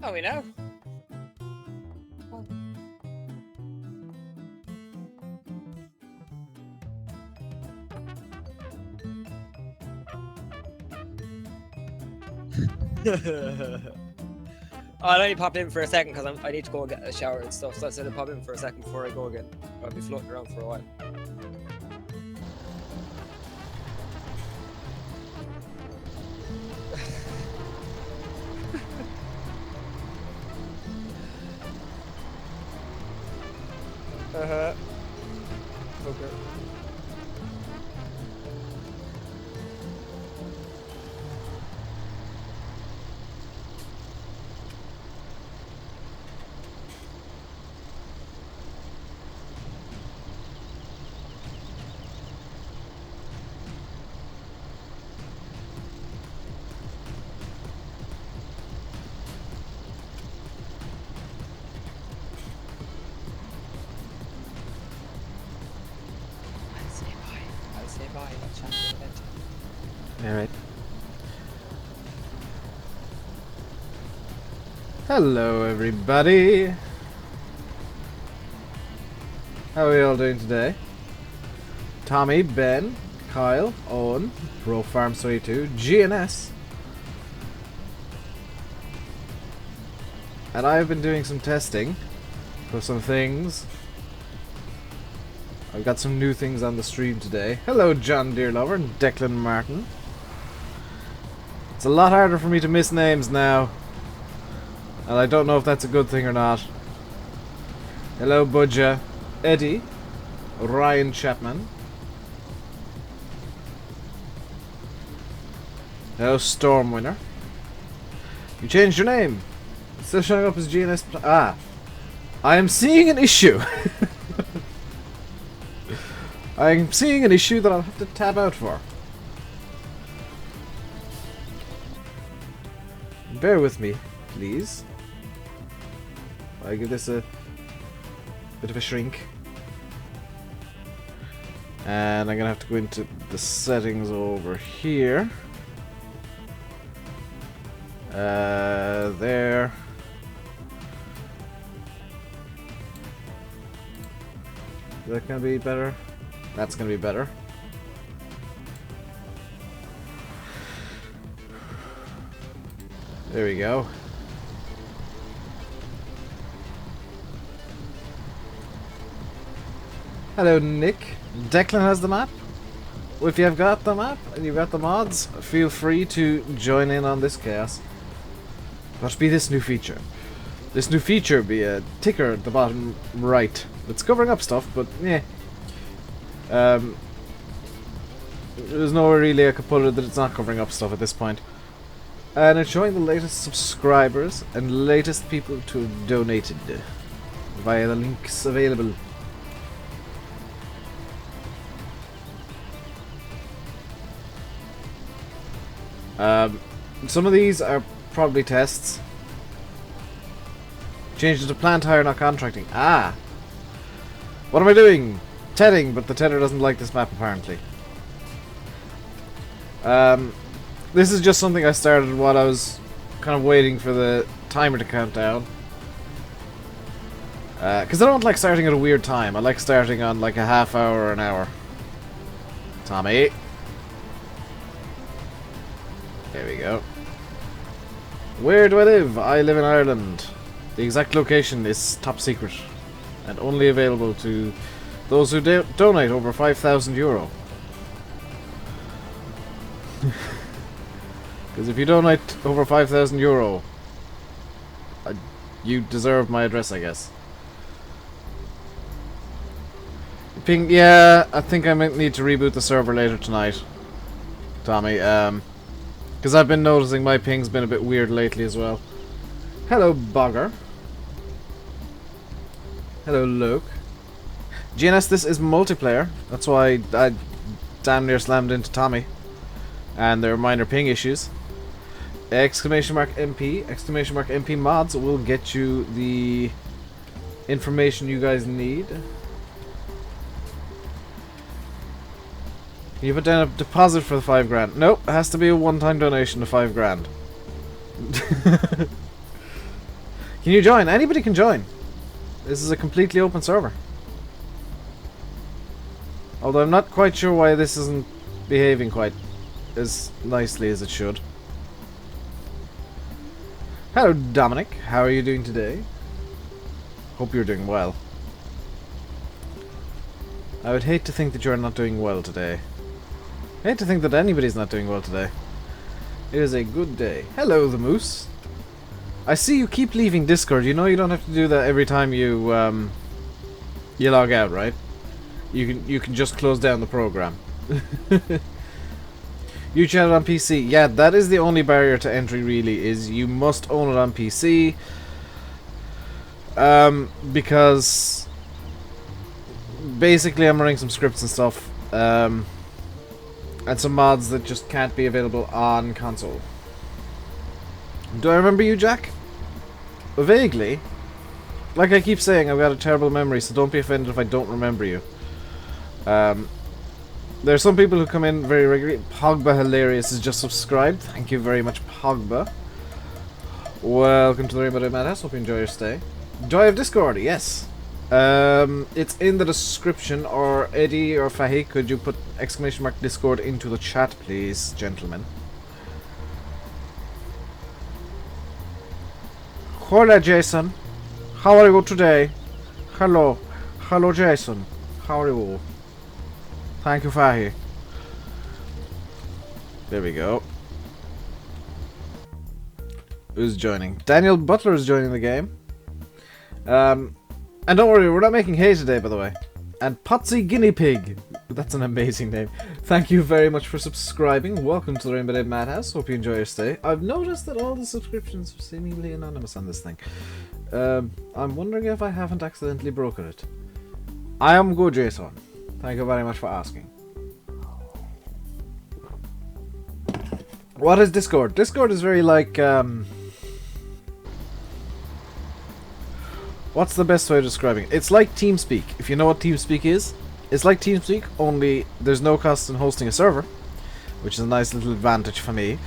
Oh, we know. Oh, I only popped in for a second because I need to go and get a shower and stuff. So I said I'd pop in for a second before I go again. I'll be floating around for a while. Okay. I'll say bye. I'll chat to you eventually. Alright. Hello, everybody. How are we all doing today? Tommy, Ben, Kyle, Owen, Pro Farm 32, GNS. And I've been doing some testing for some things. I've got some new things on the stream today. Hello, John Deerlover and Declan Martin. It's a lot harder for me to miss names now. And I don't know if that's a good thing or not. Hello, Budja, Eddie, Ryan Chapman. Hello, Stormwinner. You changed your name. It's still showing up as GNS. Ah. I am seeing an issue. I'm seeing an issue that I'll have to tab out for. Bear with me, please. I give this a bit of a shrink. And I'm gonna have to go into the settings over here. There. Is that gonna be better? That's gonna be better. There we go. Hello, Nick. Declan has the map. If you've got the map and you've got the mods, feel free to join in on this chaos. What be this new feature? This new feature be a ticker at the bottom right. It's covering up stuff, but yeah. There's nowhere really I could put it that it's not covering up stuff at this point. And it's showing the latest subscribers and latest people to have donated via the links available. Some of these are probably tests. Changed it to plant hire, not contracting. Ah! What am I doing? Tedding, but the tedder doesn't like this map apparently. This is just something I started while I was kind of waiting for the timer to count down. Because I don't like starting at a weird time. I like starting on like a half hour or an hour. Tommy. There we go. Where do I live? I live in Ireland. The exact location is top secret and only available to those who donate over €5,000. Because if you donate over €5,000, you deserve my address, I guess. Ping, yeah, I think I might need to reboot the server later tonight, Tommy. Because I've been noticing my ping's been a bit weird lately as well. Hello, Bogger. Hello, Luke. GNS, this is multiplayer. That's why I damn near slammed into Tommy. And there are minor ping issues. Exclamation mark MP, exclamation mark MP mods will get you the information you guys need. Can you put down a deposit for the $5,000? Nope, it has to be a one-time donation of $5,000. Can you join? Anybody can join. This is a completely open server. Although I'm not quite sure why this isn't behaving quite as nicely as it should. Hello, Dominic. How are you doing today? Hope you're doing well. I would hate to think that you're not doing well today. I hate to think that anybody's not doing well today. It is a good day. Hello, the Moose. I see you keep leaving Discord. You know you don't have to do that every time you you log out, right? You can just close down the program. You chat on PC. Yeah, that is the only barrier to entry really, is you must own it on PC. Because basically I'm running some scripts and stuff. And some mods that just can't be available on console. Do I remember you, Jack? Vaguely. Like I keep saying, I've got a terrible memory, so don't be offended if I don't remember you. There are some people who come in very regularly. Pogba Hilarious is just subscribed. Thank you very much, Pogba. Welcome to the RainbowDave Madhouse. Hope you enjoy your stay. Do I have Discord? Yes. It's in the description. Or Eddie or Fahi, could you put ! Discord into the chat, please, gentlemen? Hola, Jason. How are you today? Hello. Hello, Jason. How are you? Thank you, Fahi. There we go. Who's joining? Daniel Butler is joining the game. And don't worry, we're not making hay today, by the way. And Potsy Guinea Pig. That's an amazing name. Thank you very much for subscribing. Welcome to the RainbowDave Madhouse. Hope you enjoy your stay. I've noticed that all the subscriptions are seemingly anonymous on this thing. I'm wondering if I haven't accidentally broken it. I am good, Jason. Thank you very much for asking. What is Discord? Discord is very like, what's the best way of describing it? It's like TeamSpeak. If you know what TeamSpeak is, it's like TeamSpeak, only there's no cost in hosting a server, which is a nice little advantage for me.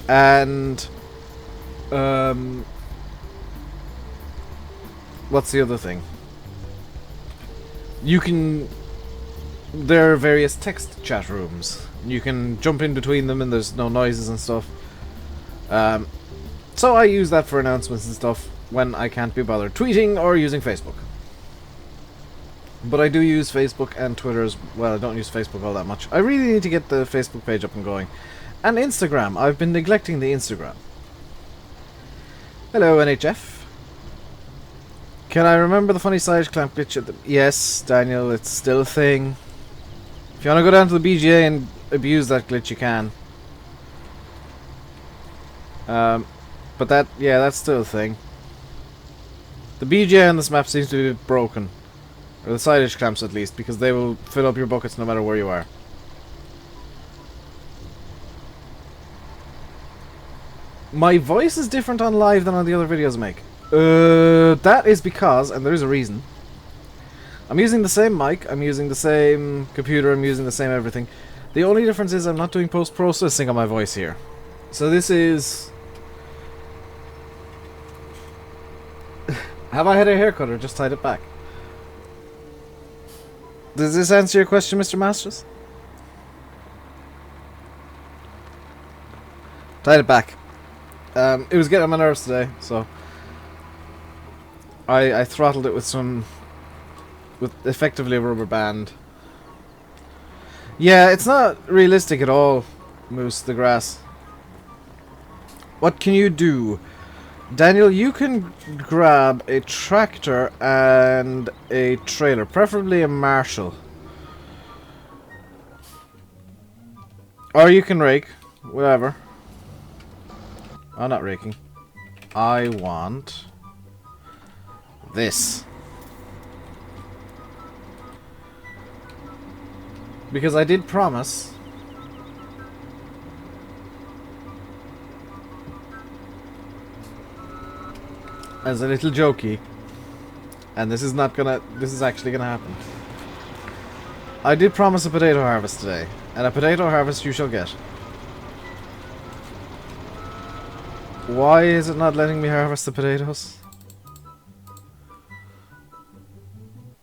And, what's the other thing? You can... There are various text chat rooms. You can jump in between them and there's no noises and stuff. So I use that for announcements and stuff when I can't be bothered tweeting or using Facebook. But I do use Facebook and Twitter as well. I don't use Facebook all that much. I really need to get the Facebook page up and going. And Instagram. I've been neglecting the Instagram. Hello, NHF. Can I remember the funny side clamp glitch at the... Yes, Daniel, it's still a thing. If you want to go down to the BGA and abuse that glitch, you can. But that, yeah, that's still a thing. The BGA on this map seems to be broken. Or the side edge clamps at least, because they will fill up your buckets no matter where you are. My voice is different on live than on the other videos I make. That is because, and there is a reason, I'm using the same mic, I'm using the same computer, I'm using the same everything. The only difference is I'm not doing post-processing on my voice here. So this is... Have I had a haircut or just tied it back? Does this answer your question, Mr. Masters? Tied it back. It was getting on my nerves today, so... I throttled it with effectively a rubber band. Yeah, it's not realistic at all, Moose, the grass. What can you do? Daniel, you can grab a tractor and a trailer, preferably a Marshall. Or you can rake, whatever. I'm not raking. I want this. Because I did promise as a little jokey, and this is actually gonna happen. I did promise a potato harvest today, and a potato harvest you shall get. Why is it not letting me harvest the potatoes?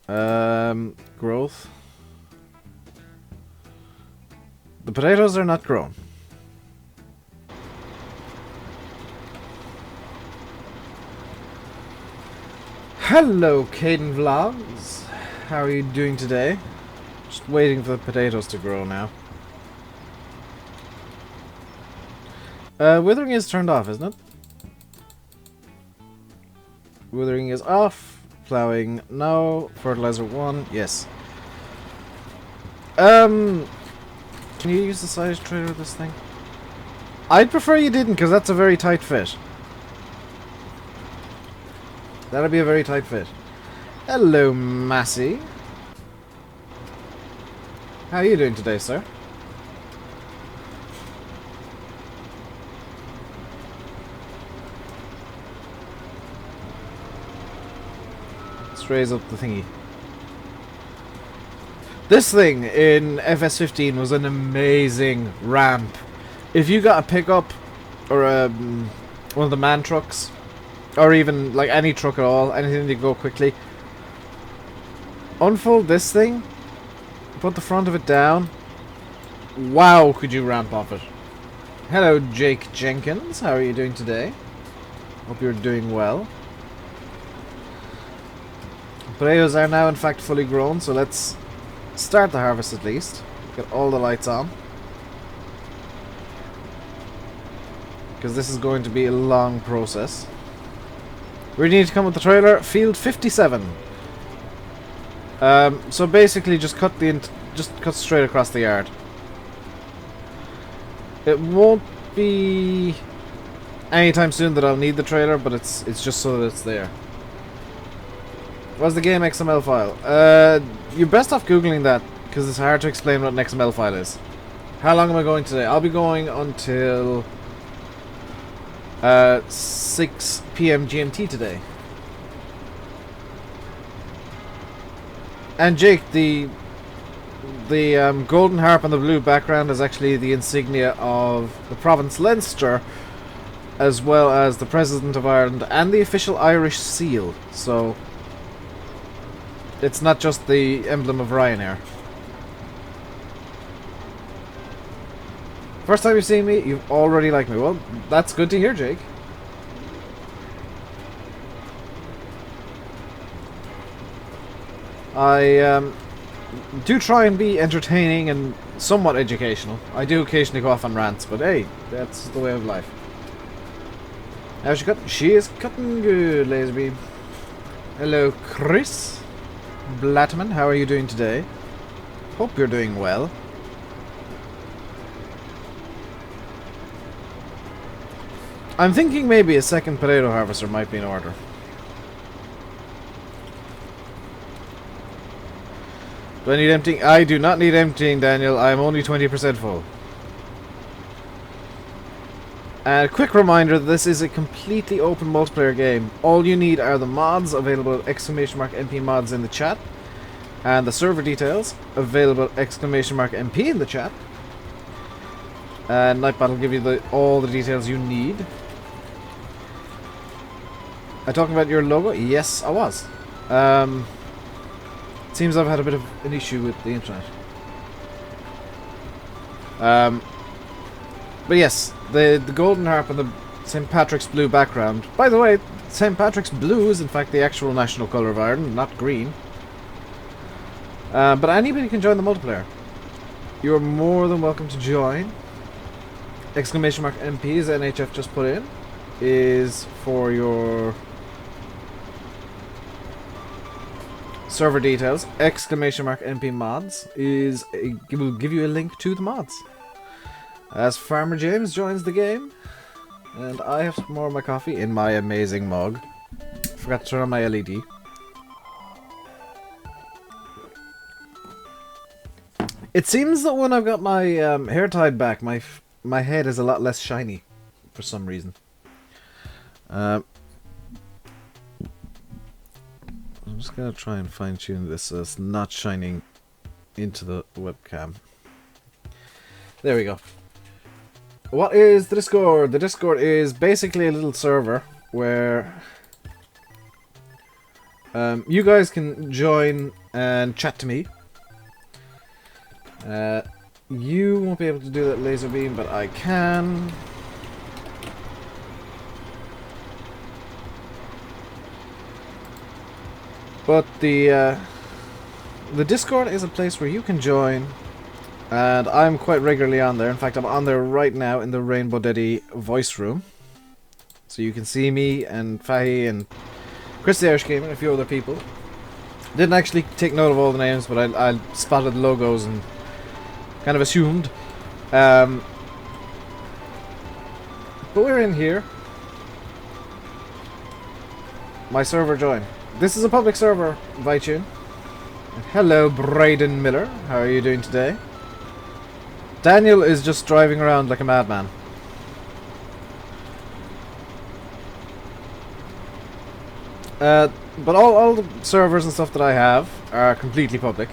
Growth. The potatoes are not grown. Hello, Caden Vlogs. How are you doing today? Just waiting for the potatoes to grow now. Withering is turned off, isn't it? Withering is off. Plowing, no. Fertilizer 1, yes. Can you use the size trailer of this thing? I'd prefer you didn't, because that's a very tight fit. That'll be a very tight fit. Hello, Massey. How are you doing today, sir? Let's raise up the thingy. This thing in FS15 was an amazing ramp. If you got a pickup or one of the man trucks, or even like any truck at all, anything to go quickly, unfold this thing, put the front of it down. Wow, could you ramp off it? Hello, Jake Jenkins. How are you doing today? Hope you're doing well. Potatoes are now in fact fully grown, so let's start the harvest at least. Get all the lights on. Because this is going to be a long process. We need to come with the trailer. Field 57. So basically just cut straight across the yard. It won't be anytime soon that I'll need the trailer, but it's just so that it's there. What's the game XML file? You're best off googling that, because it's hard to explain what an XML file is. How long am I going today? I'll be going until 6 PM GMT today. And Jake, the golden harp on the blue background is actually the insignia of the province Leinster, as well as the President of Ireland and the official Irish seal. So it's not just the emblem of Ryanair. First time you've seen me, you've already liked me. Well, that's good to hear, Jake. I do try and be entertaining and somewhat educational. I do occasionally go off on rants, but hey, that's the way of life. How's she cutting? She is cutting good, Laserbeam. Hello, Chris Blattman. How are you doing today? Hope you're doing well. I'm thinking maybe a second potato harvester might be in order. Do I need emptying? I do not need emptying, Daniel. I'm only 20% full. And a quick reminder that this is a completely open multiplayer game. All you need are the mods available at !MP mods in the chat. And the server details available at !MP in the chat. And Nightbot will give you all the details you need. I talking about your logo? Yes, I was. Seems I've had a bit of an issue with the internet. But yes, the golden harp and the St. Patrick's blue background. By the way, St. Patrick's blue is in fact the actual national colour of Ireland, not green. But anybody can join the multiplayer. You're more than welcome to join. !MPs NHF just put in is for your server details. !MP mods will give you a link to the mods. As Farmer James joins the game, and I have some more of my coffee in my amazing mug. Forgot to turn on my LED. It seems that when I've got my hair tied back, my head is a lot less shiny for some reason. I'm just gonna try and fine tune this so it's not shining into the webcam. There we go. What is the Discord? The Discord is basically a little server where You guys can join and chat to me. You won't be able to do that laser beam, but I can. But the Discord is a place where you can join, and I'm quite regularly on there. In fact, I'm on there right now in the RainbowDave voice room. So you can see me and Fahy and Chris the Irish Gamer and a few other people. Didn't actually take note of all the names, but I spotted the logos and kind of assumed. But we're in here. My server join. This is a public server, Vitune. Hello, Brayden Miller. How are you doing today? Daniel is just driving around like a madman. But all the servers and stuff that I have are completely public.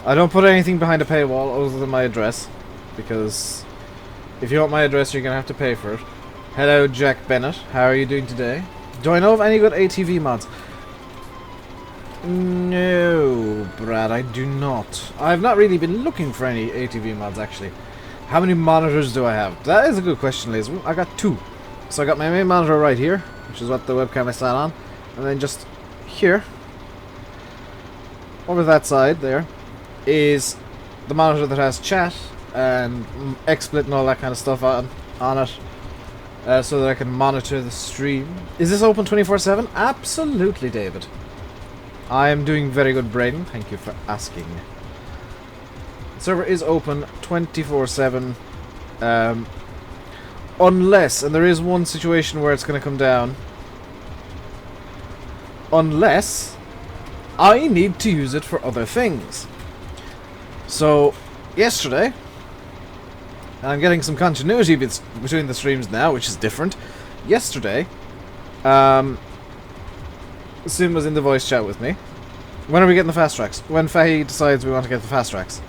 I don't put anything behind a paywall other than my address, because if you want my address, you're gonna have to pay for it. Hello, Jack Bennett. How are you doing today? Do I know of any good ATV mods? No, Brad, I do not. I've not really been looking for any ATV mods, actually. How many monitors do I have? That is a good question, Liz. I got 2. So I got my main monitor right here, which is what the webcam I sat on. And then just here, over that side there, is the monitor that has chat and XSplit and all that kind of stuff on it. So that I can monitor the stream. Is this open 24/7? Absolutely, David. I am doing very good, Brayden. Thank you for asking. The server is open 24/7. Unless, and there is one situation where it's going to come down. Unless I need to use it for other things. So, yesterday, and I'm getting some continuity between the streams now, which is different. Yesterday, Sim was in the voice chat with me. When are we getting the fast tracks? When Fahy decides we want to get the fast tracks.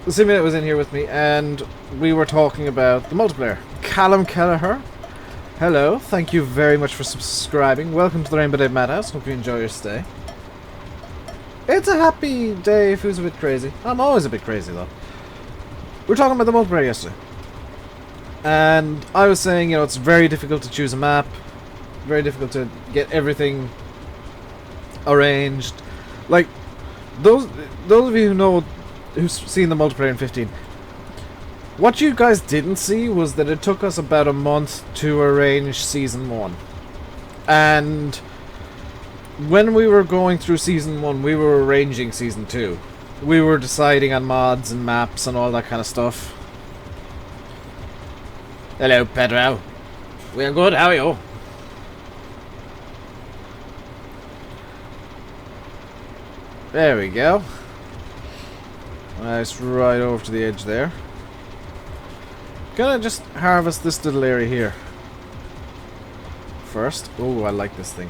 Simulate was in here with me, and we were talking about the multiplayer. Callum Kelleher, hello, thank you very much for subscribing. Welcome to the RainbowDave Madhouse. Hope you enjoy your stay. It's a happy day if who's a bit crazy. I'm always a bit crazy, though. We were talking about the multiplayer yesterday. And I was saying, you know, it's very difficult to choose a map. Very difficult to get everything arranged. Like, those of you who know, who've seen the multiplayer in 15, what you guys didn't see was that it took us about a month to arrange Season 1. And when we were going through Season 1, we were arranging Season 2. We were deciding on mods and maps and all that kind of stuff. Hello, Pedro. We're good, how are you? There we go. Nice, right over to the edge there. Gonna just harvest this little area here first. Oh, I like this thing.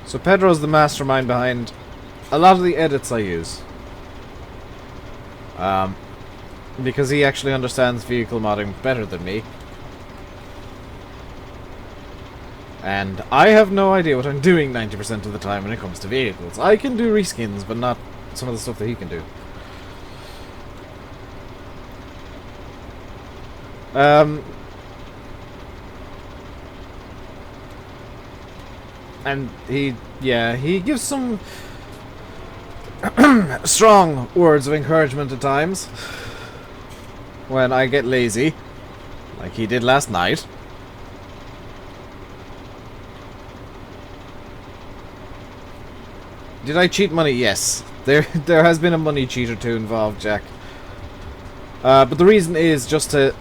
So Pedro's the mastermind behind a lot of the edits I use. Because he actually understands vehicle modding better than me. And I have no idea what I'm doing 90% of the time when it comes to vehicles. I can do reskins, but not some of the stuff that he can do. And he gives some strong words of encouragement at times when I get lazy, like he did last night. Did I cheat money? Yes. There has been a money cheat or two involved, Jack. But the reason is just to...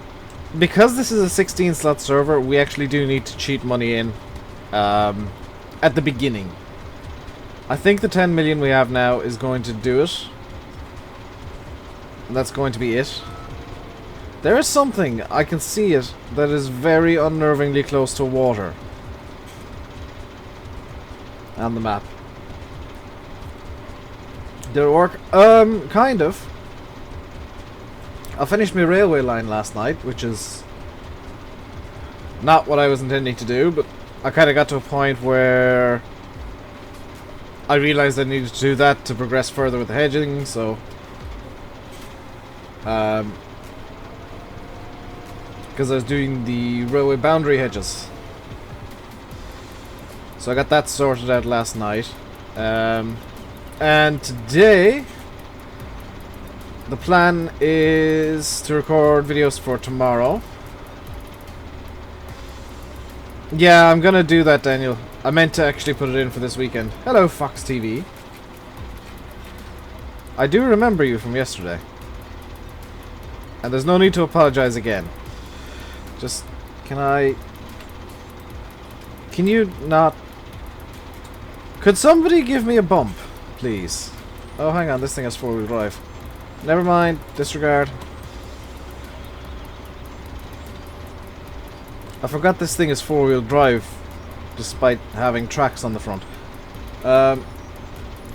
Because this is a 16 slot server, we actually do need to cheat money in at the beginning. I think the 10 million we have now is going to do it. And that's going to be it. There is something, I can see it, that is very unnervingly close to water. On the map. Did it work? Kind of. I finished my railway line last night, which is not what I was intending to do, but I kind of got to a point where I realised I needed to do that to progress further with the hedging, so because I was doing the railway boundary hedges. So I got that sorted out last night. And today the plan is to record videos for tomorrow. Yeah, I'm gonna do that, Daniel. I meant to actually put it in for this weekend. Hello, Fox TV. I do remember you from yesterday. And there's no need to apologize again. Just, can you not... Could somebody give me a bump, please? Oh, hang on, this thing has four-wheel drive. Never mind, disregard. I forgot this thing is four-wheel drive, despite having tracks on the front. The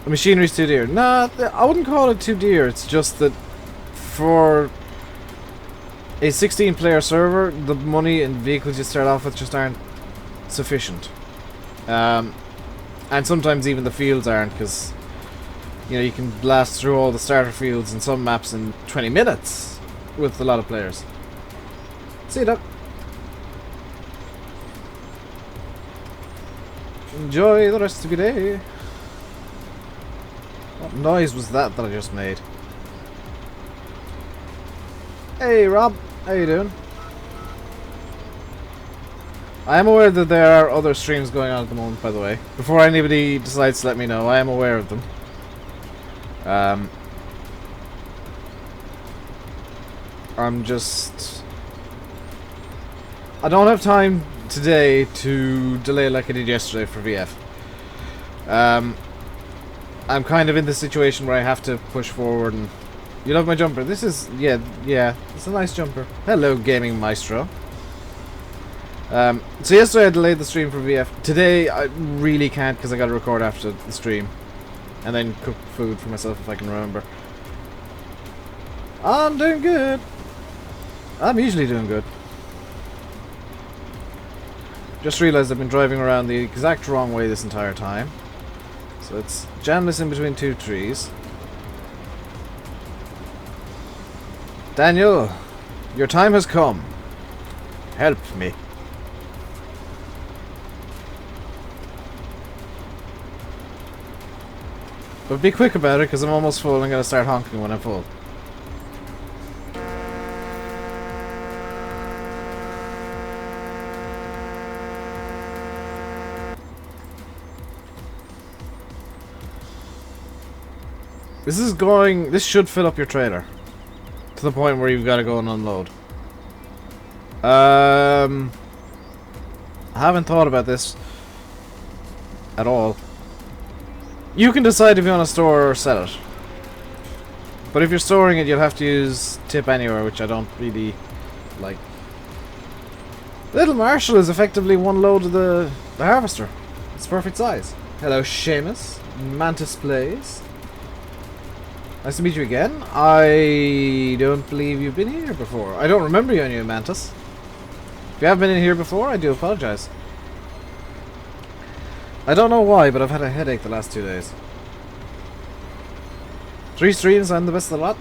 machinery's too dear. Nah, I wouldn't call it too dear. It's just that for a 16-player server, the money and vehicles you start off with just aren't sufficient. And sometimes even the fields aren't, because you know, you can blast through all the starter fields in some maps in 20 minutes with a lot of players. See you, Doc. Enjoy the rest of your day. What noise was that I just made? Hey Rob, how you doing? I am aware that there are other streams going on at the moment, by the way. Before anybody decides to let me know, I am aware of them. I'm just... I don't have time today to delay like I did yesterday for VF. I'm kind of in the situation where I have to push forward and... You love my jumper? This is... Yeah, it's a nice jumper. Hello, Gaming Maestro. So yesterday I delayed the stream for VF. Today I really can't because I gotta record after the stream. And then cook food for myself if I can remember. I'm doing good. I'm usually doing good. Just realised I've been driving around the exact wrong way this entire time. So it's jammed us in between two trees. Daniel, your time has come. Help me. But be quick about it, because I'm almost full and I'm going to start honking when I'm full. This should fill up your trailer. To the point where you've got to go and unload. I haven't thought about this at all. You can decide if you want to store or sell it. But if you're storing it, you'll have to use tip anywhere, which I don't really like. Little Marshall is effectively one load of the harvester. It's perfect size. Hello, Seamus. Mantis Plays. Nice to meet you again. I don't believe you've been here before. I don't remember you on you, Mantis. If you have been in here before, I do apologize. I don't know why, but I've had a headache the last 2 days. 3 streams, I'm the best of the lot.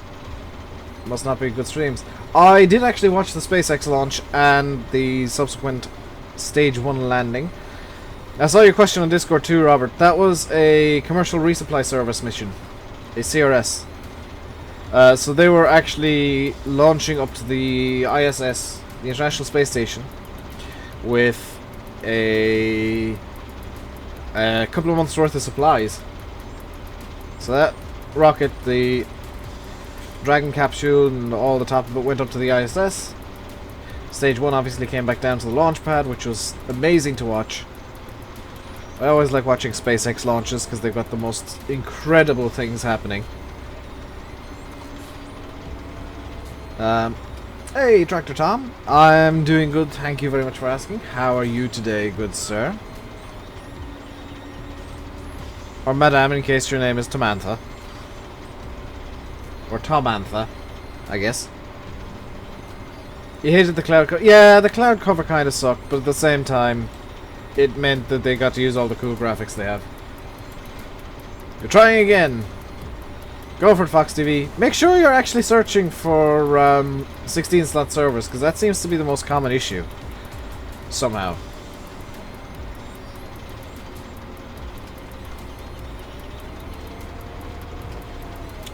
Must not be good streams. I did actually watch the SpaceX launch and the subsequent Stage 1 landing. I saw your question on Discord too, Robert. That was a commercial resupply service mission. A CRS. So they were actually launching up to the ISS, the International Space Station, with a couple of months worth of supplies. So that rocket, the Dragon capsule and all the top of it went up to the ISS. Stage 1 obviously came back down to the launch pad, which was amazing to watch. I always like watching SpaceX launches because they've got the most incredible things happening. Hey, Tractor Tom. I'm doing good, thank you very much for asking. How are you today, good sir? Or Madame, in case your name is Tamantha. Or Tomantha, I guess. You hated the cloud cover. Yeah, the cloud cover kind of sucked, but at the same time, it meant that they got to use all the cool graphics they have. You're trying again. Go for it, Fox TV. Make sure you're actually searching for 16-slot servers, because that seems to be the most common issue. Somehow.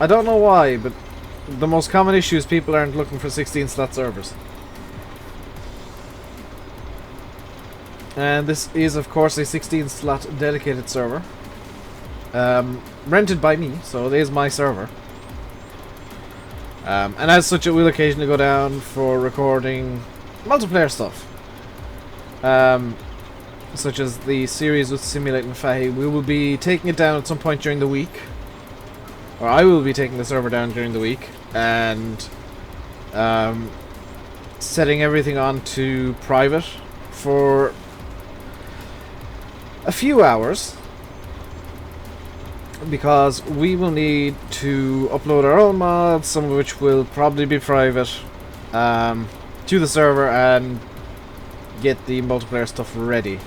I don't know why, but the most common issue is people aren't looking for 16-slot servers. And this is, of course, a 16-slot dedicated server. Rented by me, so it is my server. And as such, it will occasionally go down for recording multiplayer stuff. Such as the series with Simulate and Fahy. We will be taking it down at some point during the week. Or I will be taking the server down during the week. And setting everything on to private for a few hours. Because we will need to upload our own mods, some of which will probably be private, to the server and get the multiplayer stuff ready.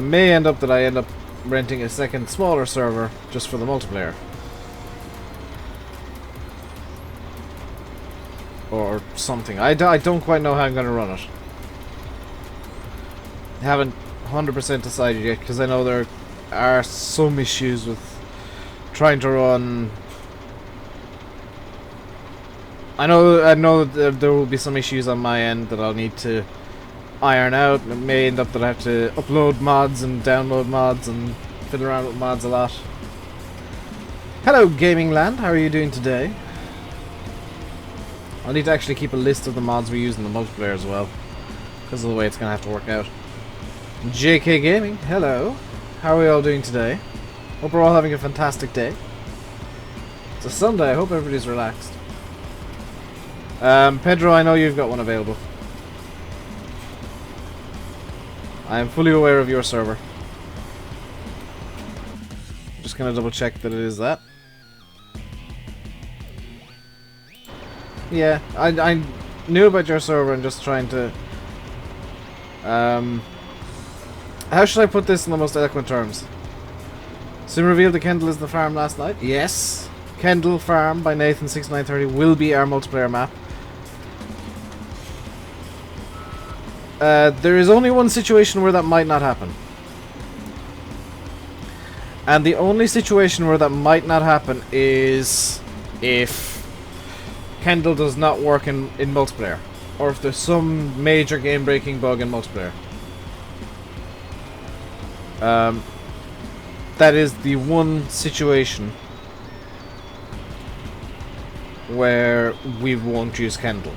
May end up that I end up renting a second smaller server just for the multiplayer. Or something. I don't quite know how I'm going to run it. I haven't 100% decided yet, because I know there are some issues with trying to run. I know that there will be some issues on my end that I'll need to iron out. It may end up that I have to upload mods and download mods and fiddle around with mods a lot. Hello, Gaming Land. How are you doing today? I'll need to actually keep a list of the mods we use in the multiplayer as well, because of the way it's going to have to work out. JK Gaming, hello. How are we all doing today? Hope we're all having a fantastic day. It's a Sunday, I hope everybody's relaxed. Pedro, I know you've got one available. I am fully aware of your server. I'm just going to double check that it is that. Yeah, I knew about your server and just trying to... how should I put this in the most eloquent terms? Sim revealed the Kendall is the farm last night. Yes, Kendall Farm by Nathan6930 will be our multiplayer map. There is only one situation where that might not happen. And the only situation where that might not happen is if Kendall does not work in multiplayer, or if there's some major game-breaking bug in multiplayer. That is the one situation where we won't use Kendall.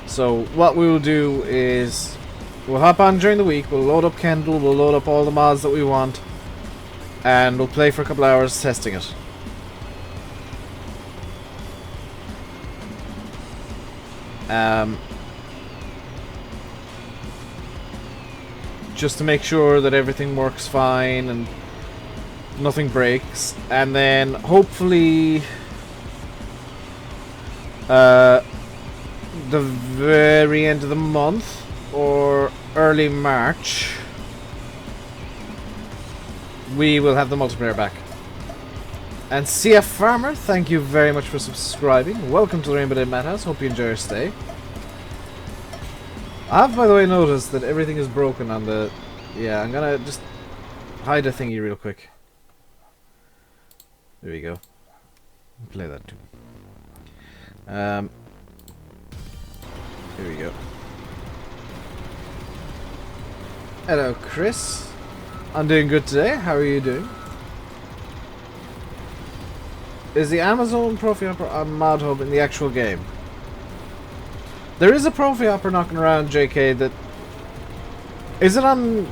So what we will do is we'll hop on during the week, we'll load up Kendall, we'll load up all the mods that we want, and we'll play for a couple hours testing it. Just to make sure that everything works fine and nothing breaks, and then hopefully the very end of the month or early March we will have the multiplayer back. And CF Farmer, thank you very much for subscribing. Welcome to the RainbowDave Madhouse. Hope you enjoy your stay. I have, by the way, noticed that everything is broken on the... Yeah, I'm gonna just hide a thingy real quick. There we go. Play that too. Here we go. Hello, Chris. I'm doing good today. How are you doing? Is the Amazon Profi Hopper on Mod Hub in the actual game? There is a Profi Hopper knocking around, JK, that... Is it on...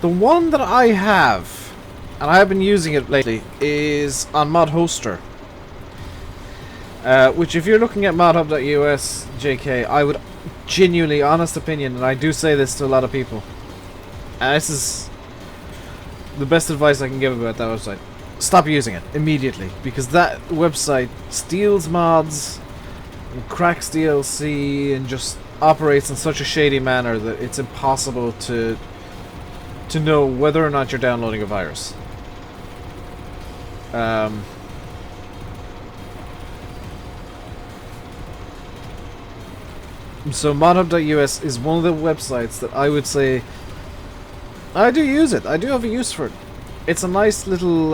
The one that I have, and I have been using it lately, is on Mod Hoster. Which, if you're looking at modhub.us, JK, I would genuinely honest opinion, and I do say this to a lot of people, and this is the best advice I can give about that website. Stop using it immediately, because that website steals mods and cracks DLC and just operates in such a shady manner that it's impossible to know whether or not you're downloading a virus. So modhub.us is one of the websites that I would say I do use it. I do have a use for it. It's a nice little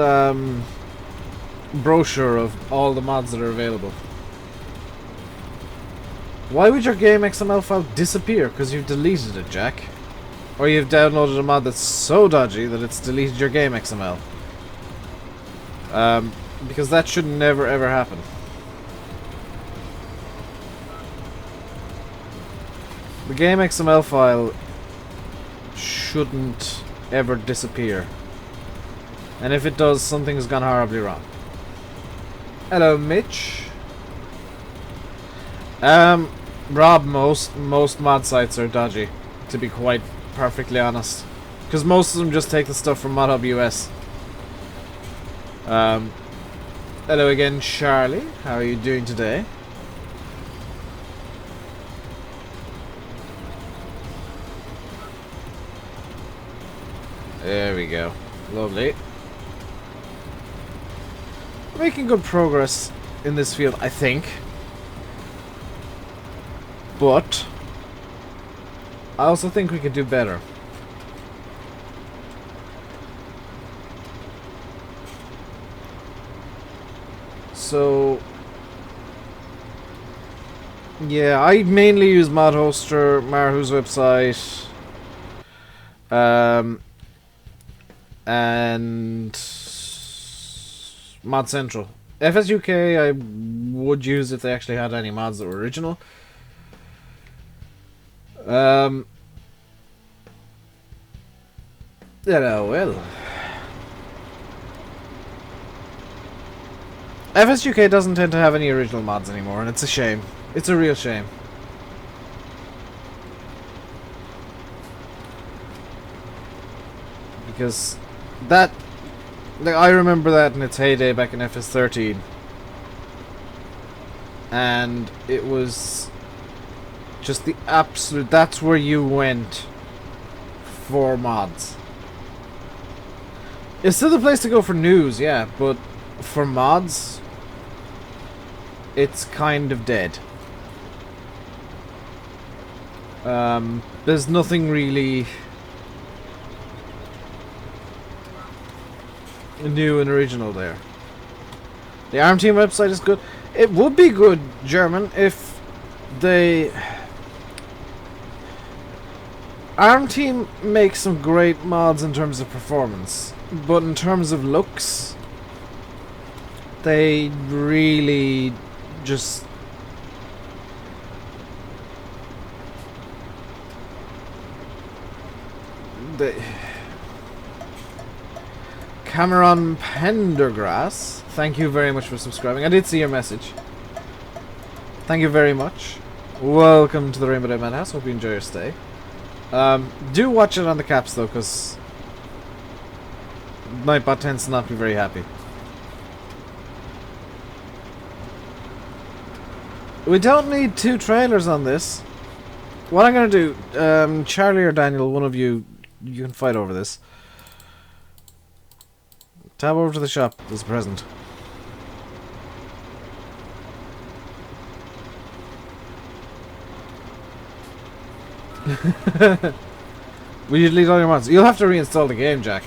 brochure of all the mods that are available. Why would your game XML file disappear? Because you've deleted it, Jack. Or you've downloaded a mod that's so dodgy that it's deleted your game XML. Because that should never ever happen. The game XML file shouldn't ever disappear. And if it does, something's gone horribly wrong. Hello, Mitch. Rob, most mod sites are dodgy, to be quite perfectly honest. Because most of them just take the stuff from modhub.us. Hello again, Charlie. How are you doing today? There we go. Lovely. Making good progress in this field, I think. But I also think we could do better. So yeah, I mainly use ModHoster, Marhu's website, and Mod Central. FSUK I would use if they actually had any mods that were original. Yeah, well. FSUK doesn't tend to have any original mods anymore, and it's a shame. It's a real shame. Because that... like, I remember that in its heyday back in FS13. And it was just the absolute... that's where you went for mods. It's still the place to go for news, yeah, but for mods, it's kind of dead. There's nothing really new and original there. The ARM Team website is good. It would be good, German, if they... ARM Team makes some great mods in terms of performance, but in terms of looks, they really just... Cameron Pendergrass, thank you very much for subscribing. I did see your message. Thank you very much. Welcome to the RainbowDave Madhouse. Hope you enjoy your stay. Do watch it on the caps though, because Nightbot tends to not be very happy. We don't need 2 trailers on this. What I'm gonna do, Charlie or Daniel, one of you, you can fight over this. Tab over to the shop as a present. Will you delete all your mods? You'll have to reinstall the game, Jack.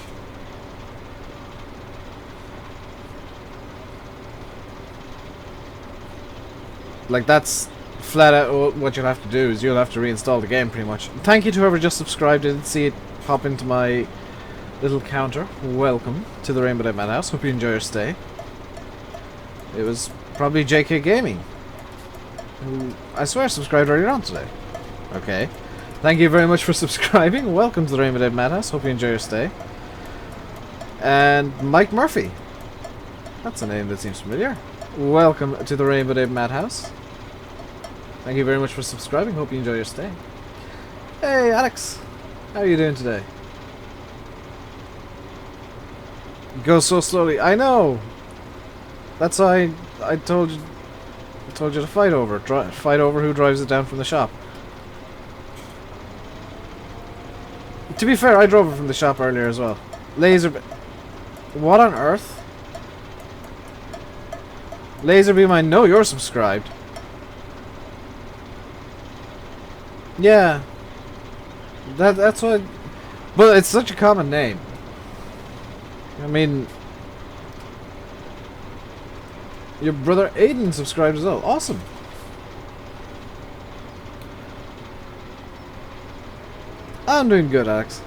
Like, that's flat out what you'll have to do, is you'll have to reinstall the game pretty much. Thank you to whoever just subscribed. I didn't see it pop into my little counter. Welcome to the RainbowDave Madhouse. Hope you enjoy your stay. It was probably JK Gaming, who I swear subscribed earlier on today. Okay. Thank you very much for subscribing. Welcome to the RainbowDave Madhouse. Hope you enjoy your stay. And Mike Murphy. That's a name that seems familiar. Welcome to the RainbowDave Madhouse. Thank you very much for subscribing. Hope you enjoy your stay. Hey, Alex. How are you doing today? Go so slowly. I know. That's why I told you to fight over. Fight over who drives it down from the shop. To be fair, I drove it from the shop earlier as well. Laser. What on earth? Laserbeam, I know you're subscribed. Yeah. That's what. But it's such a common name. I mean, your brother Aiden subscribed as well. Awesome. I'm doing good, Alex.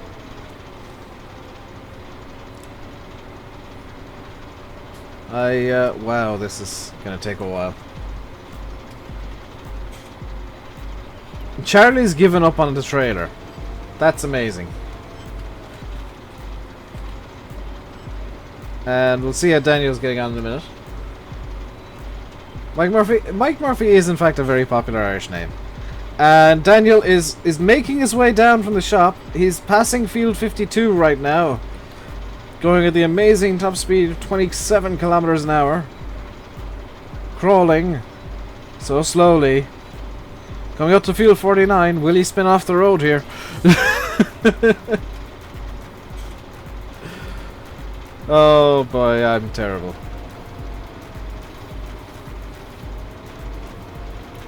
Wow, this is gonna take a while. Charlie's given up on the trailer. That's amazing. And we'll see how Daniel's getting on in a minute. Mike Murphy is in fact a very popular Irish name. And Daniel is making his way down from the shop. He's passing field 52 right now. Going at the amazing top speed of 27 kilometers an hour. Crawling. So slowly. Coming up to field 49. Will he spin off the road here? Oh boy, I'm terrible.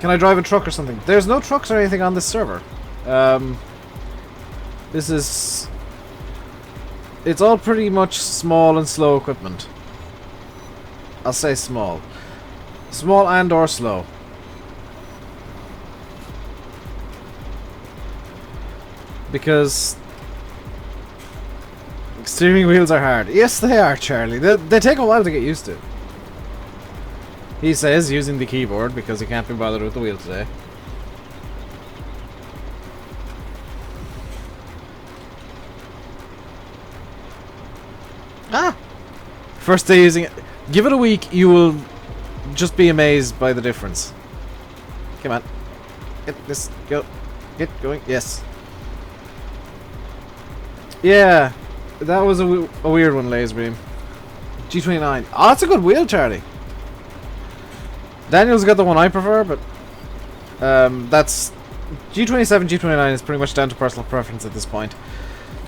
Can I drive a truck or something? There's no trucks or anything on this server. This is... It's all pretty much small and slow equipment. I'll say small. Small and or slow. Because... steering wheels are hard. Yes, they are, Charlie. They take a while to get used to. He says, using the keyboard, because he can't be bothered with the wheel today. Ah! First day using it. Give it a week, you will just be amazed by the difference. Come on. Get this. Go. Get going. Yes. Yeah. That was a weird one, Laserbeam. G29. Oh, that's a good wheel, Charlie. Daniel's got the one I prefer, but that's G27, G29 is pretty much down to personal preference at this point.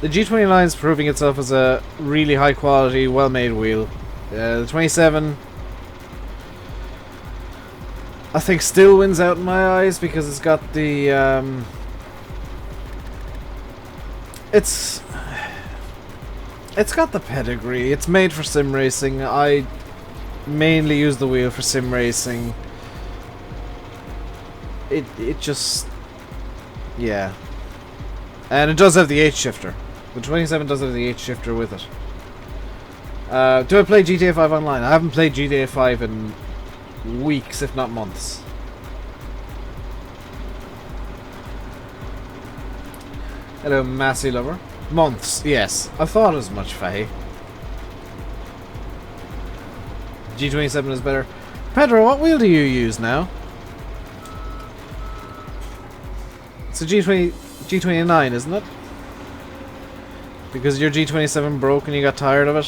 The G29 is proving itself as a really high quality, well made wheel. The 27 I think still wins out in my eyes because it's got the it's got the pedigree. It's made for sim racing. I mainly use the wheel for sim racing. It just, yeah. And it does have the H shifter. The 27 does have the H shifter with it. Do I play GTA 5 online? I haven't played GTA 5 in weeks, if not months. Hello, Massey lover. Months, yes. I thought as much, Fahy. G27 is better. Pedro, what wheel do you use now? It's a G29, isn't it? Because your G27 broke and you got tired of it?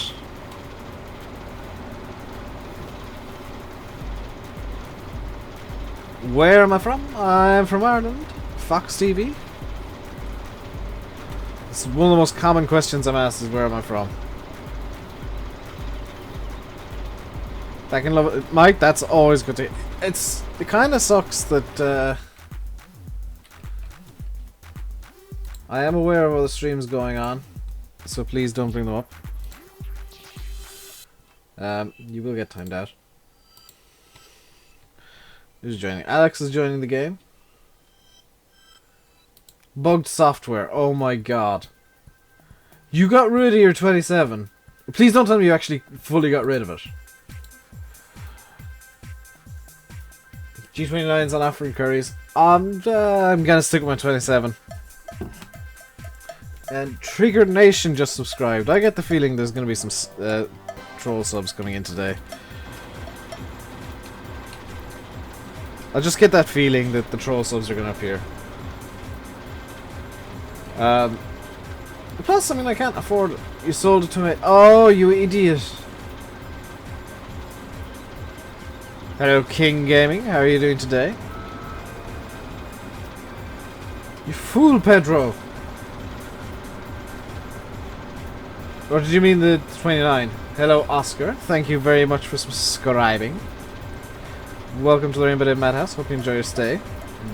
Where am I from? I'm from Ireland. Fox TV. It's one of the most common questions I'm asked is where am I from? I can love it. Mike, that's always good to hear. It kind of sucks that I am aware of all the streams going on, so please don't bring them up. You will get timed out. Who's joining? Alex is joining the game. Bugged software. Oh my god. You got rid of your 27. Please don't tell me you actually fully got rid of it. G29's on offer in curries. I'm gonna stick with my 27. And Triggered Nation just subscribed. I get the feeling there's gonna be some troll subs coming in today. I just get that feeling that the troll subs are going to appear. Plus, I mean, I can't afford... You sold it to me. Oh, you idiot. Hello, King Gaming. How are you doing today? You fool, Pedro. Or did you mean the 29? Hello, Oscar. Thank you very much for subscribing. Welcome to the RainbowDave Madhouse. Hope you enjoy your stay.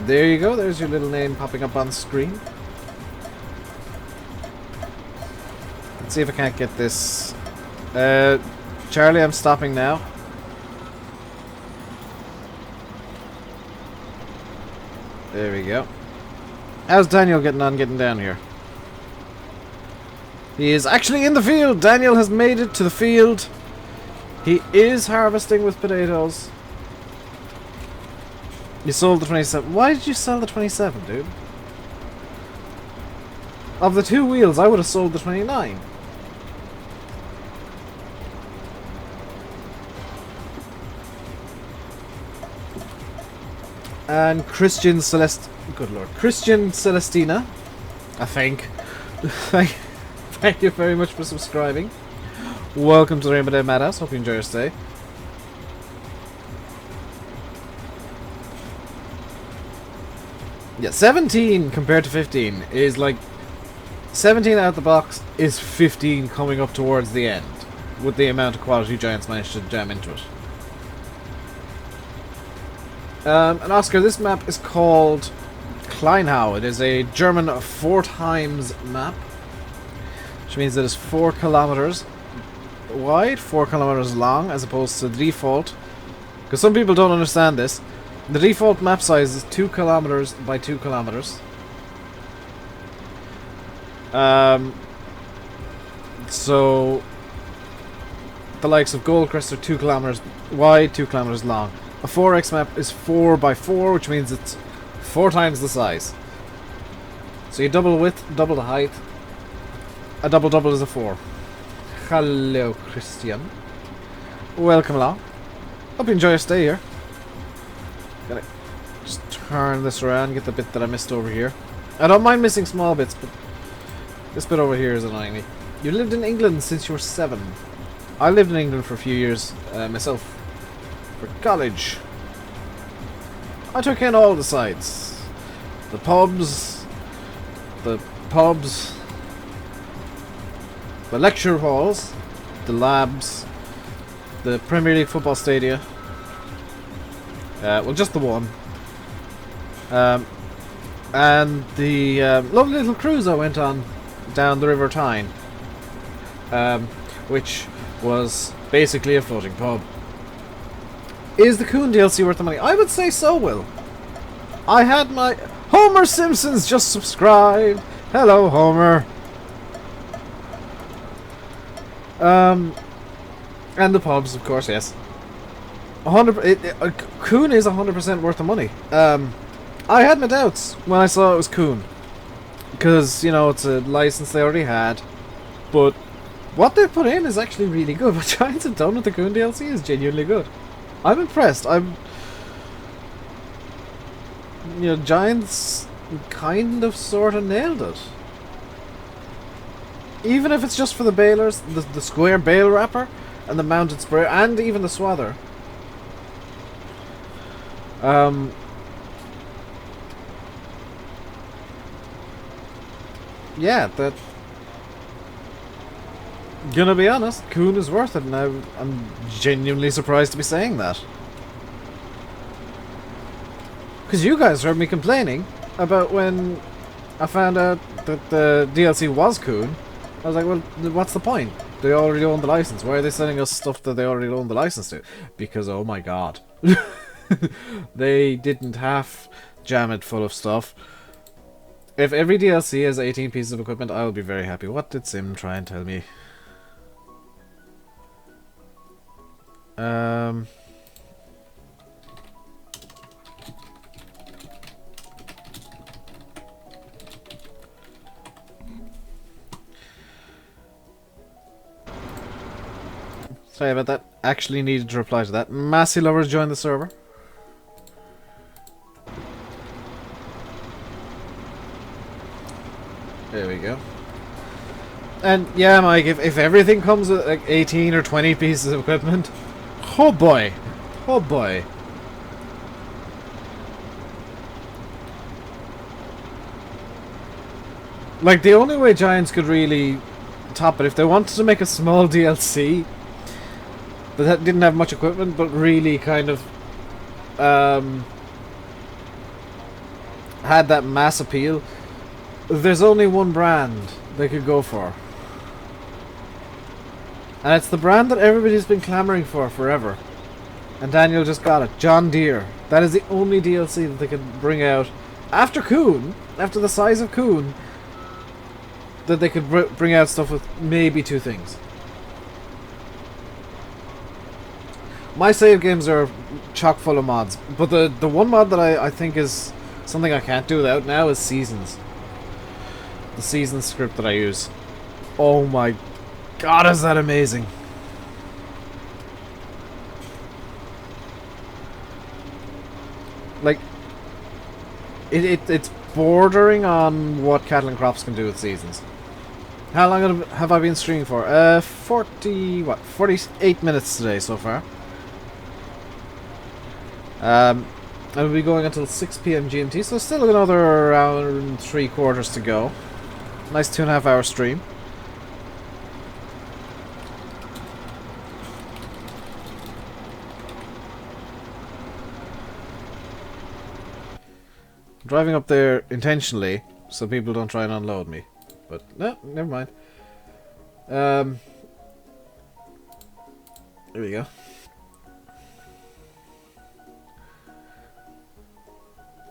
There you go. There's your little name popping up on the screen. Let's see if I can't get this. Charlie, I'm stopping now. There we go. How's Daniel getting down here? He is actually in the field. Daniel has made it to the field. He is harvesting with potatoes. You sold the 27. Why did you sell the 27, dude? Of the 2 wheels, I would have sold the 29. And Christian Good lord. Christian Celestina, I think. Thank you very much for subscribing. Welcome to the RainbowDave Madhouse. Hope you enjoy your stay. Yeah, 17 compared to 15 is like 17 out the box is 15 coming up towards the end with the amount of quality giants managed to jam into it. And Oscar, this map is called Kleinhau. It is a German 4 times map, which means it is 4 kilometers wide, 4 kilometers long, as opposed to the default. Because some people don't understand this. The default map size is 2 kilometers by 2 kilometers. So the likes of Goldcrest are 2 kilometers wide, 2 kilometers long. A 4x map is 4 by 4, which means it's 4 times the size. So you double width, double the height. A double is a 4. Hello, Christian. Welcome along. Hope you enjoy your stay here. Gotta just turn this around, get the bit that I missed over here. I don't mind missing small bits, but this bit over here is annoying me. You lived in England since you were 7. I lived in England for a few years myself. For college. I took in all the sites. The pubs, the lecture halls, the labs, the Premier League football stadia. Well, just the one. And the lovely little cruise I went on down the River Tyne, which was basically a floating pub. Is the Coon DLC worth the money? I would say so, Will. I had my... Homer Simpson's just subscribed. Hello, Homer. And the pubs, of course, yes. 100. Coon is 100% worth the money. I had my doubts when I saw it was Coon, because you know it's a license they already had. But what they put in is actually really good. What Giants have done with the Coon DLC is genuinely good. I'm impressed. Giants kind of sort of nailed it. Even if it's just for the balers, the square bale wrapper, and the mounted sprayer, and even the swather. Yeah, that... Gonna be honest, Coon is worth it, and I'm genuinely surprised to be saying that. Because you guys heard me complaining about when I found out that the DLC was Coon. I was like, well, what's the point? They already own the license. Why are they sending us stuff that they already own the license to? Because, oh my god. They didn't half jam it full of stuff. If every DLC has 18 pieces of equipment, I'll be very happy. What did Sim try and tell me? Sorry about that. Actually needed to reply to that. Massey Lovers joined the server. There we go. And yeah, Mike, if everything comes with like 18 or 20 pieces of equipment, oh boy, oh boy. Like, the only way Giants could really top it, if they wanted to make a small DLC that didn't have much equipment, but really kind of had that mass appeal, there's only one brand they could go for. And it's the brand that everybody's been clamoring for forever. And Daniel just got it. John Deere. That is the only DLC that they could bring out after Kuhn, after the size of Kuhn, that they could bring out stuff with maybe two things. My save games are chock full of mods, but the one mod that I think is something I can't do without now is Seasons. The Seasons script that I use. Oh my god, is that amazing! Like, it's bordering on what Cattle and Crops can do with Seasons. How long have I been streaming for? 48 minutes today so far. I'll be going until 6 PM GMT, so still another around 3/4 to go. Nice 2.5 hour stream. I'm driving up there intentionally so people don't try and unload me. But no, never mind. There we go.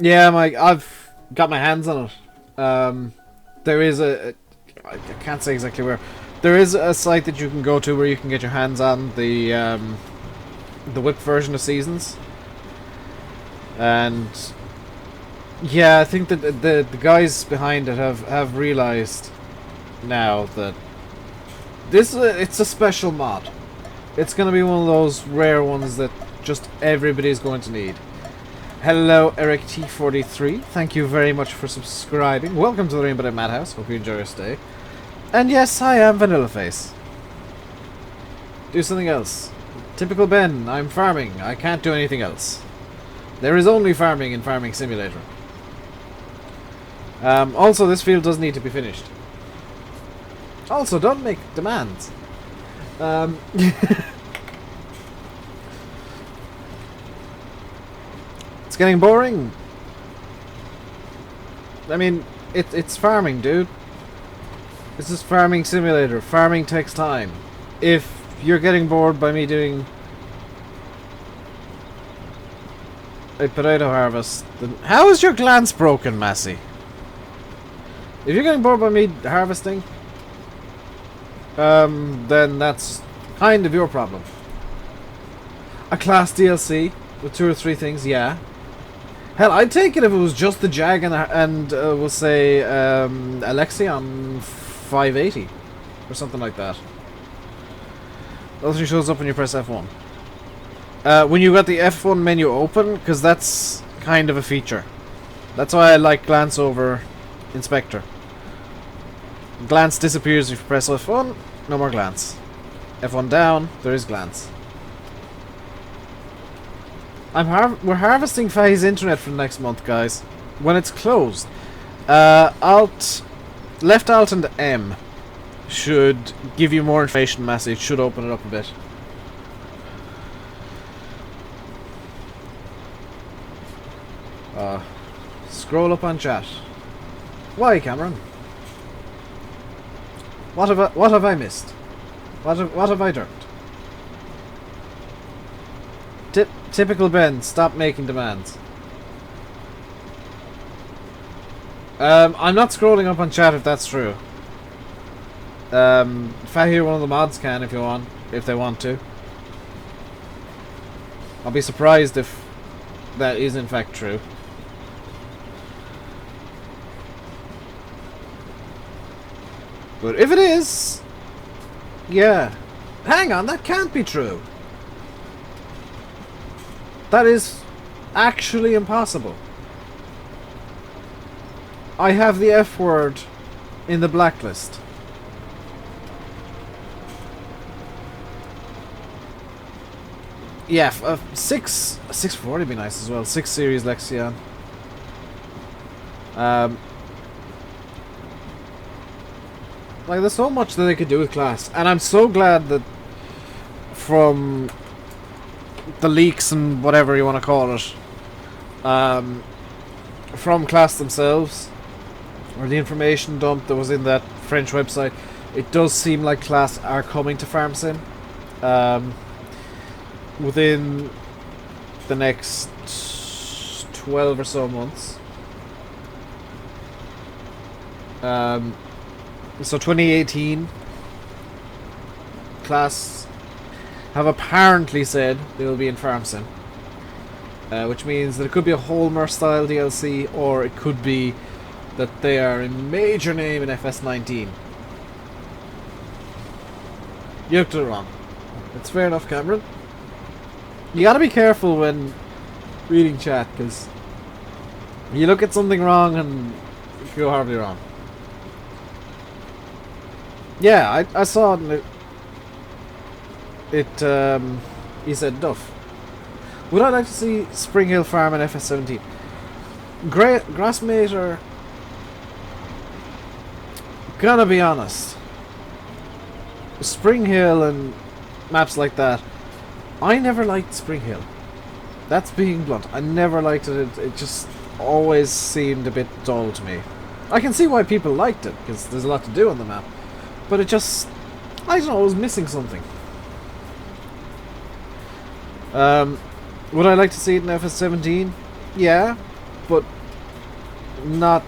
Yeah, I've got my hands on it. There is I can't say exactly where. There is a site that you can go to where you can get your hands on the whipped version of Seasons. And yeah, I think that the guys behind it have realized now that it's a special mod. It's going to be one of those rare ones that just everybody's going to need. Hello, Eric T43. Thank you very much for subscribing. Welcome to the RainbowDave Madhouse. Hope you enjoy your stay. And yes, I am Vanilla Face. Do something else. Typical Ben. I'm farming. I can't do anything else. There is only farming in Farming Simulator. Also, this field does need to be finished. Also, don't make demands. It's getting boring. I mean, it's farming, dude. This is Farming Simulator. Farming takes time. If you're getting bored by me doing a potato harvest, then how is your glance broken, Massey? If you're getting bored by me harvesting, then that's kind of your problem. A class DLC with 2 or 3 things, yeah. Hell, I'd take it if it was just the Jag and we'll say Alexion 580 or something like that. Nothing shows up when you press F1. When you got the F1 menu open, because that's kind of a feature. That's why I like glance over inspector. Glance disappears if you press F1, no more glance. F1 down, there is glance. We're harvesting Fahy's internet for next month, guys. When it's closed. Left Alt and M should give you more information, Massey. It should open it up a bit. Scroll up on chat. Why, Cameron? What have I missed? What have I done? Typical Ben, stop making demands. I'm not scrolling up on chat if that's true. If I hear one of the mods can if they want to. I'll be surprised if that is in fact true. But if it is, yeah. Hang on, that can't be true. That is actually impossible. I have the F word in the blacklist. Yeah, 640 would be nice as well. 6 series Lexion. Like, there's so much that they could do with class, and I'm so glad that from the leaks and whatever you want to call it, from class themselves, or the information dump that was in that French website, it does seem like class are coming to Farm Sim within the next 12 or so months. So 2018, class have apparently said they will be in Farm Sim, which means that it could be a Holmer style DLC, or it could be that they are a major name in FS19. You looked at it wrong. It's fair enough, Cameron. You gotta be careful when reading chat, because you look at something wrong and you could go horribly wrong. Yeah, I saw it. He said Duff. Would I like to see Spring Hill Farm in FS17? Grassmater. Gonna be honest. Spring Hill and maps like that. I never liked Spring Hill. That's being blunt. I never liked it. It just always seemed a bit dull to me. I can see why people liked it, because there's a lot to do on the map. But it just, I don't know, it was missing something. Would I like to see it in FS17? Yeah, but not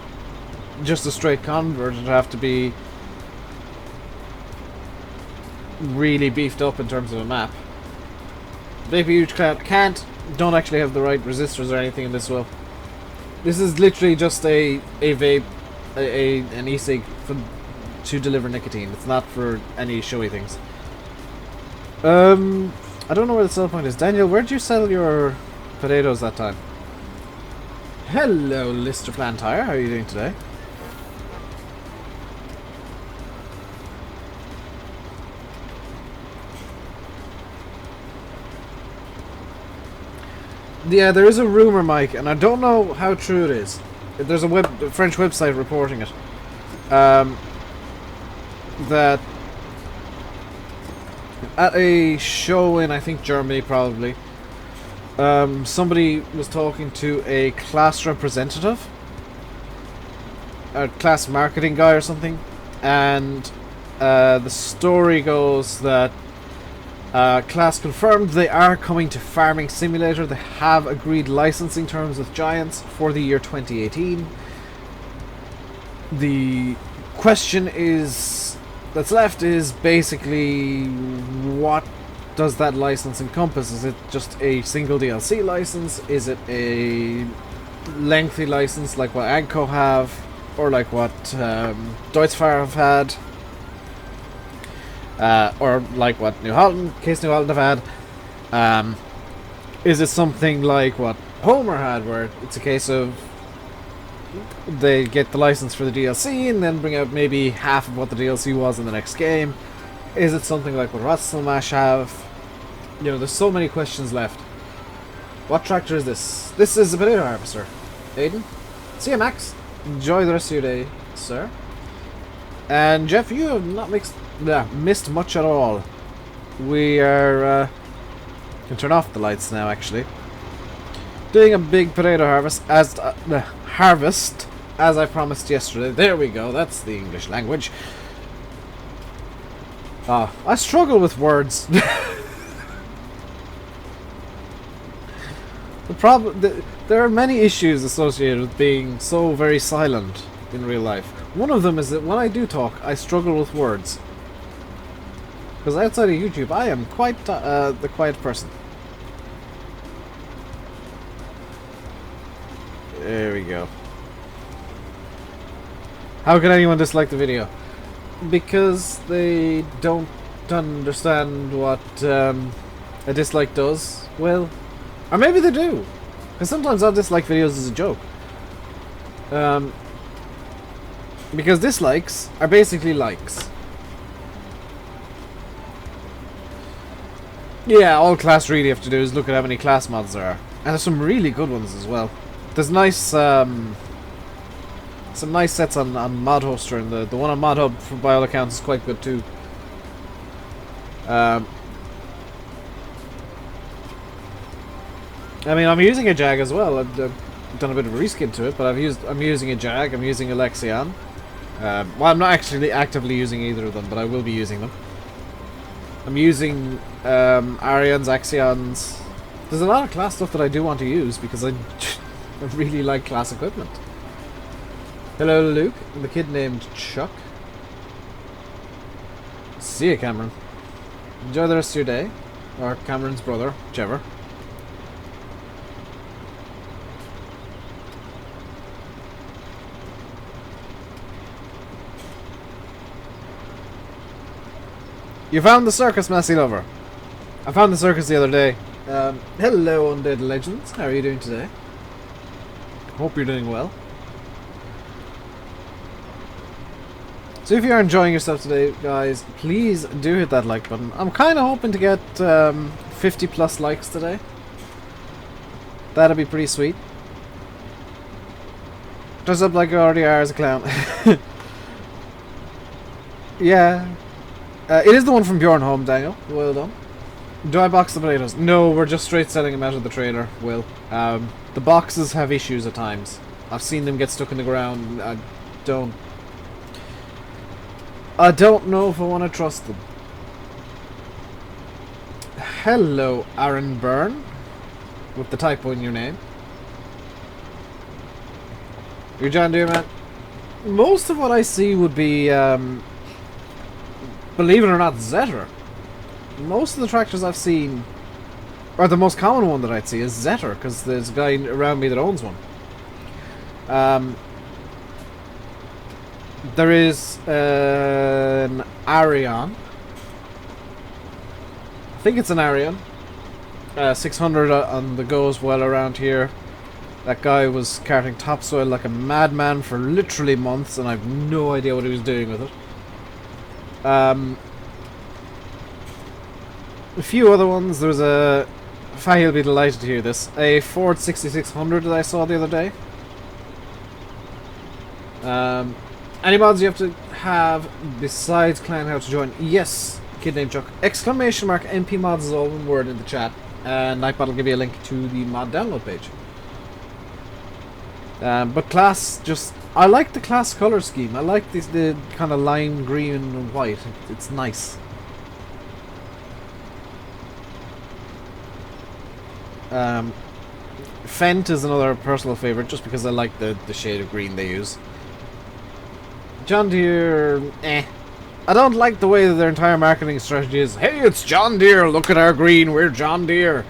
just a straight convert. It'd have to be really beefed up in terms of a map. Maybe Huge can't, don't actually have the right resistors or anything in this well. This is literally just a vape, an e-cig to deliver nicotine. It's not for any showy things. I don't know where the sell point is. Daniel, where'd you sell your potatoes that time? Hello, Lister Plantire. How are you doing today? Yeah, there is a rumor, Mike, and I don't know how true it is. There's a French website reporting it. That at a show in, I think, Germany, probably, somebody was talking to a class representative, a class marketing guy or something, and the story goes that class confirmed they are coming to Farming Simulator. They have agreed licensing terms with Giants for the year 2018. The question that's left is basically, what does that license encompass? Is it just a single DLC license? Is it a lengthy license like what Agco have, or like what Deutzfire have had, or like what New Holland have had? Is it something like what Homer had, where it's a case of they get the license for the DLC and then bring out maybe half of what the DLC was in the next game? Is it something like what Rotzelmash have? You know, there's so many questions left. What tractor is this? This is a potato harvester. Aiden? See you, Max. Enjoy the rest of your day, sir. And Jeff, you have not missed much at all. We are can turn off the lights now, actually. Doing a big potato harvest as I promised yesterday. There we go. That's the English language. I struggle with words. The problem, there are many issues associated with being so very silent in real life. One of them is that when I do talk, I struggle with words. Because outside of YouTube, I am quite the quiet person. There we go. How can anyone dislike the video? Because they don't understand what a dislike does. Well, or maybe they do. Because sometimes I'll dislike videos as a joke. Because dislikes are basically likes. Yeah, all class really have to do is look at how many class mods there are. And there's some really good ones as well. There's nice, some nice sets on Mod Hoster, and the one on Mod Hub, by all accounts, is quite good too. I mean, I'm using a Jag as well. I've done a bit of a reskin to it, but I'm using a Jag. I'm using a Lexion. Well, I'm not actually actively using either of them, but I will be using them. I'm using Arians, Axions. There's a lot of class stuff that I do want to use because I really like class equipment. Hello, Luke. The kid named Chuck. See you, Cameron. Enjoy the rest of your day. Or Cameron's brother, whichever. You found the circus, Massey Lover. I found the circus the other day. Hello, Undead Legends. How are you doing today? Hope you're doing well. So if you're enjoying yourself today, guys, please do hit that like button. I'm kind of hoping to get 50 plus likes today. That'd be pretty sweet. Dress up like you already are as a clown. Yeah. It is the one from Bjorn Home, Daniel. Well done. Do I box the potatoes? No, we're just straight selling them out of the trailer, Will. The boxes have issues at times. I've seen them get stuck in the ground. I don't know if I want to trust them. Hello, Aaron Byrne. With the typo in your name. You're John Deere, man. Most of what I see would be, believe it or not, Zetter. Most of the tractors I've seen, or the most common one that I'd see, is Zetter, because there's a guy around me that owns one. There is an Arion. I think it's an Arion. 600 on the go as well around here. That guy was carting topsoil like a madman for literally months, and I've no idea what he was doing with it. A few other ones. There was a... Fahy will be delighted to hear this. A Ford 6600 that I saw the other day. Any mods you have to have besides Kleinhau to join? Yes, kid named Chuck. Exclamation mark MP mods is all one word in the chat. And Nightbot will give you a link to the mod download page. But class, just... I like the class color scheme. I like the kind of lime green and white. It's nice. Fent is another personal favorite just because I like the shade of green they use. John Deere, I don't like the way that their entire marketing strategy is, hey, it's John Deere, look at our green, we're John Deere.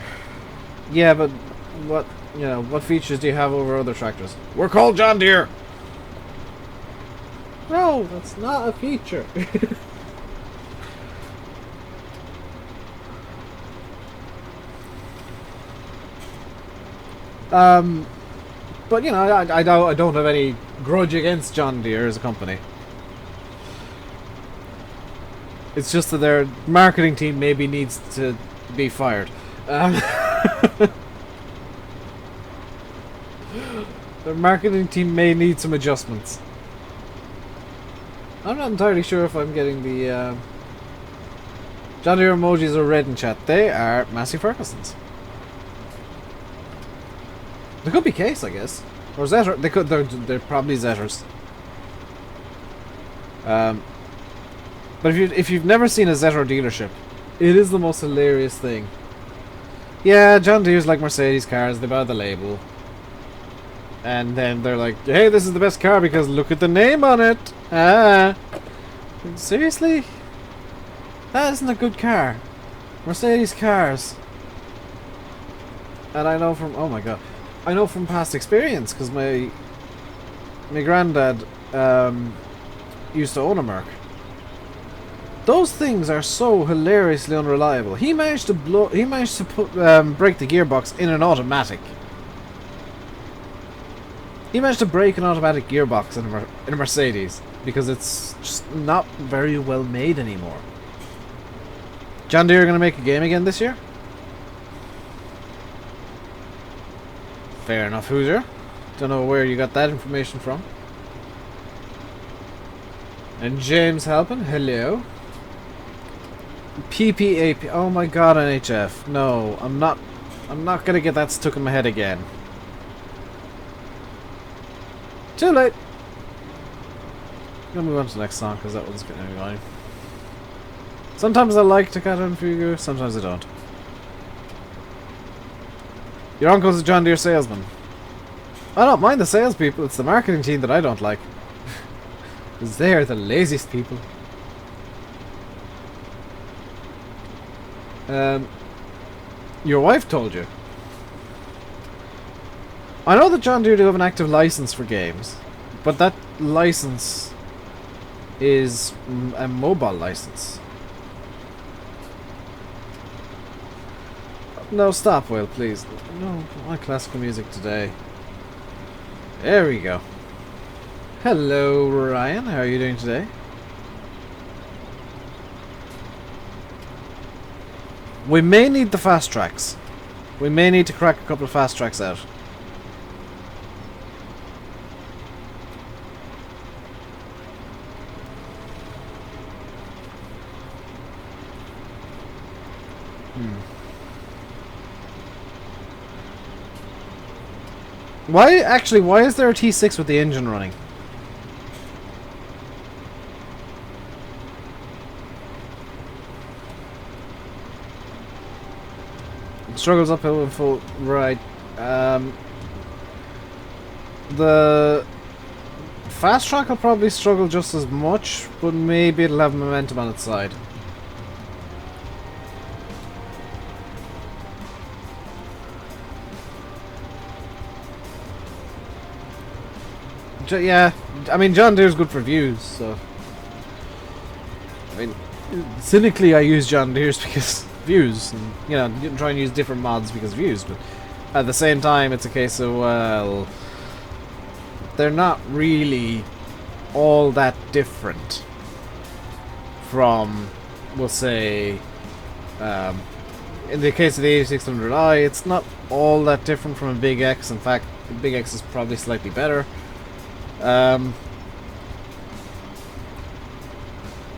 Yeah, but what, you know, what features do you have over other tractors? We're called John Deere. No, that's not a feature. But you know, I don't have any grudge against John Deere as a company. It's just that their marketing team maybe needs to be fired. Their marketing team may need some adjustments. I'm not entirely sure if I'm getting the John Deere emojis are red in chat. They are Massey Ferguson's. They could be Case, I guess, or Zetter. They could. They're probably Zetters. But if you've never seen a Zetter dealership, it is the most hilarious thing. Yeah, John Deere's like Mercedes cars. They buy the label, and then they're like, "Hey, this is the best car because look at the name on it." Ah, seriously? That isn't a good car. Mercedes cars. And I know from I know from past experience because my granddad used to own a Merc. Those things are so hilariously unreliable. He managed to break the gearbox in an automatic. He managed to break an automatic gearbox in a Mercedes. because it's just not very well made anymore. John Deere gonna make a game again this year? Fair enough, Hoosier. Don't know where you got that information from. And James helping, hello. PPAP, oh my god, NHF. No, I'm not gonna get that stuck in my head again. Too late. I'm gonna move on to the next song because that one's getting annoying. Sometimes I like Toccata and Fugue, sometimes I don't. Your uncle's a John Deere salesman. I don't mind the salespeople, it's the marketing team that I don't like. Because they are the laziest people. Your wife told you. I know that John Deere do have an active license for games, but that license is a mobile license. No, stop, Will, please. No, I want classical music today. There we go. Hello, Ryan. How are you doing today? We may need the fast tracks. We may need to crack a couple of fast tracks out. Why is there a T6 with the engine running? Struggles uphill in full, right. The fast track will probably struggle just as much, but maybe it'll have momentum on its side. Yeah, I mean, John Deere's good for views, so... I mean, cynically I use John Deere's because views, and, you know, you can try and use different mods because views, but at the same time it's a case of, well... they're not really all that different from, we'll say... in the case of the 8600i, it's not all that different from a Big X. In fact, the Big X is probably slightly better.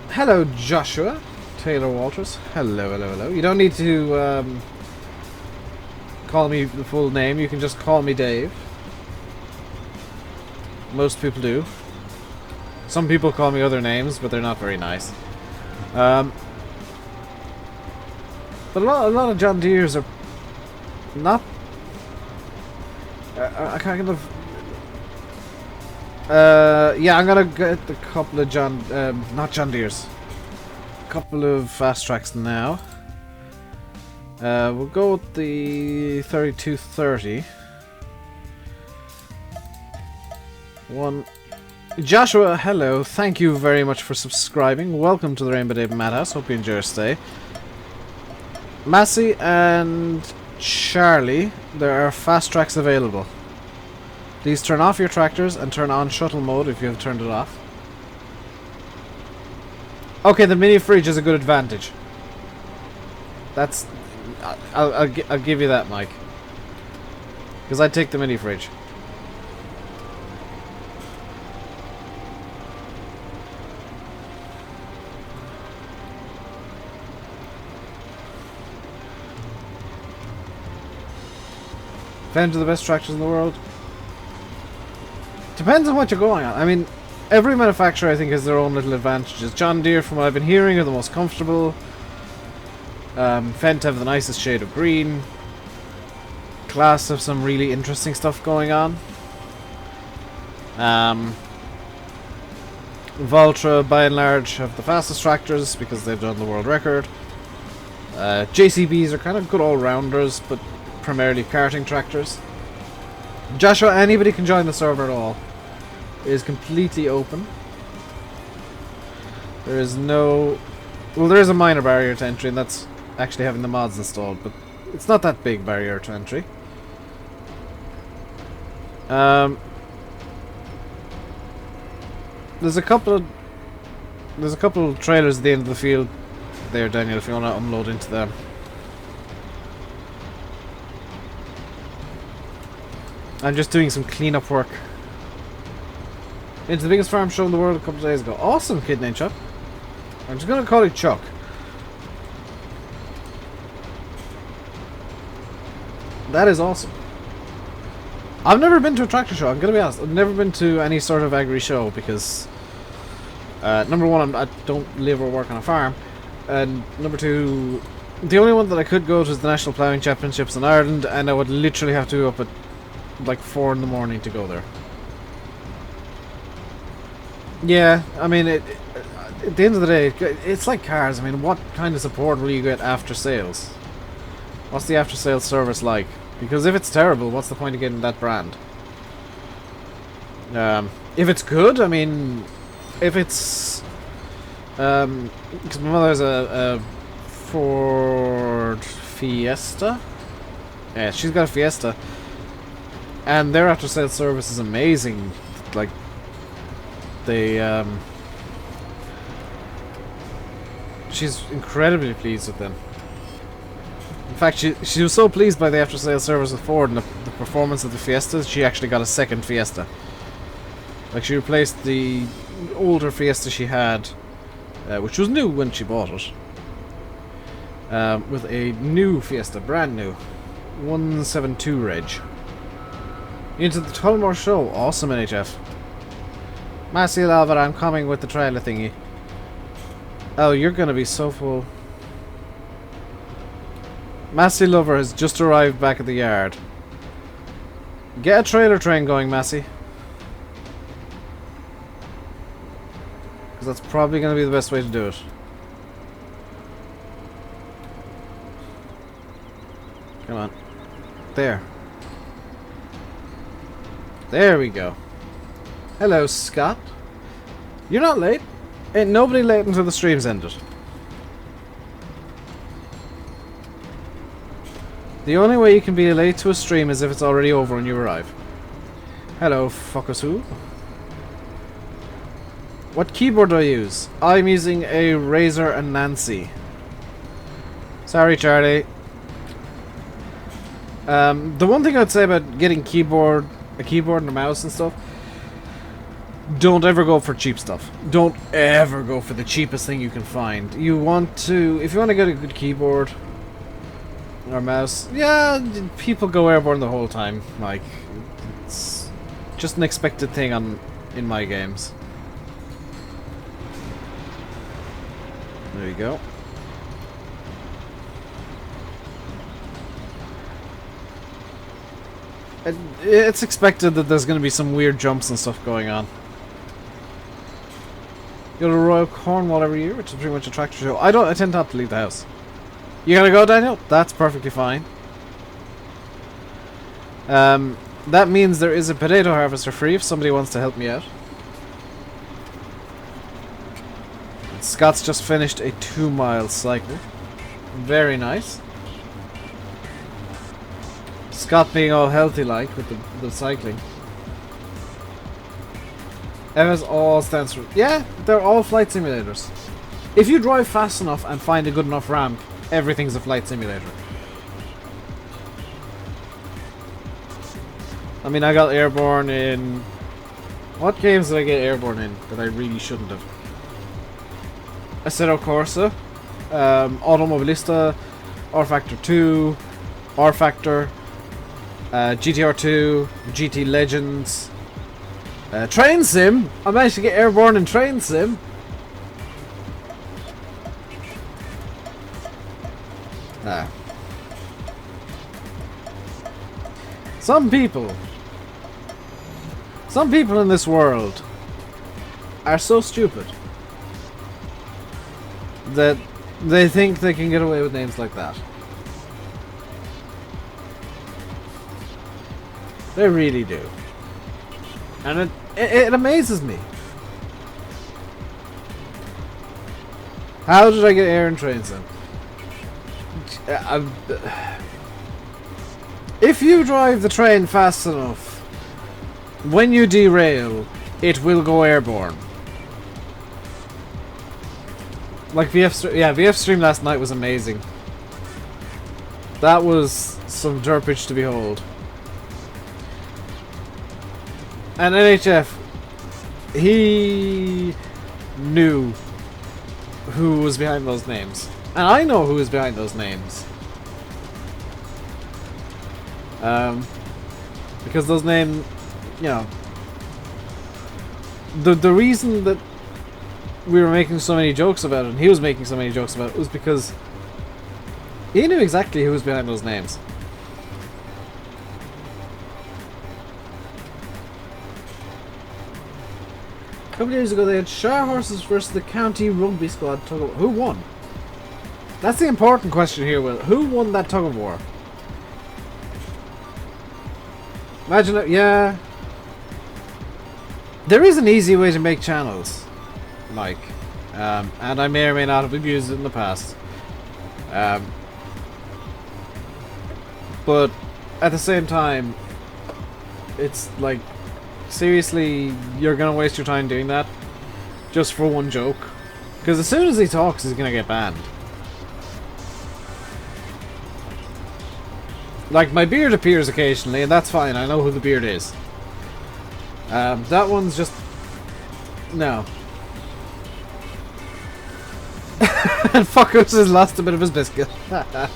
Hello, Joshua. Taylor Walters. Hello, hello, hello. You don't need to call me the full name. You can just call me Dave. Most people do. Some people call me other names, but they're not very nice. But a lot of John Deere's are not... I kind of... yeah, I'm gonna get a couple of not John Deere's. A couple of fast tracks now. We'll go with the 3230. One. Joshua, hello. Thank you very much for subscribing. Welcome to the RainbowDave Madhouse. Hope you enjoy your stay. Massey and Charlie, there are fast tracks available. Please turn off your tractors and turn on shuttle mode if you have turned it off. Okay, the mini fridge is a good advantage. That's... I'll give you that, Mike. Because I'd take the mini fridge. Fans are the best tractors in the world. Depends on what you're going on. I mean, every manufacturer I think has their own little advantages. John Deere, from what I've been hearing, are the most comfortable. Fendt have the nicest shade of green. Class have some really interesting stuff going on. Valtra, by and large, have the fastest tractors because they've done the world record. JCBs are kind of good all-rounders, but primarily karting tractors. Joshua, anybody can join the server at all. It is completely open. There is no... Well, there is a minor barrier to entry, and that's actually having the mods installed, but it's not that big barrier to entry. There's a couple of trailers at the end of the field there, Daniel, if you want to unload into them. I'm just doing some cleanup work. Into the biggest farm show in the world a couple of days ago. Awesome, kid named Chuck. I'm just gonna call it Chuck. That is awesome. I've never been to a tractor show, I'm gonna be honest. I've never been to any sort of agri show because number one, I don't live or work on a farm, and number two, the only one that I could go to is the National Ploughing Championships in Ireland, and I would literally have to go up at like 4 in the morning to go there. Yeah, I mean, at the end of the day, it's like cars. I mean, what kind of support will you get after sales? What's the after sales service like? Because if it's terrible, what's the point of getting that brand? If it's good, I mean, if it's... because my mother has a Ford Fiesta. Yeah, she's got a Fiesta. And their after sales service is amazing. Like, they, she's incredibly pleased with them. In fact, she was so pleased by the after sales service with Ford and the performance of the Fiestas, she actually got a second Fiesta. Like, she replaced the older Fiesta she had, which was new when she bought it, with a new Fiesta, brand new, 172 reg. Into the Tullamore show, awesome NHF. Massey Lover, I'm coming with the trailer thingy. Oh, you're gonna be so full. Massey Lover has just arrived back at the yard. Get a trailer train going, Massey. Because that's probably gonna be the best way to do it. Come on. There. There we go. Hello, Scott. You're not late. Ain't nobody late until the stream's ended. The only way you can be late to a stream is if it's already over when you arrive. Hello, Focusu. What keyboard do I use? I'm using a Razer and Nancy. Sorry, Charlie. The one thing I'd say about getting a keyboard and a mouse and stuff, don't ever go for cheap stuff. Don't ever go for the cheapest thing you can find. If you want to get a good keyboard or mouse, yeah, people go airborne the whole time. Like, it's just an expected thing in my games. There you go. It's expected that there's going to be some weird jumps and stuff going on. Go to Royal Cornwall every year, which is pretty much a tractor show. I tend not to leave the house. You gonna go, Daniel? That's perfectly fine. That means there is a potato harvester free if somebody wants to help me out. Scott's just finished a 2-mile cycle. Very nice. Scott being all healthy like with the cycling. FS all stands for... Yeah, they're all flight simulators. If you drive fast enough and find a good enough ramp, everything's a flight simulator. I mean, I got airborne in... What games did I get airborne in that I really shouldn't have? Assetto Corsa, Automobilista, R-Factor 2, R-Factor, GTR 2, GT Legends, Train Sim. I managed to get airborne in Train Sim. Nah. Some people in this world are so stupid that they think they can get away with names like that. They really do. And it amazes me. How did I get air in Train Sim? If you drive the train fast enough, when you derail, it will go airborne. Like VF stream last night was amazing. That was some derpage to behold. And NHF, he knew who was behind those names. And I know who is behind those names. Because those names, you know, the reason that we were making so many jokes about it, and he was making so many jokes about it, was because he knew exactly who was behind those names. A couple of years ago they had Shire Horses versus the County Rugby Squad tug of war. Who won? That's the important question here, Will. Who won that tug of war? Imagine it, yeah. There is an easy way to make channels, Mike. And I may or may not have used it in the past. But at the same time, it's like, seriously, you're gonna waste your time doing that just for one joke? Because as soon as he talks, he's gonna get banned. Like, my beard appears occasionally, and that's fine. I know who the beard is. That one's just... no. And Fuckers has lost a bit of his biscuit. A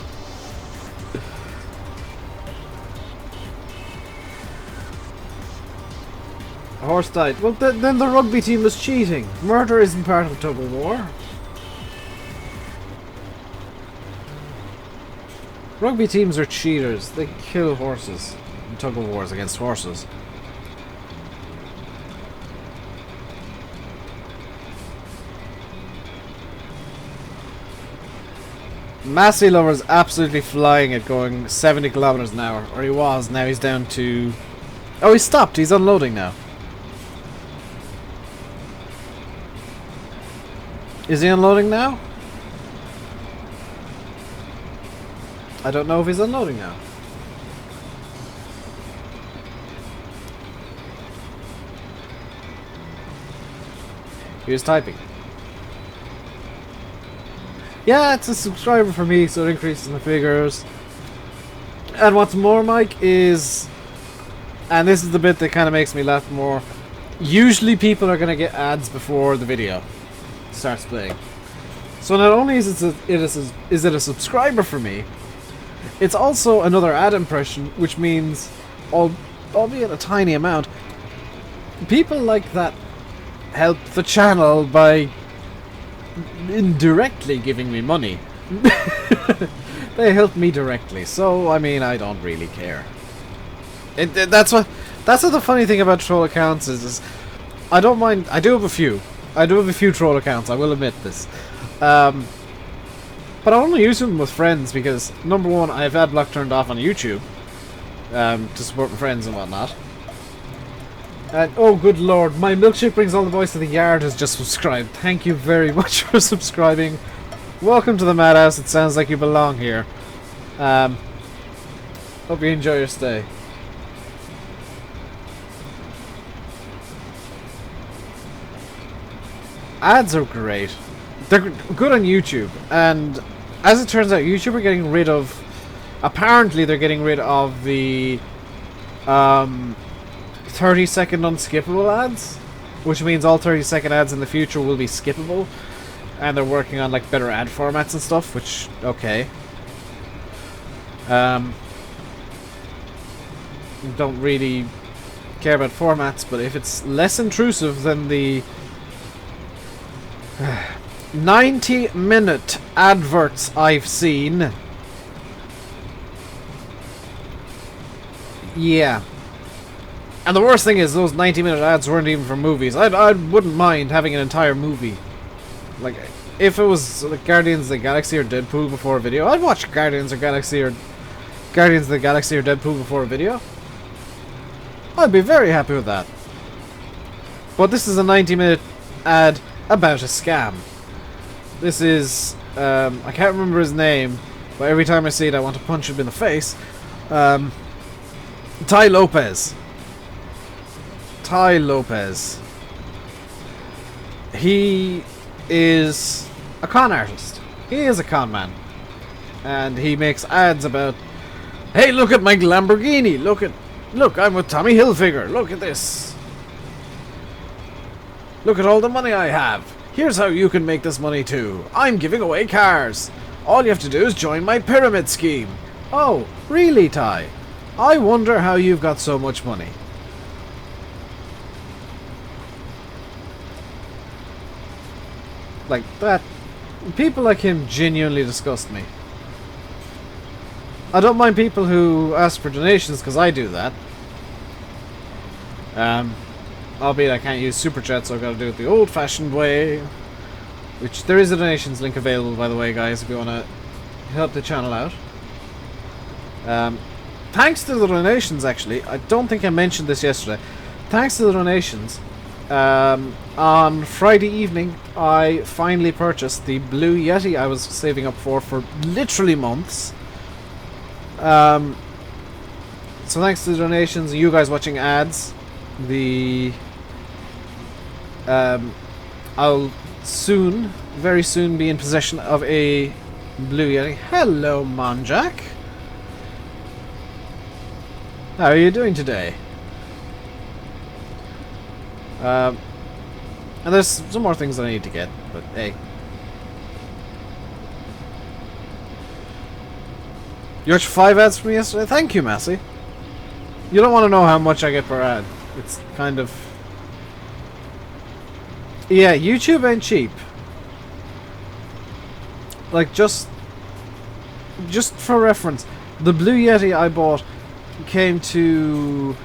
horse died. Well, then the rugby team was cheating. Murder isn't part of a tug of war. Rugby teams are cheaters. They kill horses in tug of wars against horses. Massey Lover's absolutely flying it, going 70 kilometers an hour. Or he was, now he's down to... oh, he stopped. He's unloading now. Is he unloading now? I don't know if he's unloading now. He was typing. Yeah, it's a subscriber for me, so it increases my figures. And what's more, Mike, is... and this is the bit that kind of makes me laugh more. Usually people are going to get ads before the video starts playing. So not only is it a subscriber for me, it's also another ad impression, which means, albeit a tiny amount, people like that help the channel by indirectly giving me money. They help me directly, so I mean, I don't really care. That's what the funny thing about troll accounts is I don't mind. I do have a few troll accounts, I will admit this. But I only use them with friends because, number one, I have adblock turned off on YouTube to support my friends and whatnot. And oh good lord, my milkshake brings all the boys to the yard has just subscribed. Thank you very much for subscribing. Welcome to the madhouse. It sounds like you belong here. Hope you enjoy your stay. Ads are great. They're good on YouTube, and as it turns out, YouTube are getting rid of... apparently they're getting rid of the 30-second unskippable ads, which means all 30-second ads in the future will be skippable, and they're working on like better ad formats and stuff, which, okay. Don't really care about formats, but if it's less intrusive than the 90-minute adverts I've seen, yeah. And the worst thing is, those 90-minute ads weren't even for movies. I wouldn't mind having an entire movie. Like, if it was like Guardians of the Galaxy or Deadpool before a video, I'd watch Guardians of the Galaxy or Deadpool before a video. I'd be very happy with that. But this is a 90-minute ad about a scam. This is, I can't remember his name, but every time I see it I want to punch him in the face. Ty Lopez. Ty Lopez. He is a con artist. He is a con man. And he makes ads about, hey, look at my Lamborghini. Look, I'm with Tommy Hilfiger. Look at this. Look at all the money I have. Here's how you can make this money too. I'm giving away cars. All you have to do is join my pyramid scheme. Oh, really, Ty? I wonder how you've got so much money. Like that. People like him genuinely disgust me. I don't mind people who ask for donations because I do that. Albeit I can't use Super Chat, so I've got to do it the old-fashioned way. Which, there is a donations link available, by the way, guys, if you want to help the channel out. Thanks to the donations, actually. I don't think I mentioned this yesterday. Thanks to the donations, on Friday evening, I finally purchased the Blue Yeti I was saving up for literally months. So thanks to the donations, you guys watching ads, I'll soon, very soon, be in possession of a Blue Yeti. Hello, Monjack. How are you doing today? And there's some more things that I need to get, but hey. You watched 5 ads from me yesterday? Thank you, Massey. You don't want to know how much I get per ad. It's kind of... Yeah, YouTube ain't cheap. Like, just for reference, the Blue Yeti I bought came to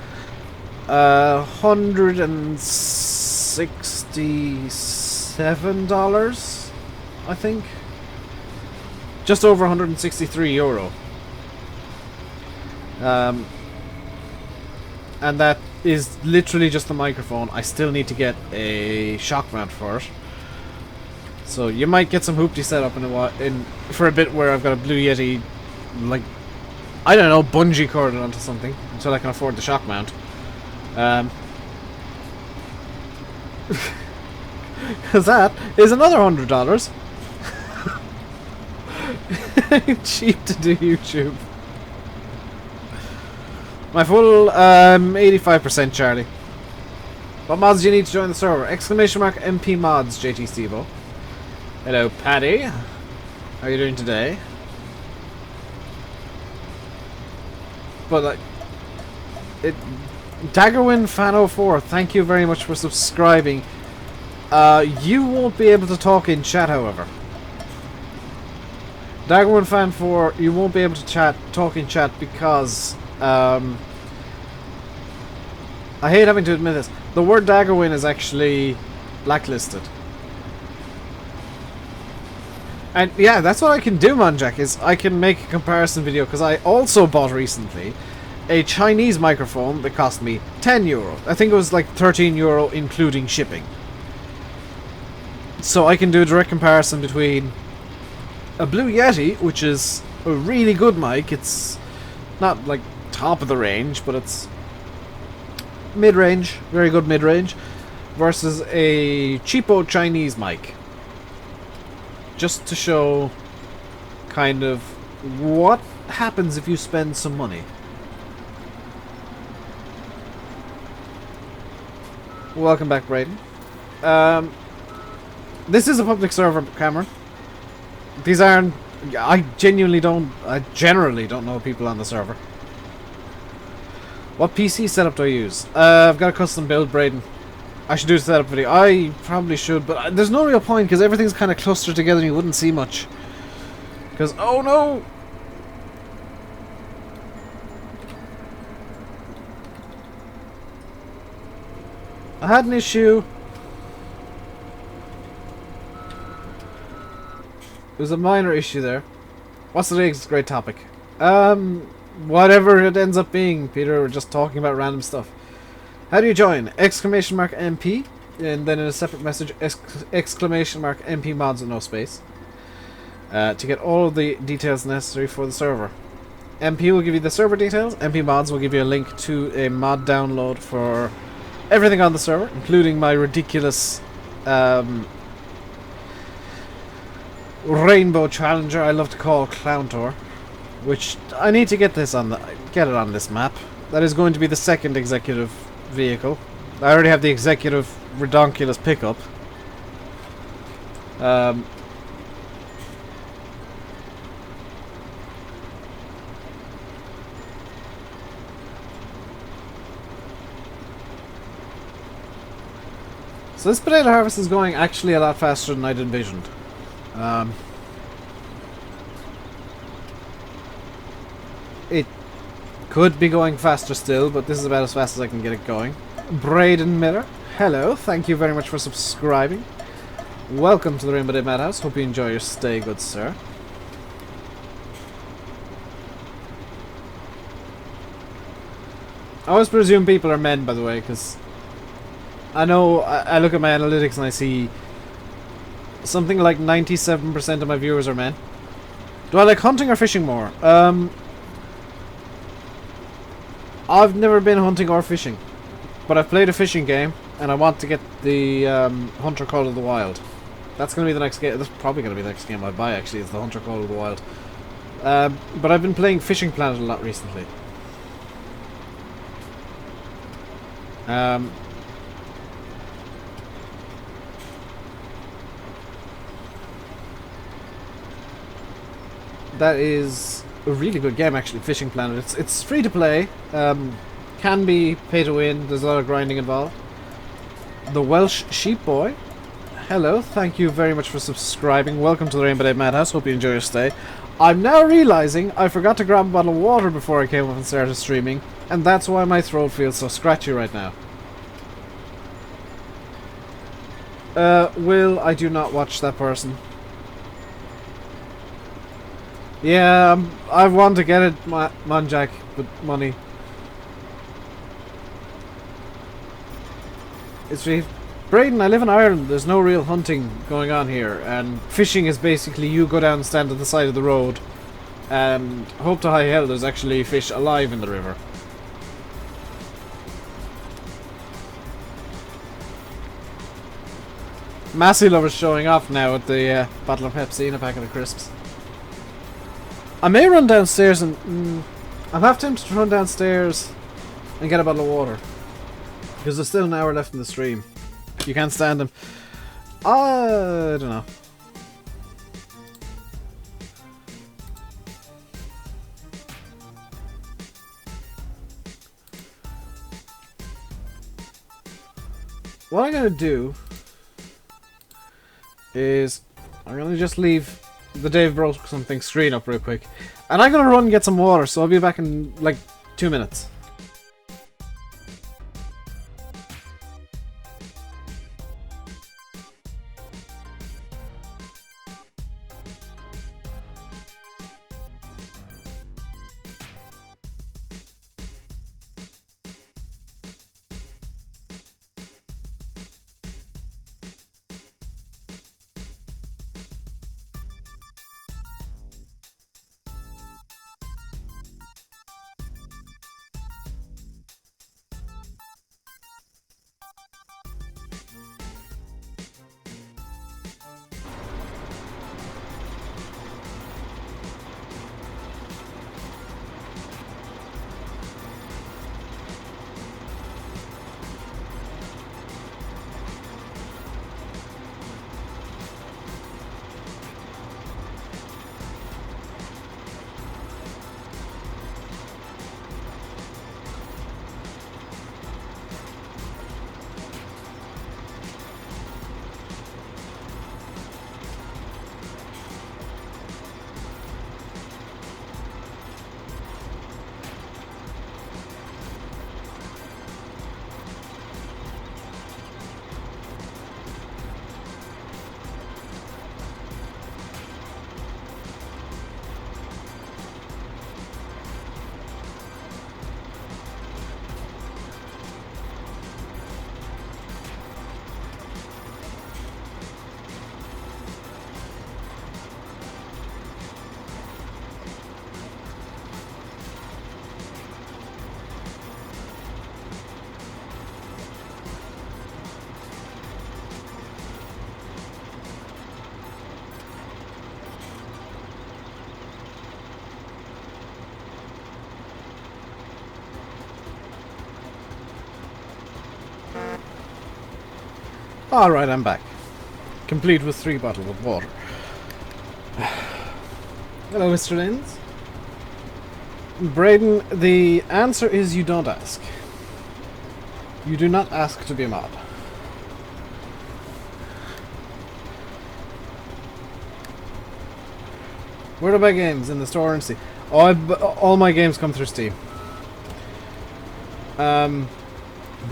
$167, I think. Just over €163. And that is literally just the microphone. I still need to get a shock mount for it. So you might get some hoopty set up for a bit where I've got a Blue Yeti, like, I don't know, bungee corded onto something until I can afford the shock mount. Because that is another $100. Cheap to do YouTube. My full 85% Charlie. What mods do you need to join the server? !MP mods, JT Stevo. Hello, Paddy. How are you doing today? But like, Daggerwin Fan 04, thank you very much for subscribing. You won't be able to talk in chat, however. Daggerwin Fan 4, you won't be able to talk in chat because I hate having to admit this. The word Daggerwin is actually blacklisted. And yeah, that's what I can do, Monjack, is I can make a comparison video, because I also bought recently a Chinese microphone that cost me €10. I think it was like €13 including shipping. So I can do a direct comparison between a Blue Yeti, which is a really good mic. It's not like top of the range, but it's mid-range, very good mid-range, versus a cheapo Chinese mic. Just to show kind of what happens if you spend some money. Welcome back, Brayden. This is a public server, Cameron. These aren't... I generally don't know people on the server. What PC setup do I use? I've got a custom build, Brayden. I should do a setup video. I probably should, but there's no real point because everything's kind of clustered together and you wouldn't see much. Because, oh no! I had an issue. It was a minor issue there. What's the next great topic? Whatever it ends up being, Peter. We're just talking about random stuff. How do you join? !MP, and then in a separate message, !MP mods with no space. To get all of the details necessary for the server. MP will give you the server details. MP mods will give you a link to a mod download for everything on the server, including my ridiculous rainbow challenger I love to call Clowntor, which I need to get this on get it on this map. That is going to be the second executive vehicle. I already have the executive redonkulous pickup. So this potato harvest is going actually a lot faster than I'd envisioned. It could be going faster still, but this is about as fast as I can get it going. Braden Miller, hello, thank you very much for subscribing. Welcome to the RainbowDave Madhouse, hope you enjoy your stay, good sir. I always presume people are men, by the way, because I know I look at my analytics and I see something like 97% of my viewers are men. Do I like hunting or fishing more? I've never been hunting or fishing, but I've played a fishing game and I want to get the Hunter Call of the Wild. That's going to be the next game. That's probably going to be the next game I buy, actually, is the Hunter Call of the Wild. But I've been playing Fishing Planet a lot recently. That is a really good game, actually, Fishing Planet. It's free to play, can be pay to win, there's a lot of grinding involved. The Welsh Sheep Boy, hello, thank you very much for subscribing. Welcome to the RainbowDave Madhouse, hope you enjoy your stay. I'm now realising I forgot to grab a bottle of water before I came up and started streaming, and that's why my throat feels so scratchy right now. Will, I do not watch that person. Yeah, I want to get it, Monjack, but money. It's really... Braden, I live in Ireland, there's no real hunting going on here, and fishing is basically you go down and stand at the side of the road, and hope to high hell there's actually fish alive in the river. Massey Lover's showing off now with the bottle of Pepsi and a packet of crisps. I may run downstairs and... I'm half tempted to run downstairs and get a bottle of water. Because there's still an hour left in the stream. You can't stand them. I don't know. What I'm going to do is I'm going to just leave the Dave broke something screen up real quick. And I'm going to run and get some water, so I'll be back in like 2 minutes. Alright, I'm back. Complete with 3 bottles of water. Hello, Mr. Linz. Braden, the answer is you don't ask. You do not ask to be a mod. Where do I buy games? In the store and Steam. Oh, all my games come through Steam.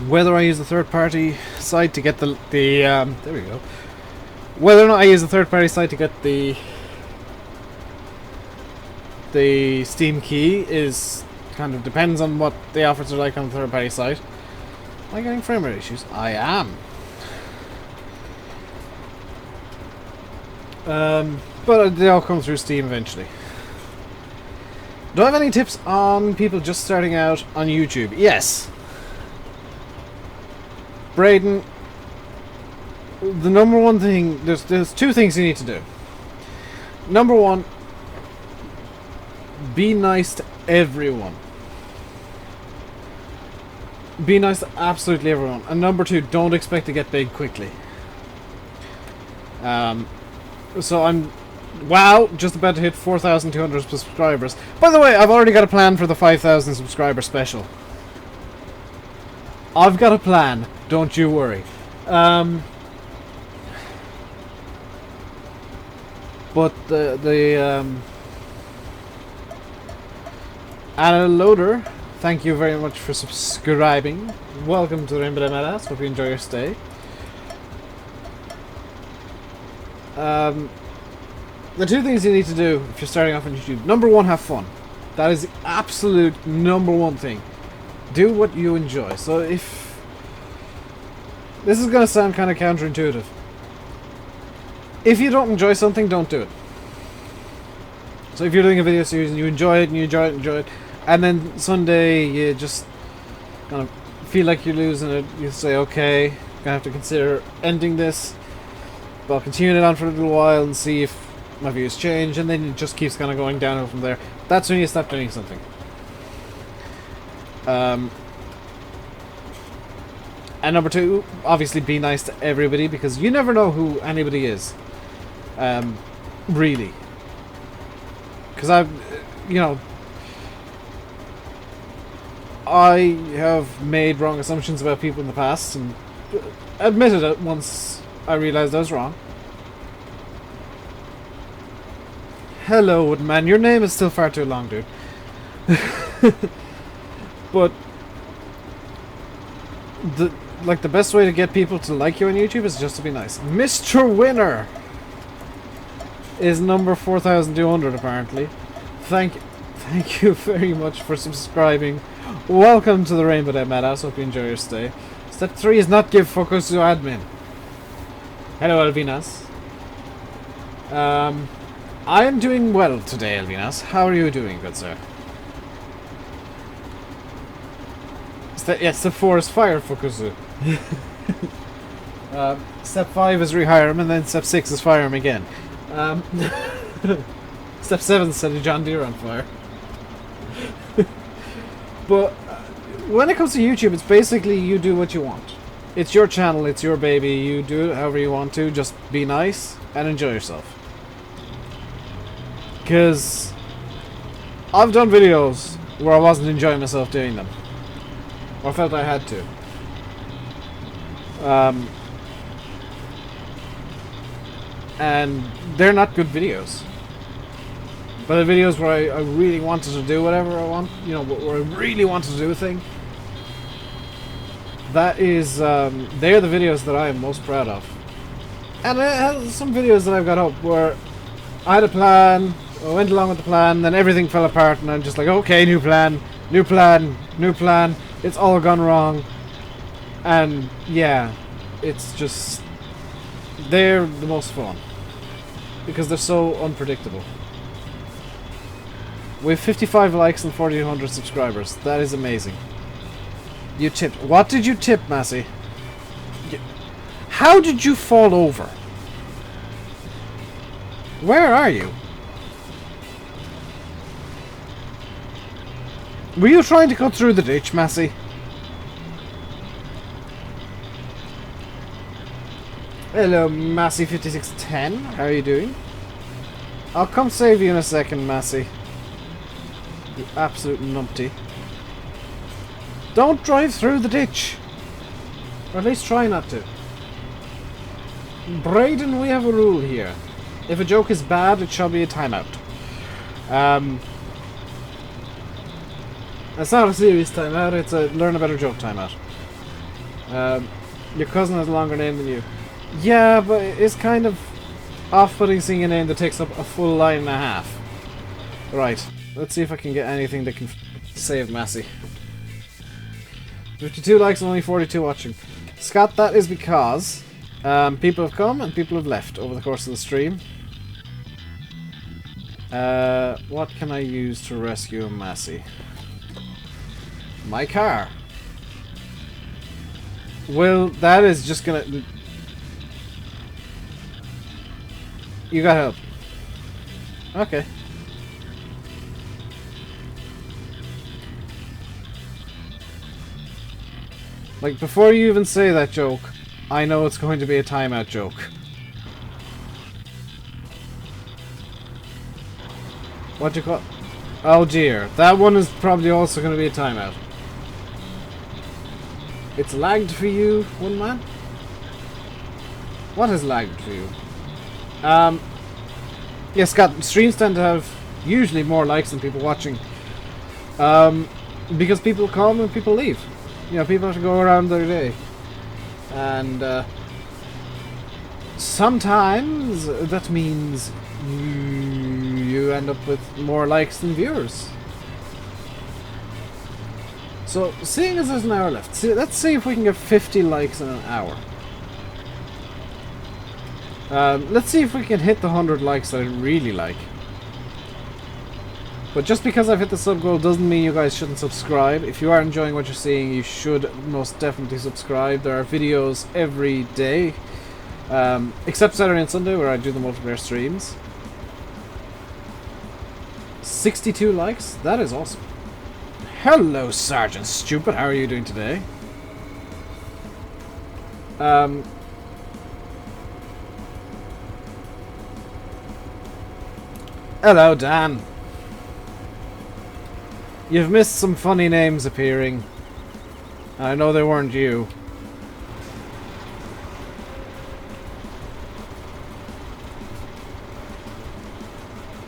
Whether I use a third-party site to get the there we go. Whether or not I use a third-party site to get the Steam key is kind of depends on what the offers are like on the third-party site. Am I getting frame rate issues? I am. But they all come through Steam eventually. Do I have any tips on people just starting out on YouTube? Yes. Braden, the number one thing, there's 2 things you need to do. Number 1, be nice to everyone. Be nice to absolutely everyone. And number 2, don't expect to get big quickly. So I'm, wow, just about to hit 4,200 subscribers. By the way, I've already got a plan for the 5,000 subscriber special. I've got a plan, don't you worry. But Anna Loader, thank you very much for subscribing. Welcome to the RainbowDave. Hope you enjoy your stay. The 2 things you need to do if you're starting off on YouTube. Number 1, have fun. That is the absolute number 1 thing. Do what you enjoy. So if... This is going to sound kind of counterintuitive. If you don't enjoy something, don't do it. So if you're doing a video series and you enjoy it, and you enjoy it, and then Sunday you just kind of feel like you're losing it, you say, okay, I'm going to have to consider ending this, but I'll continue it on for a little while and see if my views change, and then it just keeps kind of going downhill from there. That's when you stop doing something. And number 2, obviously be nice to everybody, because you never know who anybody is. Really. Because I've, you know, I have made wrong assumptions about people in the past, and admitted it once I realized I was wrong. Hello, Woodman. Your name is still far too long, dude. But the best way to get people to like you on YouTube is just to be nice. Mr. Winner is number 4,200 apparently. Thank you very much for subscribing. Welcome to the RainbowDave Madhouse. Hope you enjoy your stay. Step 3 is not give focus to admin. Hello, Alvinas. I am doing well today, Alvinas. How are you doing, good sir? Yes, step 4 is fire Fukuzu. Step 5 is rehire him, and then step 6 is fire him again. Step 7 set a John Deere on fire. But when it comes to YouTube, it's basically you do what you want. It's your channel, it's your baby, you do it however you want to, just be nice and enjoy yourself. Because I've done videos where I wasn't enjoying myself doing them. Or I felt I had to. And they're not good videos. But the videos where I really wanted to do whatever I want, you know, where I really wanted to do a thing, that is, they're the videos that I am most proud of. And I have some videos that I've got up where I had a plan, I went along with the plan, then everything fell apart, and I'm just like, okay, new plan, new plan, new plan, it's all gone wrong. And yeah, it's just, they're the most fun. Because they're so unpredictable. We have 55 likes and 4,200 subscribers. That is amazing. You tipped. What did you tip, Massey? How did you fall over? Where are you? Were you trying to go through the ditch, Massey? Hello, Massey5610. How are you doing? I'll come save you in a second, Massey. You absolute numpty. Don't drive through the ditch. Or at least try not to. Brayden, we have a rule here. If a joke is bad, it shall be a timeout. It's not a serious timeout, it's a learn a better joke timeout. Your cousin has a longer name than you. Yeah, but it's kind of off-putting seeing a name that takes up a full line and a half. Right, let's see if I can get anything that can save Massey. 52 likes and only 42 watching. Scott, that is because people have come and people have left over the course of the stream. What can I use to rescue Massey? My car. Well, that is just gonna... You got help. Okay. Like, before you even say that joke, I know it's going to be a timeout joke. What do you call... Oh dear, that one is probably also going to be a timeout. It's lagged for you, one man? What has lagged for you? Yeah, Scott, streams tend to have usually more likes than people watching. Because people come and people leave. You know, people have to go around their day. And sometimes that means you end up with more likes than viewers. So, seeing as there's an hour left, let's see if we can get 50 likes in an hour. Let's see if we can hit the 100 likes that I really like. But just because I've hit the sub goal doesn't mean you guys shouldn't subscribe. If you are enjoying what you're seeing, you should most definitely subscribe. There are videos every day, except Saturday and Sunday where I do the multiplayer streams. 62 likes? That is awesome. Hello, Sergeant Stupid. How are you doing today? Hello, Dan. You've missed some funny names appearing. I know they weren't you.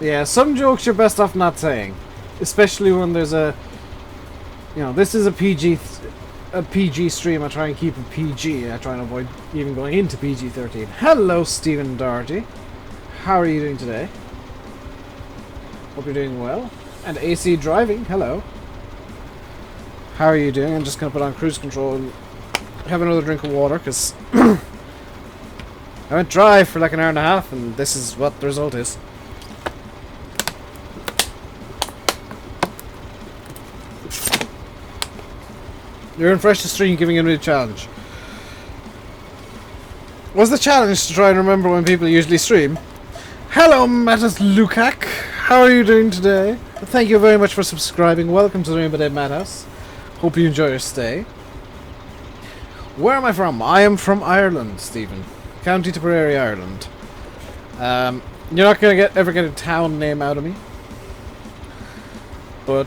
Yeah, some jokes you're best off not saying. Especially when there's a... You know, this is a PG stream. I try and keep it PG. I try and avoid even going into PG-13. Hello, Stephen Doherty. How are you doing today? Hope you're doing well. And AC Driving, hello. How are you doing? I'm just going to put on cruise control and have another drink of water, because I went dry for like an hour and a half, and this is what the result is. You're in fresh to stream, giving me a challenge. Was the challenge to try and remember when people usually stream? Hello, Mattis Lukac. How are you doing today? Thank you very much for subscribing. Welcome to the RainbowDave Madhouse. Hope you enjoy your stay. Where am I from? I am from Ireland, Stephen. County Tipperary, Ireland. You're not going to ever get a town name out of me. But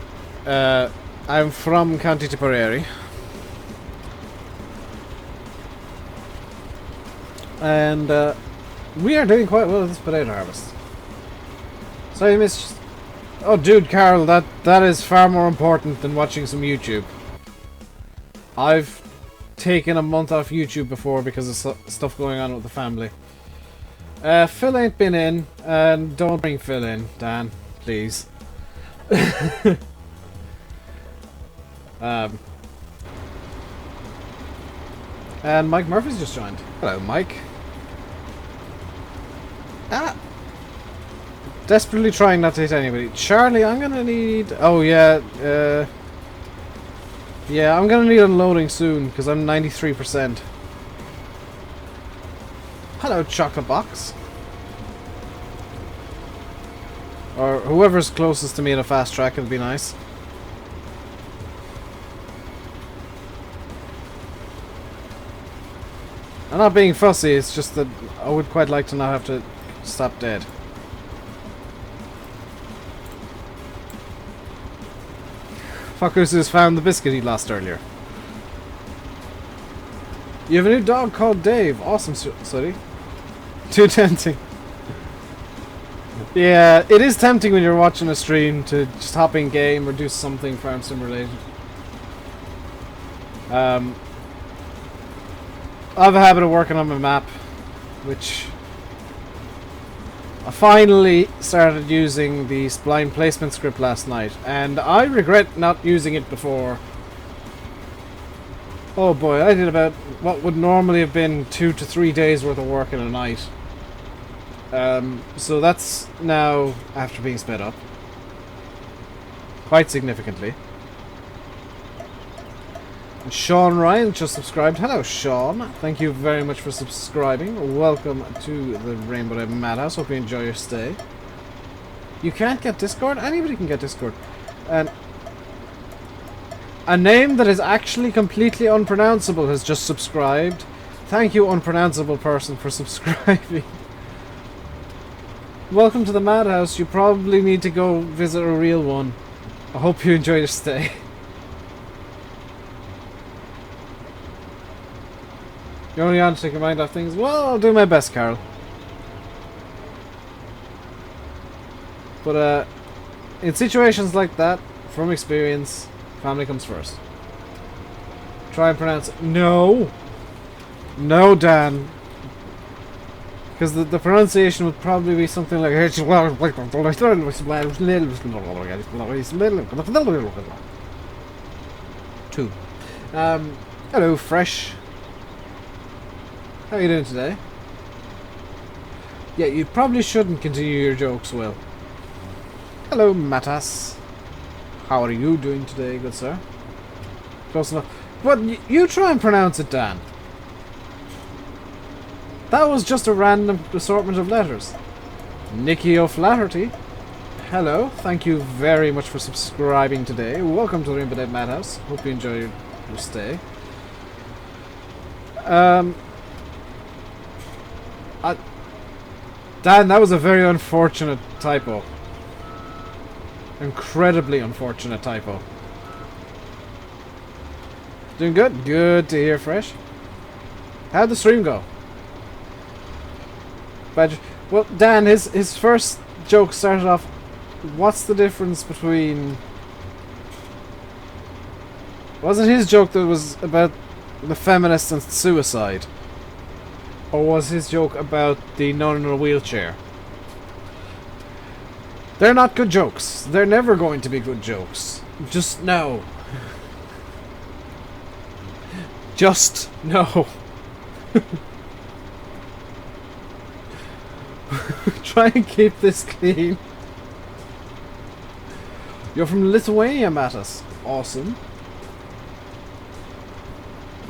I'm from County Tipperary. And we are doing quite well with this potato harvest. Sorry, miss. Oh, dude, Carol, that is far more important than watching some YouTube. I've taken a month off YouTube before because of stuff going on with the family. Phil ain't been in, and don't bring Phil in, Dan, please. And Mike Murphy's just joined. Hello, Mike. Desperately trying not to hit anybody. Charlie, I'm gonna need... Oh, yeah. Yeah, I'm gonna need unloading soon, because I'm 93%. Hello, Chocolate Box. Or whoever's closest to me in a fast track, it'd be nice. I'm not being fussy, it's just that I would quite like to not have to stop dead. Fuckers who's found the biscuit he lost earlier. You have a new dog called Dave. Awesome, Sooty. Too tempting. Yeah, it is tempting when you're watching a stream to just hop in game or do something farm sim related. I have a habit of working on my map, which I finally started using the spline placement script last night, and I regret not using it before. Oh boy, I did about what would normally have been 2 to 3 days worth of work in a night. So that's now after being sped up quite significantly. And Sean Ryan just subscribed. Hello, Sean. Thank you very much for subscribing. Welcome to the RainbowDave Madhouse. Hope you enjoy your stay. You can't get Discord? Anybody can get Discord. And a name that is actually completely unpronounceable has just subscribed. Thank you, unpronounceable person, for subscribing. Welcome to the Madhouse. You probably need to go visit a real one. I hope you enjoy your stay. You're only on to take your mind off things? Well, I'll do my best, Carol. But, in situations like that, from experience, family comes first. Try and pronounce it. No! No, Dan. Because the pronunciation would probably be something like... Two. Hello, Fresh. How are you doing today? Yeah, you probably shouldn't continue your jokes, Will. Hello, Matas. How are you doing today, good sir? Close enough. But you try and pronounce it, Dan. That was just a random assortment of letters. Nicky O'Flaherty. Hello, thank you very much for subscribing today. Welcome to the RainbowDave Madhouse. Hope you enjoy your stay. Dan, that was a very unfortunate typo. Incredibly unfortunate typo. Doing good? Good to hear, Fresh. How'd the stream go? Badger. Well, Dan, his first joke started off, what's the difference between... Was it his joke that was about the feminists and suicide? Or was his joke about the nun in a wheelchair? They're not good jokes. They're never going to be good jokes. Just no. Just no. Try and keep this clean. You're from Lithuania, Mattis. Awesome.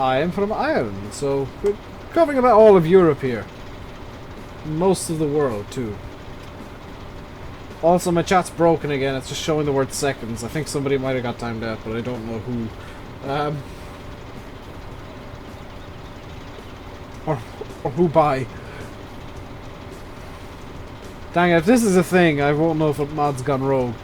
I am from Ireland, so we're covering about all of Europe here. Most of the world, too. Also, my chat's broken again. It's just showing the word seconds. I think somebody might have got timed out, but I don't know who. Or who by. Dang it, if this is a thing, I won't know if it mod's gone rogue.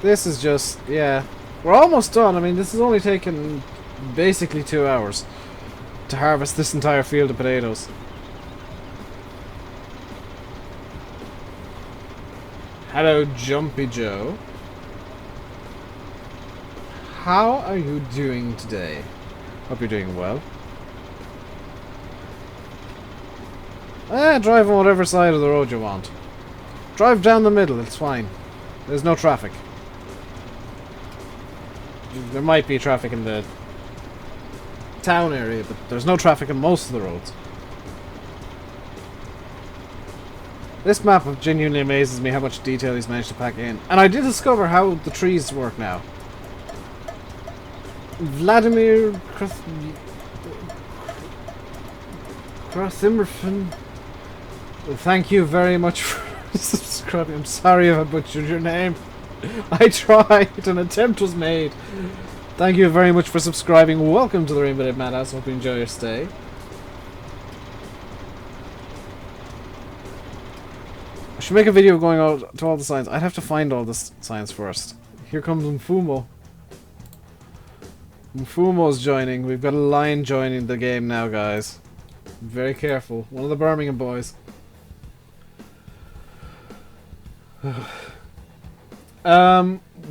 This is just, yeah. We're almost done. I mean, this has only taken basically 2 hours to harvest this entire field of potatoes. Hello, Jumpy Joe. How are you doing today? Hope you're doing well. Drive on whatever side of the road you want. Drive down the middle, it's fine. There's no traffic. There might be traffic in the town area, but there's no traffic in most of the roads. This map genuinely amazes me how much detail he's managed to pack in. And I did discover how the trees work now. Vladimir Krasimmerfin, thank you very much for subscribing. I'm sorry if I butchered your name. I tried. An attempt was made. Thank you very much for subscribing. Welcome to the RainbowDave Madhouse. Hope you enjoy your stay. I should make a video going out to all the signs. I'd have to find all the signs first. Here comes Mfumo. Mfumo's joining. We've got a lion joining the game now, guys. Be very careful. One of the Birmingham boys.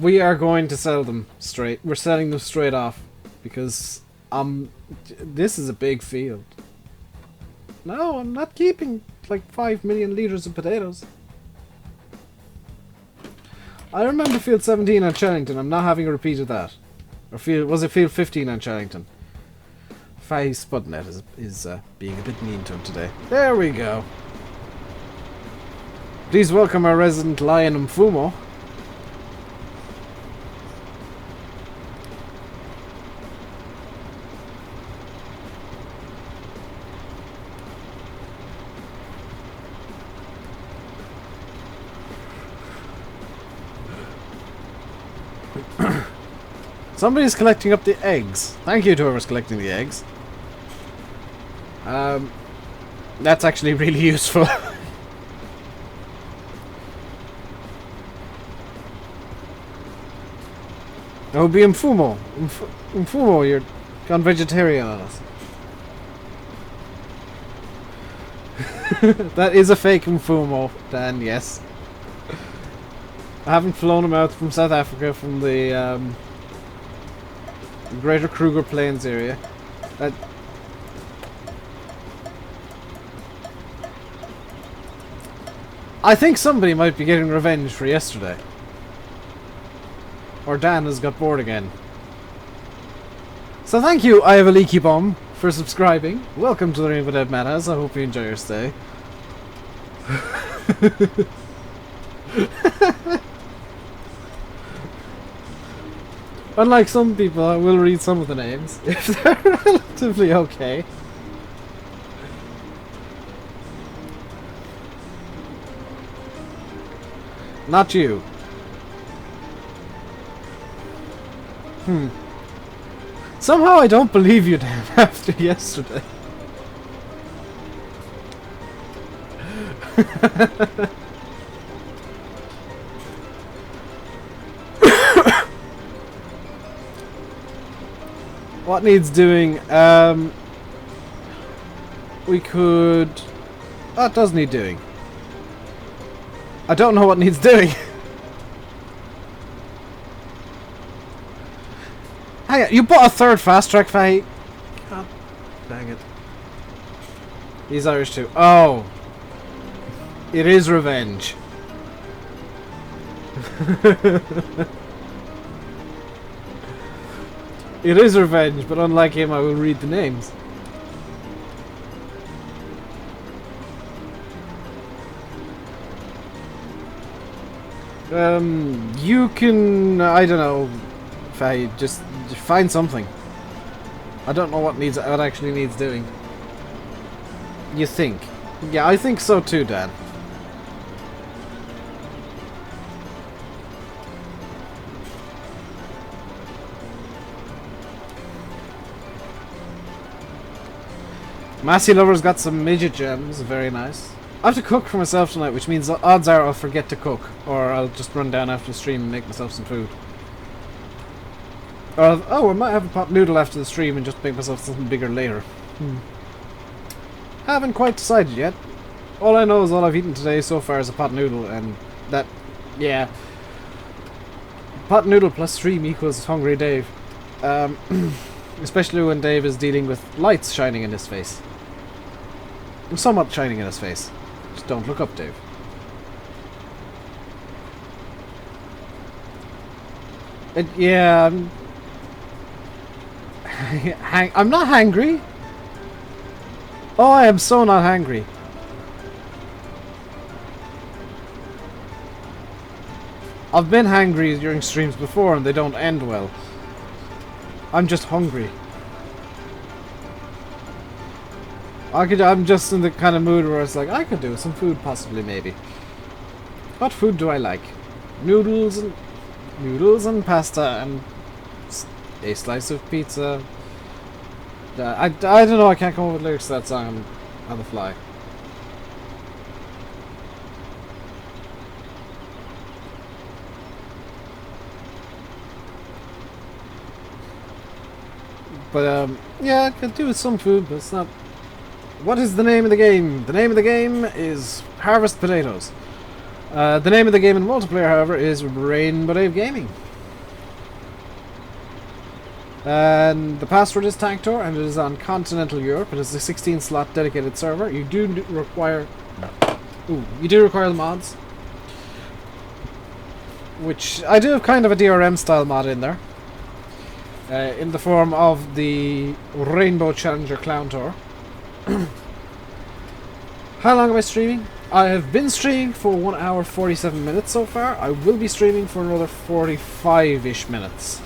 We are going to sell them straight. We're selling them straight off because this is a big field. No, I'm not keeping like 5 million litres of potatoes. I remember field 17 on Chellington. I'm not having a repeat of that. Or was it field 15 on Chellington? Faye Spudnet is being a bit mean to him today. There we go. Please welcome our resident lion Mfumo. Somebody's collecting up the eggs. Thank you to whoever's collecting the eggs. That's actually really useful. That would be Mfumo. Mfumo, you're gone vegetarian on us. That is a fake Mfumo, Dan, yes. I haven't flown him out from South Africa from the Greater Kruger Plains area. I think somebody might be getting revenge for yesterday. Or Dan has got bored again. So thank you, I have a leaky bomb, for subscribing. Welcome to the RainbowDave Madhouse. I hope you enjoy your stay. Unlike some people, I will read some of the names, if they're relatively okay. Not you. Somehow I don't believe you, Dan, after yesterday. What needs doing? We could... That does need doing. I don't know what needs doing. Hang on, you bought a third fast track, Faye? God dang it. He's Irish too. Oh. It is revenge. It is revenge, but unlike him, I will read the names. You can... I don't know, Faye, just find something. I don't know what actually needs doing. You think? Yeah, I think so too, Dan. Massey Lover's got some midget gems, very nice. I have to cook for myself tonight, which means odds are I'll forget to cook. Or I'll just run down after the stream and make myself some food. Or, oh, I might have a pot noodle after the stream and just make myself something bigger later. Haven't quite decided yet. All I know is all I've eaten today so far is a pot noodle, and that, yeah. Pot noodle plus stream equals Hungry Dave. Especially when Dave is dealing with lights shining in his face. Somewhat shining in his face. Just don't look up, Dave. Yeah, I'm not hangry. Oh, I am so not hangry. I've been hangry during streams before and they don't end well. I'm just hungry. I'm just in the kind of mood where it's like, I could do some food possibly, maybe. What food do I like? Noodles and... noodles and pasta and a slice of pizza. I don't know, I can't come up with lyrics to that song on the fly. But yeah, I could do with some food, but it's not. What is the name of the game? The name of the game is Harvest Potatoes. The name of the game in multiplayer, however, is RainbowDave Gaming. And the password is Tanktor, and it is on continental Europe. It is a 16-slot dedicated server. You do require the mods, which I do have kind of a DRM style mod in there, in the form of the Rainbow Challenger Clown Tour. How long am I streaming? I have been streaming for 1 hour 47 minutes so far. I will be streaming for another 45-ish minutes.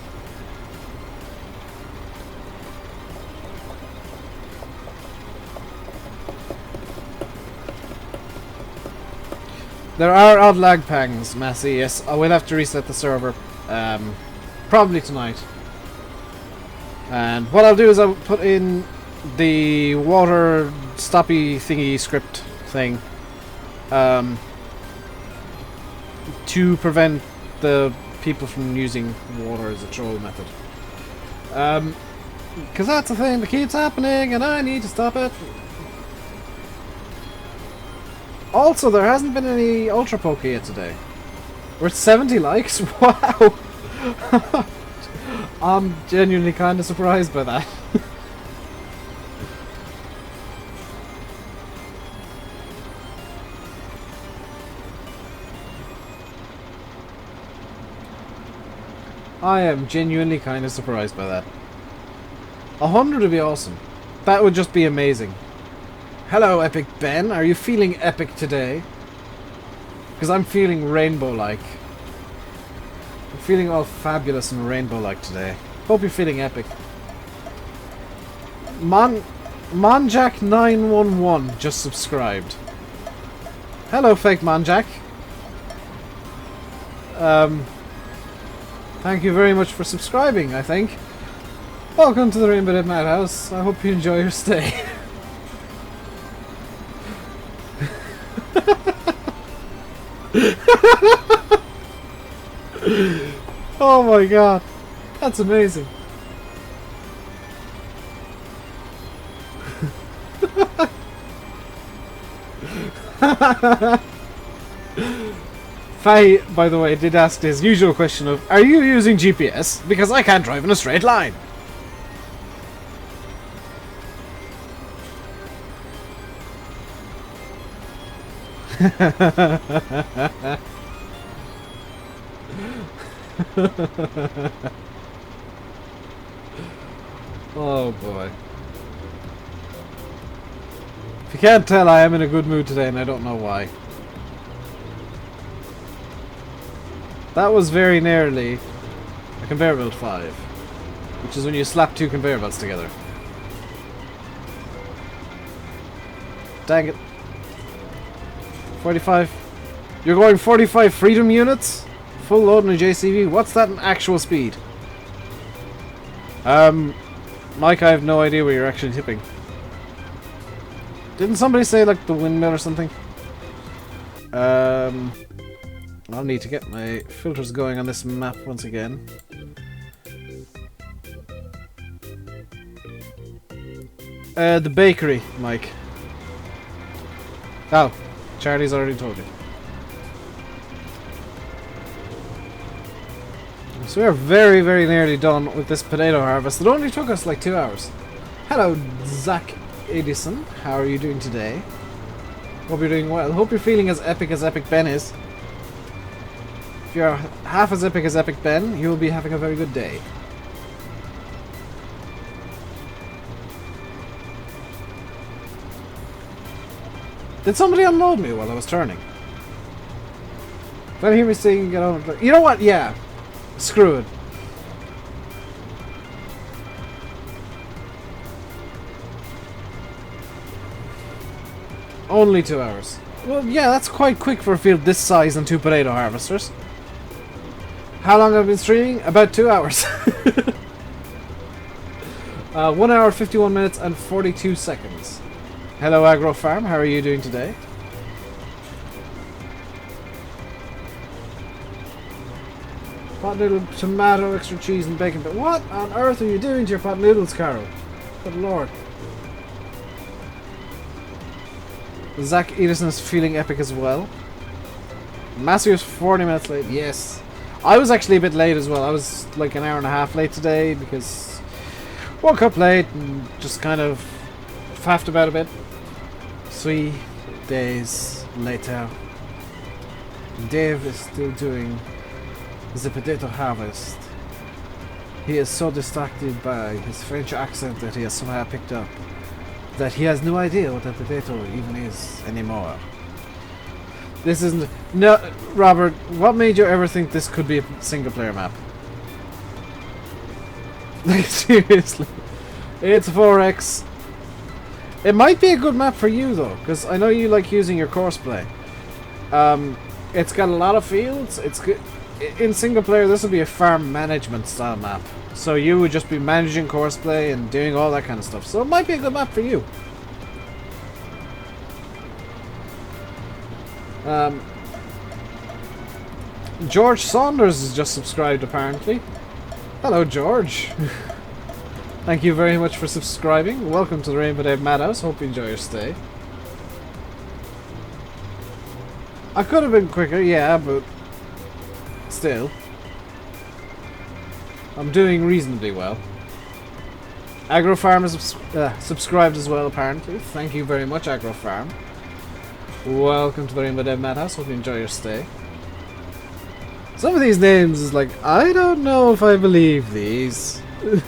There are odd lag pangs, Massey, yes. I will have to reset the server, probably tonight. And what I'll do is I'll put in the water stoppy thingy script thing, to prevent the people from using water as a troll method. Because that's a thing that keeps happening and I need to stop it. Also, there hasn't been any Ultra Poke yet today. We're at 70 likes? Wow! I'm genuinely kind of surprised by that. I am genuinely kind of surprised by that. 100 would be awesome. That would just be amazing. Hello, Epic Ben. Are you feeling epic today? Because I'm feeling rainbow-like. I'm feeling all fabulous and rainbow-like today. Hope you're feeling epic. Monjack911 just subscribed. Hello, fake Monjack. Thank you very much for subscribing, I think. Welcome to the RainbowDave Madhouse. I hope you enjoy your stay. Oh my god, that's amazing. Faye, by the way, did ask his usual question of, are you using GPS? Because I can't drive in a straight line. Oh boy. If you can't tell, I am in a good mood today and I don't know why. That was very nearly a conveyor belt 5, which is when you slap two conveyor belts together. Dang it. 45. You're going 45 freedom units? Full load in a JCV? What's that in actual speed? Mike, I have no idea where you're actually tipping. Didn't somebody say like the windmill or something? I'll need to get my filters going on this map once again. The bakery, Mike. Oh, Charlie's already told you. So we're very, very nearly done with this potato harvest. It only took us like 2 hours. Hello, Zach Edison. How are you doing today? Hope you're doing well. Hope you're feeling as Epic Ben is. If you're half as Epic Ben, you'll be having a very good day. Did somebody unload me while I was turning? Did I hear me saying get on? You know what? Yeah. Screw it. Only 2 hours. Well, yeah, that's quite quick for a field this size and 2 potato harvesters. How long have I been streaming? About 2 hours. 1 hour, 51 minutes and 42 seconds. Hello Agro Farm, how are you doing today? Pot noodle, tomato, extra cheese and bacon. But what on earth are you doing to your pot noodles, Carol? Good lord. Zach Edison is feeling epic as well. Massey was 40 minutes late. Yes. I was actually a bit late as well. I was like an hour and a half late today because woke up late and just kind of faffed about a bit. 3 days later, Dave is still doing the potato harvest. He is so distracted by his French accent that he has somehow picked up that he has no idea what a potato even is anymore. This isn't... No, Robert, what made you ever think this could be a single player map? Like, seriously. It's 4X. It might be a good map for you, though, because I know you like using your course play. It's got a lot of fields. It's good. In single player, this would be a farm management style map. So you would just be managing course play and doing all that kind of stuff. So it might be a good map for you. George Saunders has just subscribed, apparently. Hello, George. Thank you very much for subscribing. Welcome to the RainbowDave Madhouse. Hope you enjoy your stay. I could have been quicker, yeah, but still. I'm doing reasonably well. AgroFarm is subscribed as well, apparently. Thank you very much, AgroFarm. Welcome to the RainbowDave Madhouse. Hope you enjoy your stay. Some of these names is like, I don't know if I believe these. The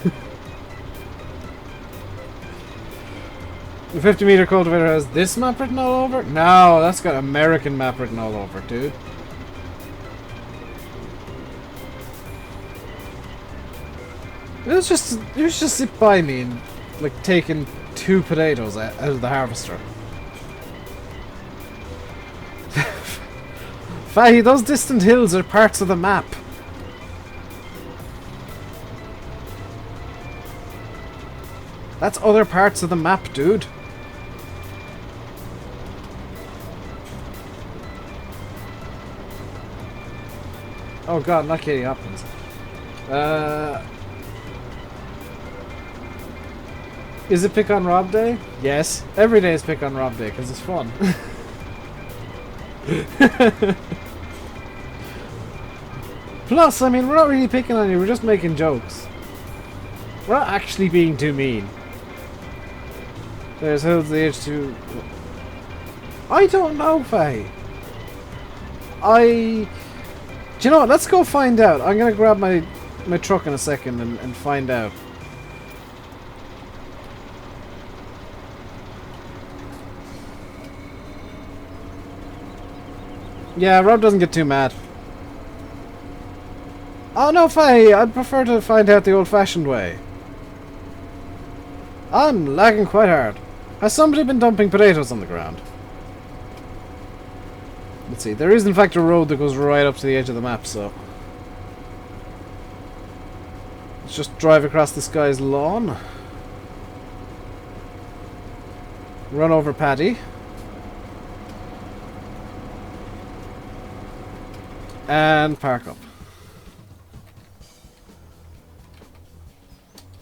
50-meter cultivator has this map written all over? No, that's got American map written all over, dude. It was just sit by me and like taking 2 potatoes out of the harvester. Fahy, those distant hills are parts of the map. That's other parts of the map, dude. Oh god, not Katie Hopkins. Is it Pick on Rob Day? Yes. Every day is Pick on Rob Day because it's fun. Plus, I mean, we're not really picking on you, we're just making jokes. We're not actually being too mean. There's Hills the Age 2. I don't know, Faye. Do you know what? Let's go find out. I'm gonna grab my truck in a second and find out. Yeah, Rob doesn't get too mad. Oh no, Faye, I'd prefer to find out the old-fashioned way. I'm lagging quite hard. Has somebody been dumping potatoes on the ground? Let's see, there is in fact a road that goes right up to the edge of the map, so... let's just drive across this guy's lawn. Run over Paddy. And park up.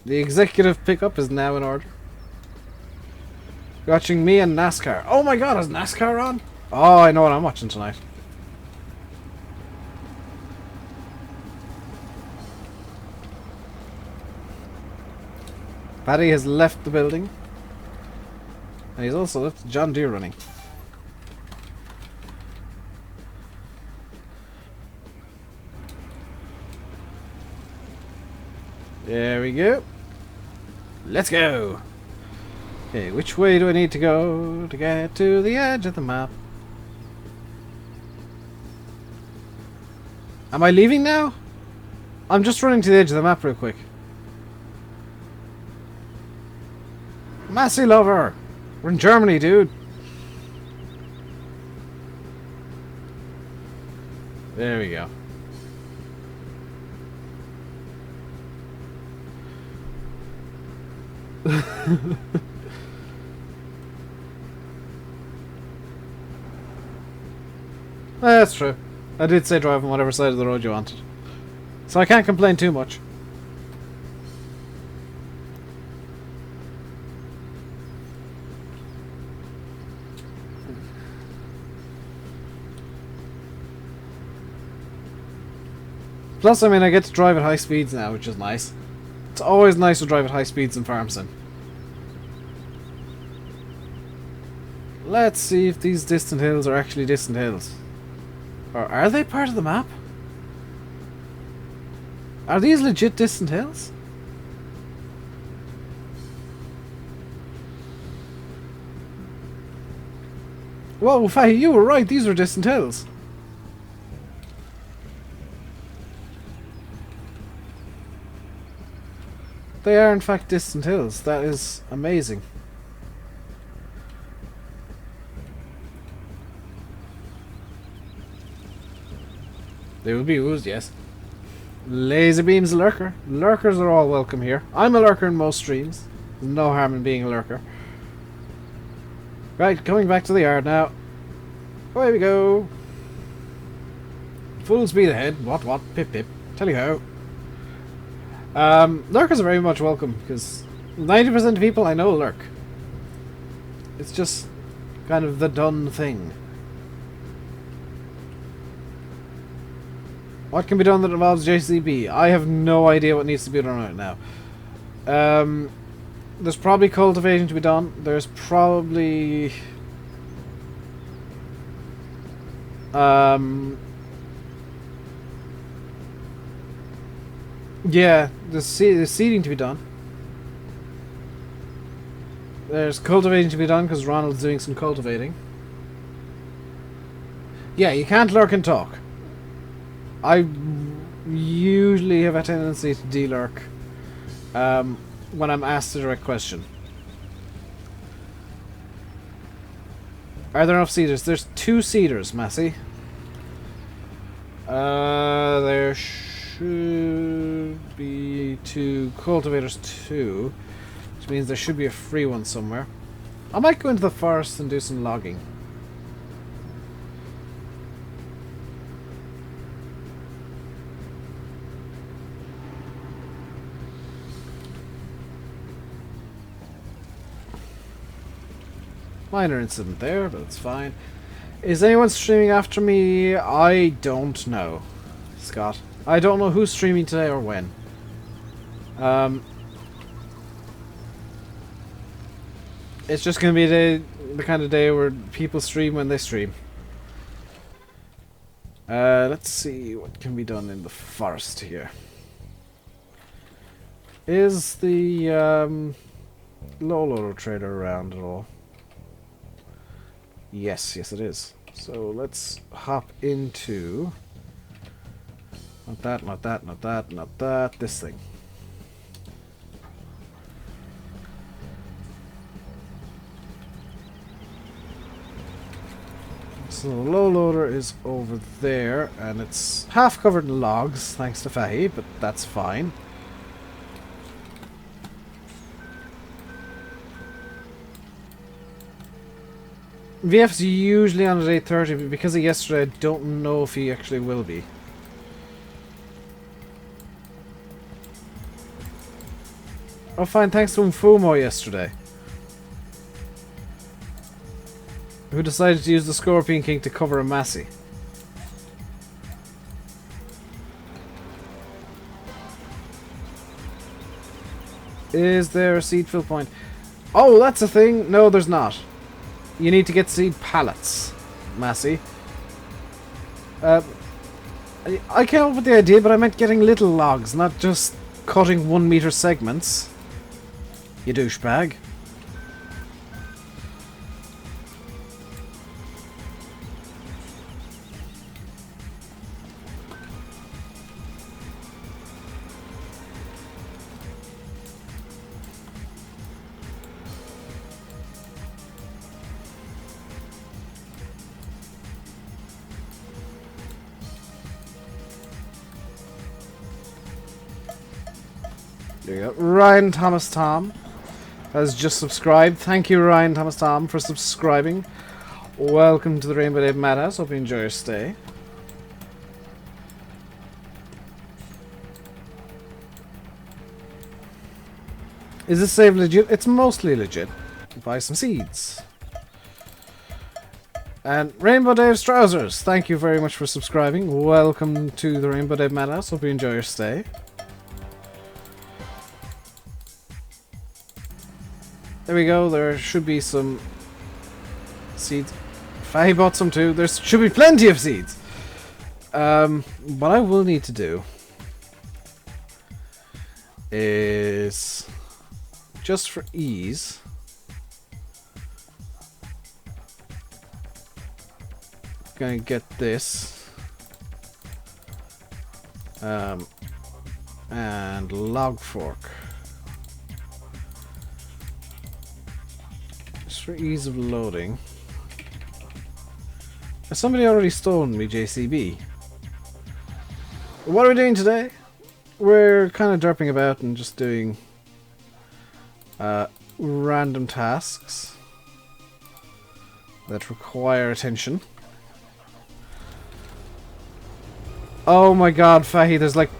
The executive pickup is now in order. Watching me and NASCAR. Oh my god, is NASCAR on? Oh, I know what I'm watching tonight. Paddy has left the building. And he's also left John Deere running. There we go. Let's go. Okay, which way do I need to go to get to the edge of the map? Am I leaving now? I'm just running to the edge of the map real quick. Massey lover! We're in Germany, dude. There we go. That's true. I did say drive on whatever side of the road you wanted. So I can't complain too much. Plus, I mean, I get to drive at high speeds now, which is nice. It's always nice to drive at high speeds in Farm Sim. Let's see if these distant hills are actually distant hills. Or are they part of the map? Are these legit distant hills? Whoa, Fahy, you were right, these were distant hills. They are in fact distant hills. That is amazing. They will be used, yes. Laser beam's a lurker. Lurkers are all welcome here. I'm a lurker in most streams. There's no harm in being a lurker. Right, coming back to the yard now. Away we go. Full speed ahead. What? Pip pip. Tell you how. Lurkers are very much welcome, because 90% of people I know lurk. It's just kind of the done thing. What can be done that involves JCB? I have no idea what needs to be done right now. There's probably cultivating to be done. There's probably... yeah, there's seeding to be done. There's cultivating to be done because Ronald's doing some cultivating. Yeah, you can't lurk and talk. I usually have a tendency to de-lurk when I'm asked a direct question. Are there enough seeders? There's 2 seeders, Massey. There should be 2 cultivators too, which means there should be a free one somewhere. I might go into the forest and do some logging. Minor incident there, but it's fine. Is anyone streaming after me? I don't know, Scott. I don't know who's streaming today or when. It's just going to be the kind of day where people stream when they stream. Let's see what can be done in the forest here. Is the low loader trader around at all? Yes, it is. So let's hop into... Not that, this thing. So the low loader is over there, and it's half covered in logs, thanks to Fahy, but that's fine. VF's usually on at 8:30, but because of yesterday, I don't know if he actually will be. Oh fine, thanks to Mfumo yesterday, who decided to use the Scorpion King to cover a Massey. Is there a seed fill point? Oh, that's a thing! No, there's not. You need to get seed pallets, Massey. I came up with the idea, but I meant getting little logs, not just cutting 1 meter segments. You douchebag. There you go. Ryan Thomas Tom. has just subscribed. Thank you, Ryan Thomas Tom, for subscribing. Welcome to the RainbowDave Madhouse. Hope you enjoy your stay. Is this save legit? It's mostly legit. Buy some seeds. And RainbowDave's Trousers, thank you very much for subscribing. Welcome to the RainbowDave Madhouse. Hope you enjoy your stay. There we go. There should be some seeds. Fahy bought some too. There should be plenty of seeds. What I will need to do is, just for ease, gonna get this and log fork, just for ease of loading. Has somebody already stolen me JCB? What are we doing today? We're kind of derping about and just doing random tasks that require attention. Oh my god, Fahy, there's like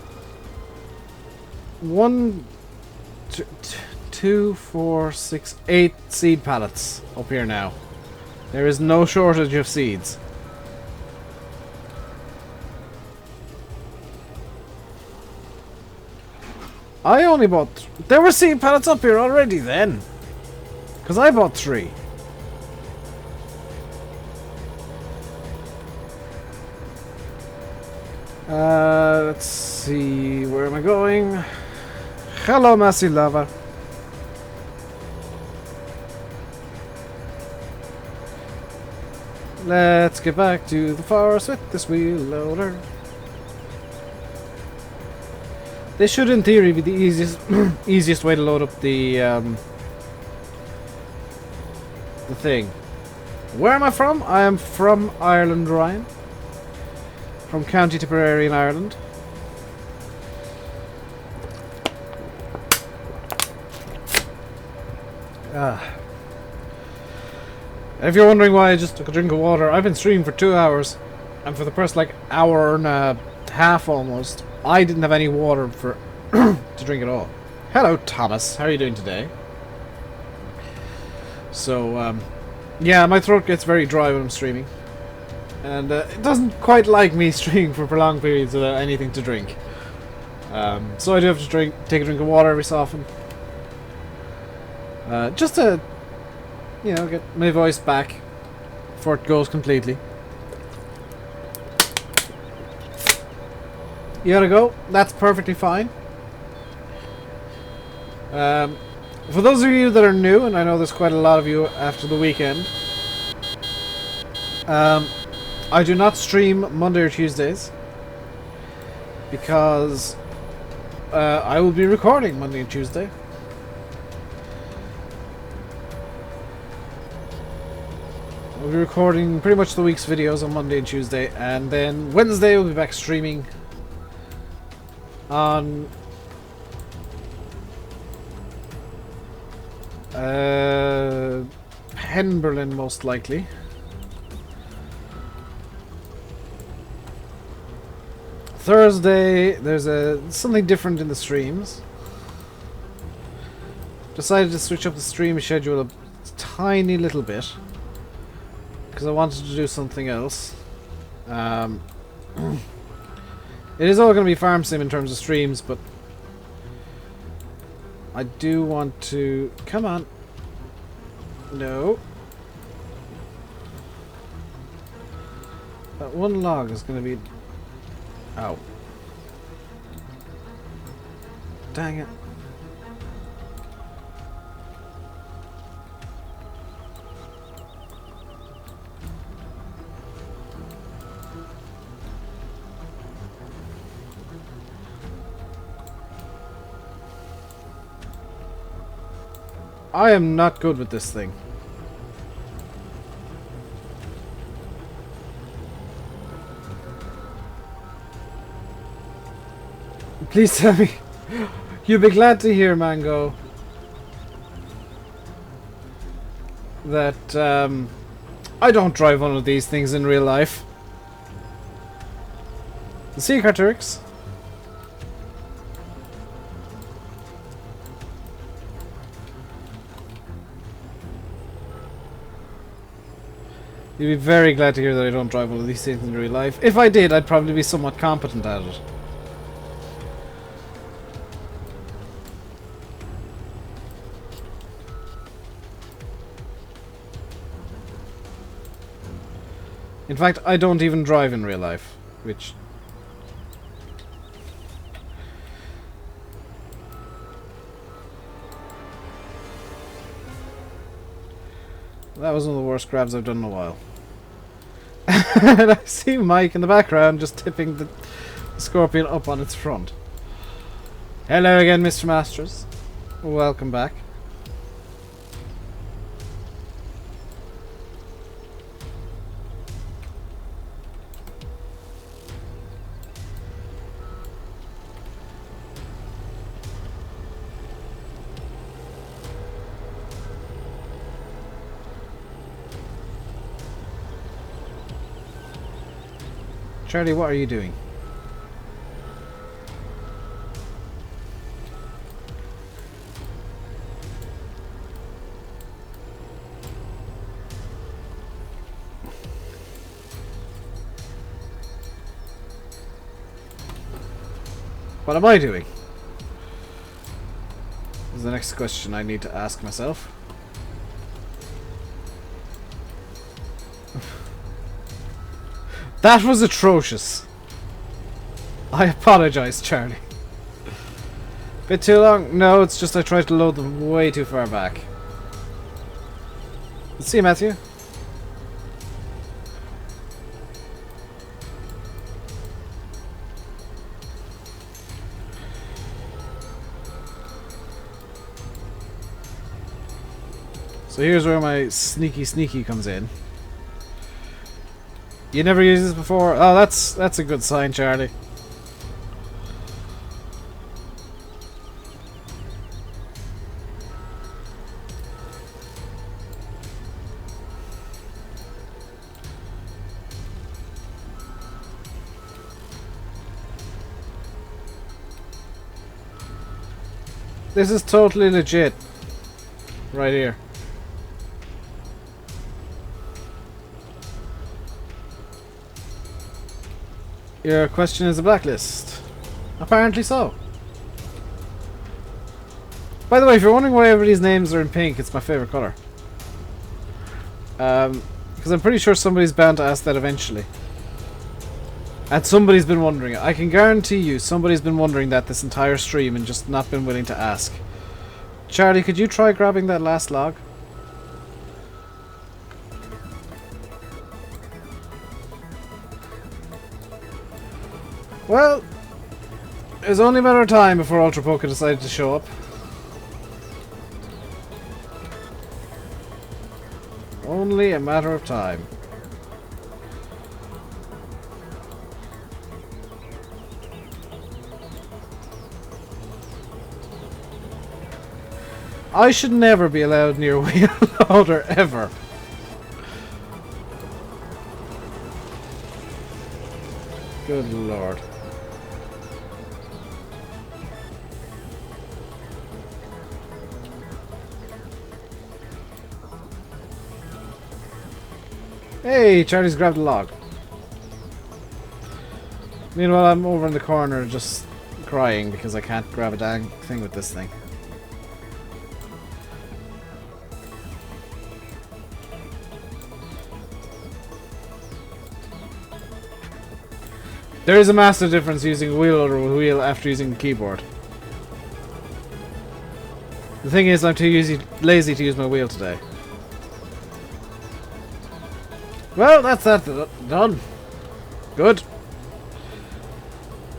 1, 2, 4, 6, 8 seed pallets up here now. There is no shortage of seeds. I only bought... There were seed pallets up here already then. Because I bought 3. Let's see... Where am I going? Hello, Massy Lava. Let's get back to the forest with this wheel loader. This should, in theory, be the easiest way to load up the thing. Where am I from? I am from Ireland, Ryan. From County Tipperary in Ireland. If you're wondering why I just took a drink of water, I've been streaming for 2 hours, and for the first like hour and a half almost, I didn't have any water for to drink at all. Hello, Thomas. How are you doing today? So, yeah, my throat gets very dry when I'm streaming. And it doesn't quite like me streaming for prolonged periods without anything to drink. So I do have to take a drink of water every so often. Just to, you know, get my voice back before it goes completely. You gotta go. That's perfectly fine. For those of you that are new, and I know there's quite a lot of you after the weekend, I do not stream Monday or Tuesdays because I will be recording Monday and Tuesday. I'll be recording pretty much the week's videos on Monday and Tuesday, and then Wednesday we'll be back streaming on Penberlin, most likely. Thursday there's something different in the streams. Decided to switch up the stream schedule a tiny little bit because I wanted to do something else. It is all going to be farm sim in terms of streams, but I do want to... Come on. No. That one log is going to be... Ow. Dang it. I am not good with this thing. Please tell me. You'll be glad to hear, Mango. that I don't drive one of these things in real life. See you, Carturix. You'd be very glad to hear that I don't drive one of these things in real life. If I did, I'd probably be somewhat competent at it. In fact, I don't even drive in real life, which... That was one of the worst grabs I've done in a while. And I see Mike in the background just tipping the Scorpion up on its front. Hello again, Mr. Masters. Welcome back. Charlie, what are you doing? What am I doing? Is the next question I need to ask myself. That was atrocious. I apologize, Charlie. Bit too long? No, it's just I tried to load them way too far back. Let's see, Matthew. So here's where my sneaky comes in. You never used this before? Oh, that's a good sign, Charlie. This is totally legit. Right here. Your question is a blacklist. Apparently so. By the way, if you're wondering why everybody's names are in pink, it's my favourite colour. Because I'm pretty sure somebody's bound to ask that eventually. And somebody's been wondering it. I can guarantee you somebody's been wondering that this entire stream and just not been willing to ask. Charlie, could you try grabbing that last log? Well, it was only a matter of time before Ultra Poké decided to show up. Only a matter of time. I should never be allowed near a wheel loader, ever. Good lord. Hey, Charlie's grabbed a log. Meanwhile, I'm over in the corner just crying because I can't grab a dang thing with this thing. There is a massive difference using a wheel loader with a wheel after using the keyboard. The thing is, I'm too lazy to use my wheel today. Well, that's that done. Good.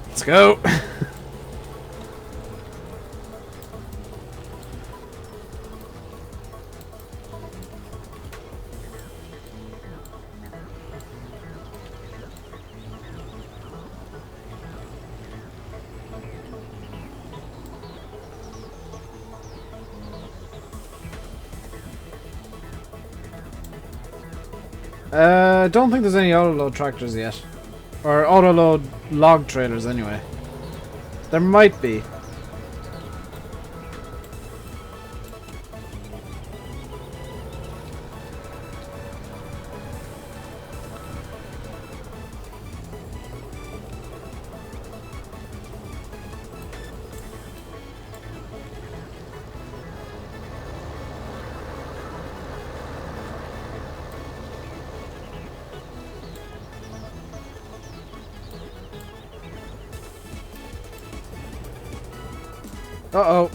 Let's go. Don't think there's any auto-load tractors yet. Or auto-load log trailers anyway. There might be. Uh-oh.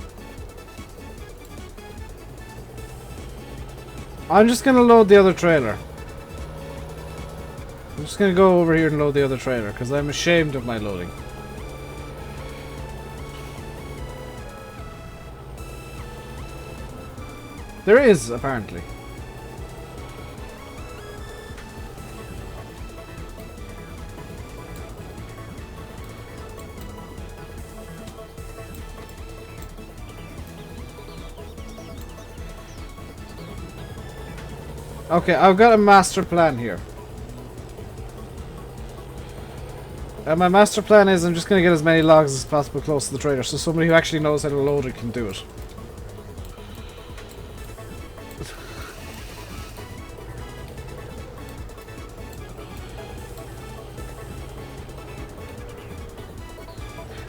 I'm just gonna load the other trailer. I'm just gonna go over here and load the other trailer, because I'm ashamed of my loading. There is, apparently. Okay, I've got a master plan here. And my master plan is I'm just going to get as many logs as possible close to the trailer, so somebody who actually knows how to load it can do it.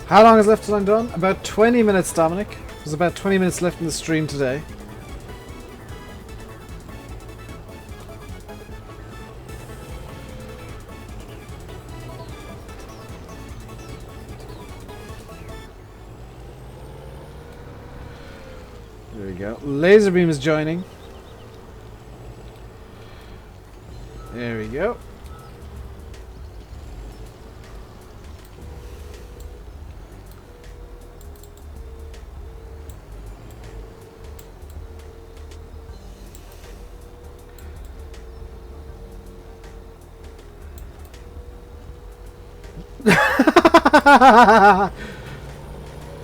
How long is left till I'm done? About 20 minutes, Dominic. There's about 20 minutes left in the stream today. There we go. Laserbeam is joining. There we go.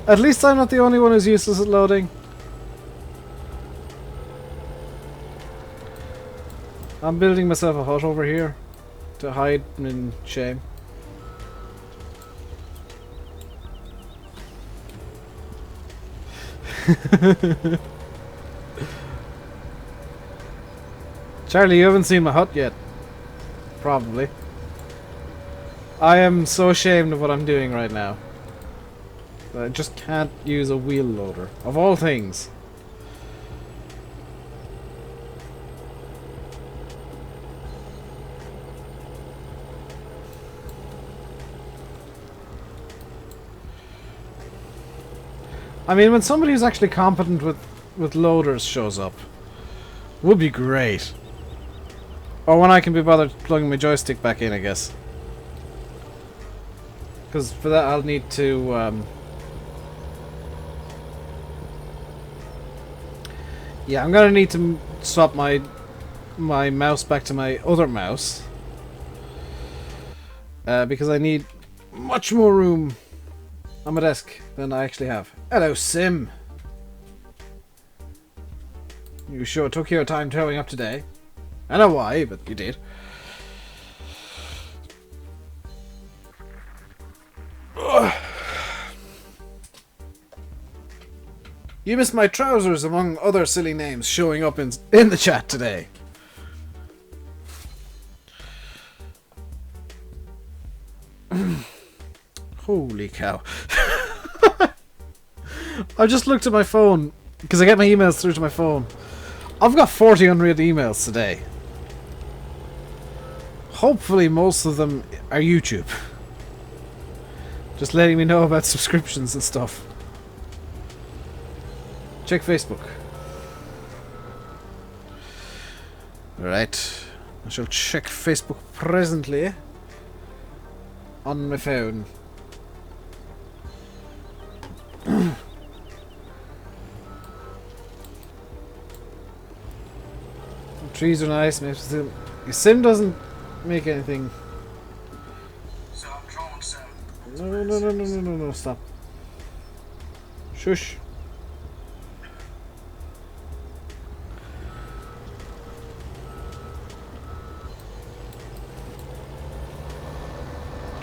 At least I'm not the only one who's useless at loading. I'm building myself a hut over here to hide in shame. Charlie, you haven't seen my hut yet. Probably. I am so ashamed of what I'm doing right now. I just can't use a wheel loader. Of all things. I mean, when somebody who's actually competent with loaders shows up, would be great. Or when I can be bothered plugging my joystick back in, I guess. Because for that I'll need to... yeah, I'm gonna need to swap my mouse back to my other mouse. Because I need much more room on my desk than I actually have. Hello, Sim. You sure took your time showing up today. I know why, but you did. Ugh. You missed my trousers, among other silly names showing up in the chat today. Holy cow. I just looked at my phone, because I get my emails through to my phone. I've got 40 unread emails today. Hopefully most of them are YouTube. Just letting me know about subscriptions and stuff. Check Facebook. Alright. I shall check Facebook presently. On my phone. Trees are nice. Your sim doesn't make anything. So I'm drawn, Sam. No, stop. Shush.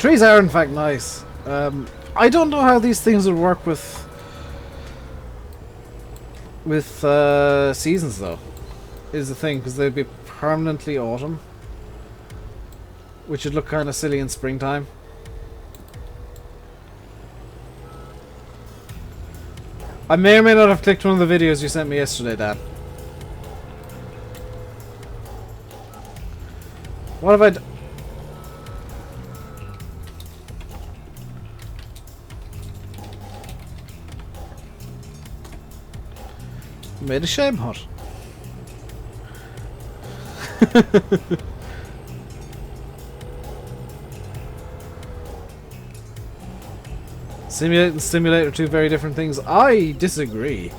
Trees are in fact nice. I don't know how these things would work with seasons though. Is the thing, because they'd be permanently autumn, which would look kind of silly in springtime. I may or may not have clicked one of the videos you sent me yesterday, Dan. What have I done? Made a shame hut. Simulate and stimulate are two very different things. I disagree.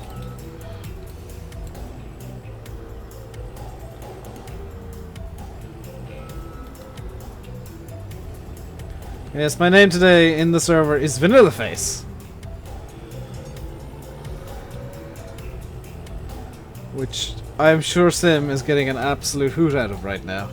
Yes, my name today in the server is Vanilla Face. Which I'm sure Sim is getting an absolute hoot out of right now.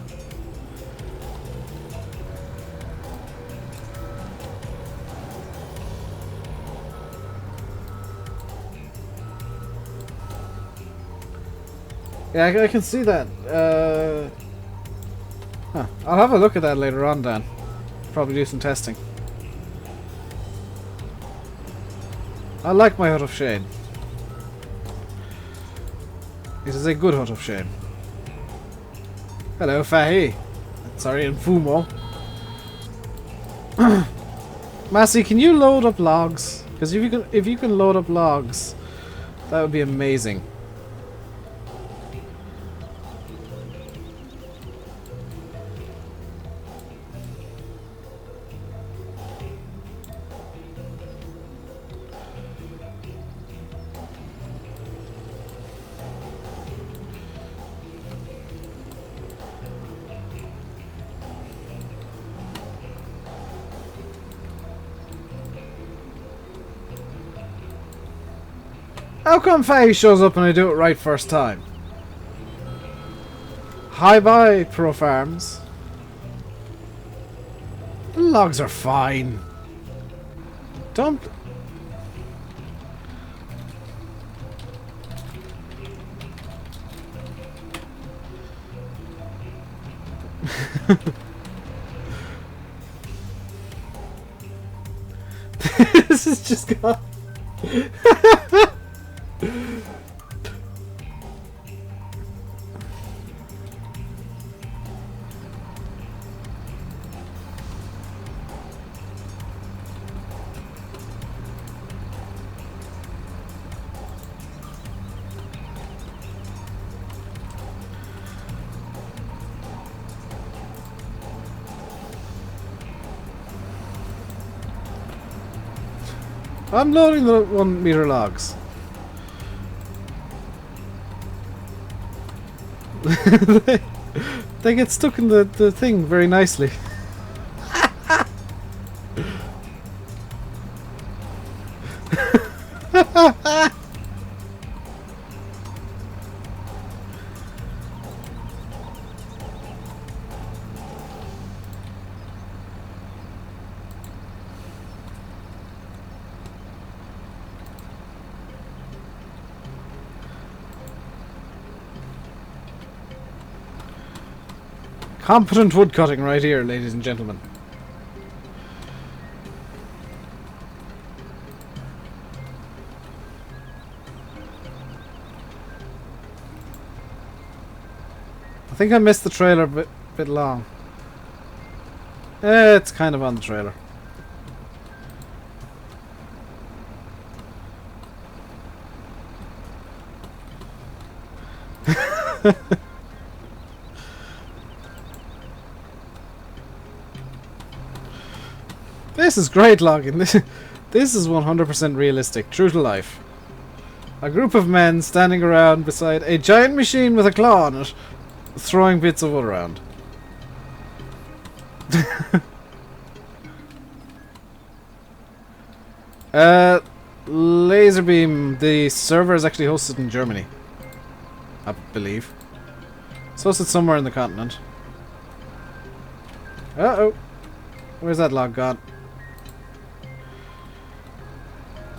Yeah, I can see that. I'll have a look at that later on, Dan. Probably do some testing. I like my Hut of Shame. It is a good Hut of Shame. Hello, Fahi. Sorry, and Fumo. Massey, can you load up logs? Because if you can load up logs, that would be amazing. How come Faye shows up and I do it right first time? Hi bye, Pro Farms. The logs are fine. Don't... This is just gone. I'm loading the 1 meter logs. they get stuck in the thing very nicely. Competent woodcutting right here, ladies and gentlemen. I think I missed the trailer a bit long. It's kind of on the trailer. This is great logging. This is 100% realistic, true to life. A group of men standing around beside a giant machine with a claw on it, throwing bits of wood around. Laserbeam, the server is actually hosted in Germany, I believe. It's hosted somewhere in the continent. Uh-oh. Where's that log gone?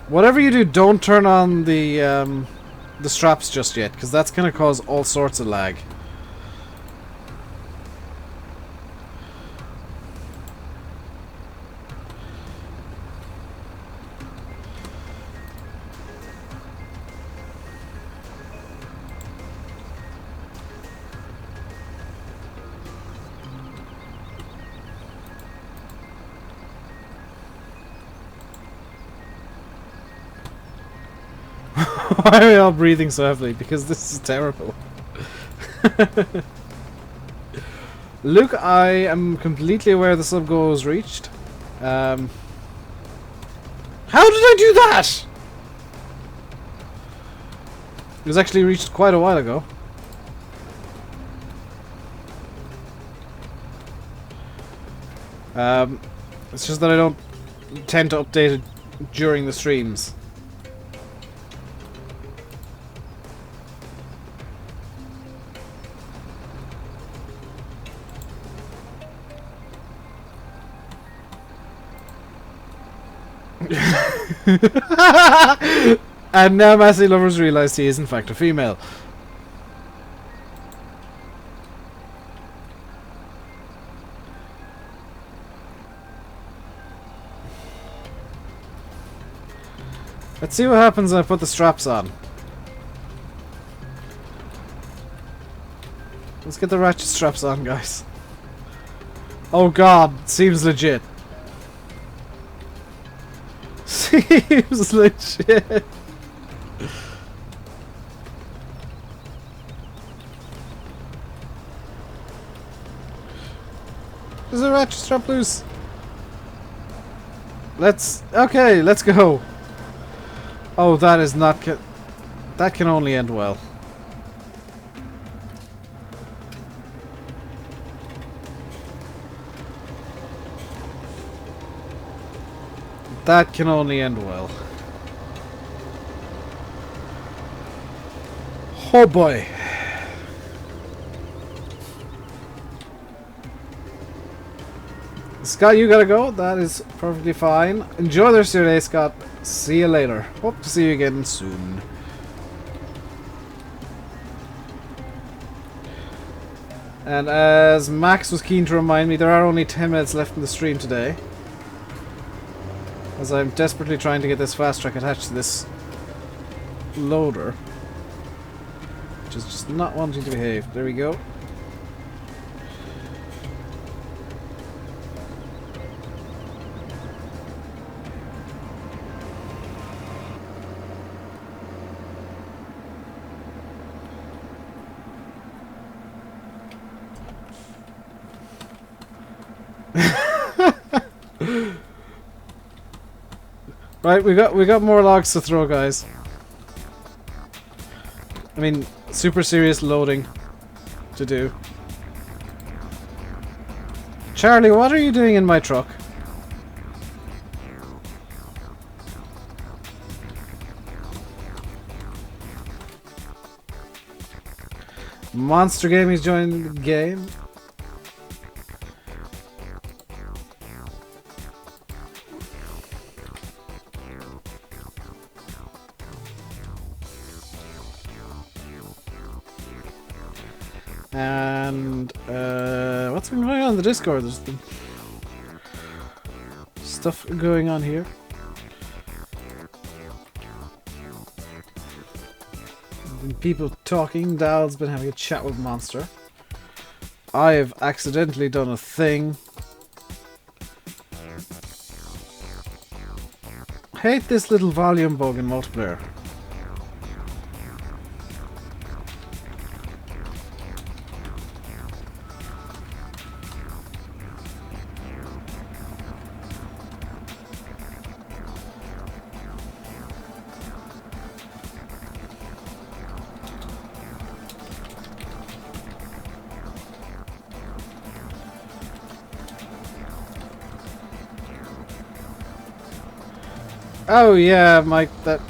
Whatever you do, don't turn on the straps just yet, because that's going to cause all sorts of lag. Why are we all breathing so heavily? Because this is terrible. Luke, I am completely aware the sub goal was reached. How did I do that? It was actually reached quite a while ago. It's just that I don't tend to update it during the streams. And now Massey Lovers realised he is in fact a female. Let's see what happens when I put the straps on. Let's get the ratchet straps on, guys. Oh god, seems legit. Seems legit. Is the ratchet strap loose? Okay, let's go. Oh, that is not that can only end well. That can only end well. Oh boy. Scott, you gotta go. That is perfectly fine. Enjoy the rest of your day, Scott. See you later. Hope to see you again soon. And as Max was keen to remind me, there are only 10 minutes left in the stream today. As I'm desperately trying to get this fast track attached to this loader. Which is just not wanting to behave. There we go. Right, we got more logs to throw, guys. I mean, super serious loading to do. Charlie, what are you doing in my truck? Monster Gaming's joined the game. And what's been going on in the Discord? There's been stuff going on here. Been people talking. Dal's been having a chat with Monster. I have accidentally done a thing. Hate this little volume bug in multiplayer. Oh yeah, Mike, that...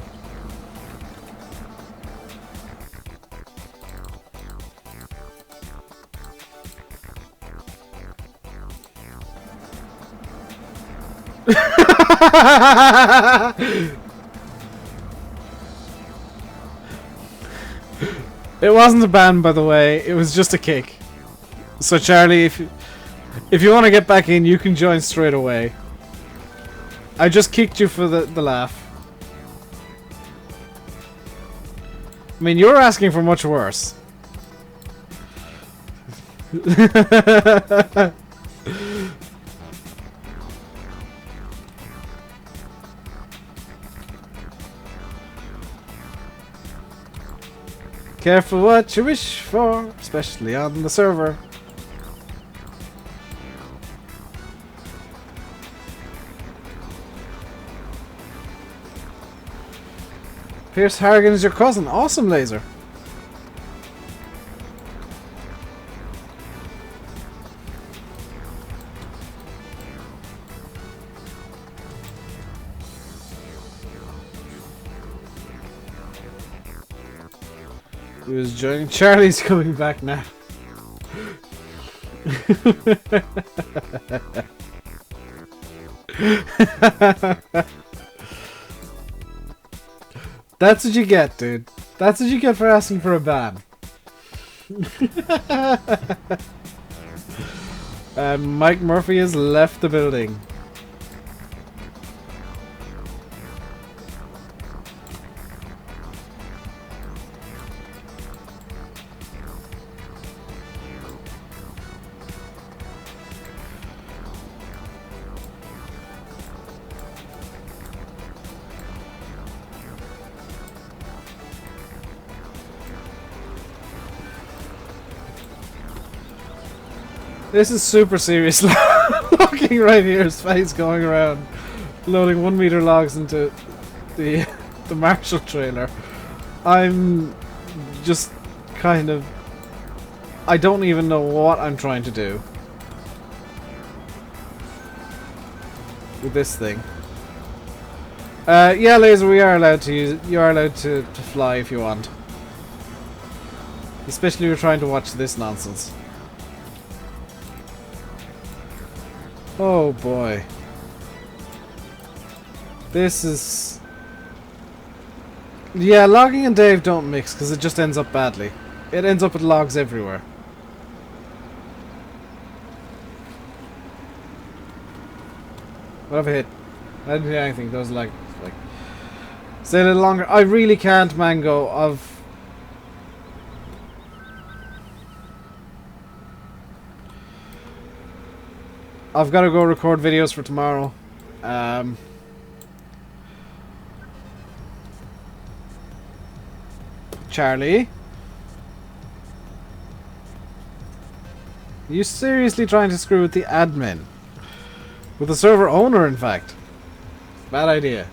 It wasn't a ban, by the way. It was just a kick. So Charlie, if you want to get back in, you can join straight away. I just kicked you for the laugh. I mean, you're asking for much worse. Careful what you wish for, especially on the server. Pierce Harrigan is your cousin. Awesome, Laser. He was joining. Charlie's coming back now. That's what you get, dude. That's what you get for asking for a ban. And Mike Murphy has left the building. This is super serious. Looking right here, his face going around, loading 1 meter logs into the Marshall trailer. I'm just kind of... I don't even know what I'm trying to do with this thing. Yeah, Laser, we are allowed to use it. You are allowed to fly if you want. Especially if you're trying to watch this nonsense. Oh boy. This is... Yeah, logging and Dave don't mix because it just ends up badly. It ends up with logs everywhere. What have I hit? I didn't hit anything. That was like... Stay a little longer. I really can't, Mango. I've got to go record videos for tomorrow. Charlie? Are you seriously trying to screw with the admin? With the server owner, in fact. Bad idea.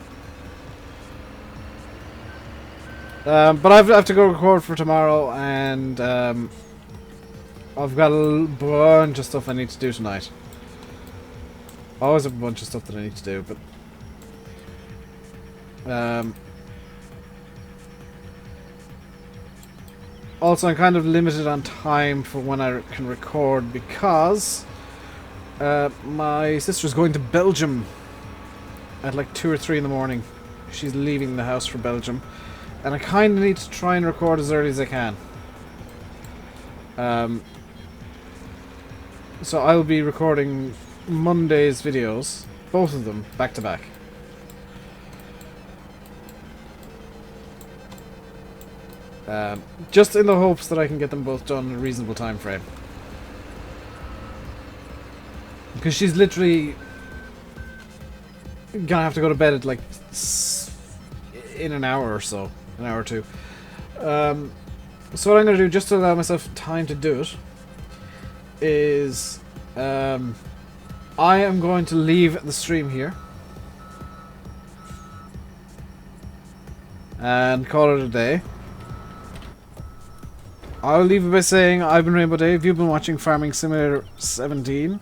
But I have to go record for tomorrow, and I've got a bunch of stuff I need to do tonight. Always have a bunch of stuff that I need to do, but also I'm kind of limited on time for when I can record because my sister's going to Belgium at like 2 or 3 in the morning. She's leaving the house for Belgium, and I kind of need to try and record as early as I can. So I'll be recording Monday's videos, both of them, back to back. Just in the hopes that I can get them both done in a reasonable time frame. Because she's literally gonna have to go to bed at like in an hour or so, an hour or two. So what I'm gonna do, just to allow myself time to do it, is I am going to leave the stream here and call it a day. I'll leave it by saying I've been RainbowDave, you've been watching Farming Simulator 17.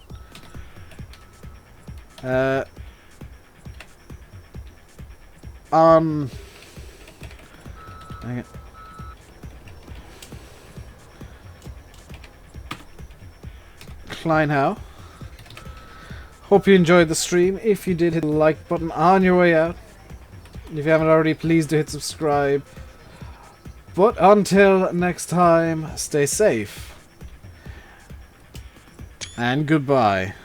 On... Dang it. Kleinhau. Hope you enjoyed the stream. If you did, hit the like button on your way out. If you haven't already, please do hit subscribe. But until next time, stay safe. And goodbye.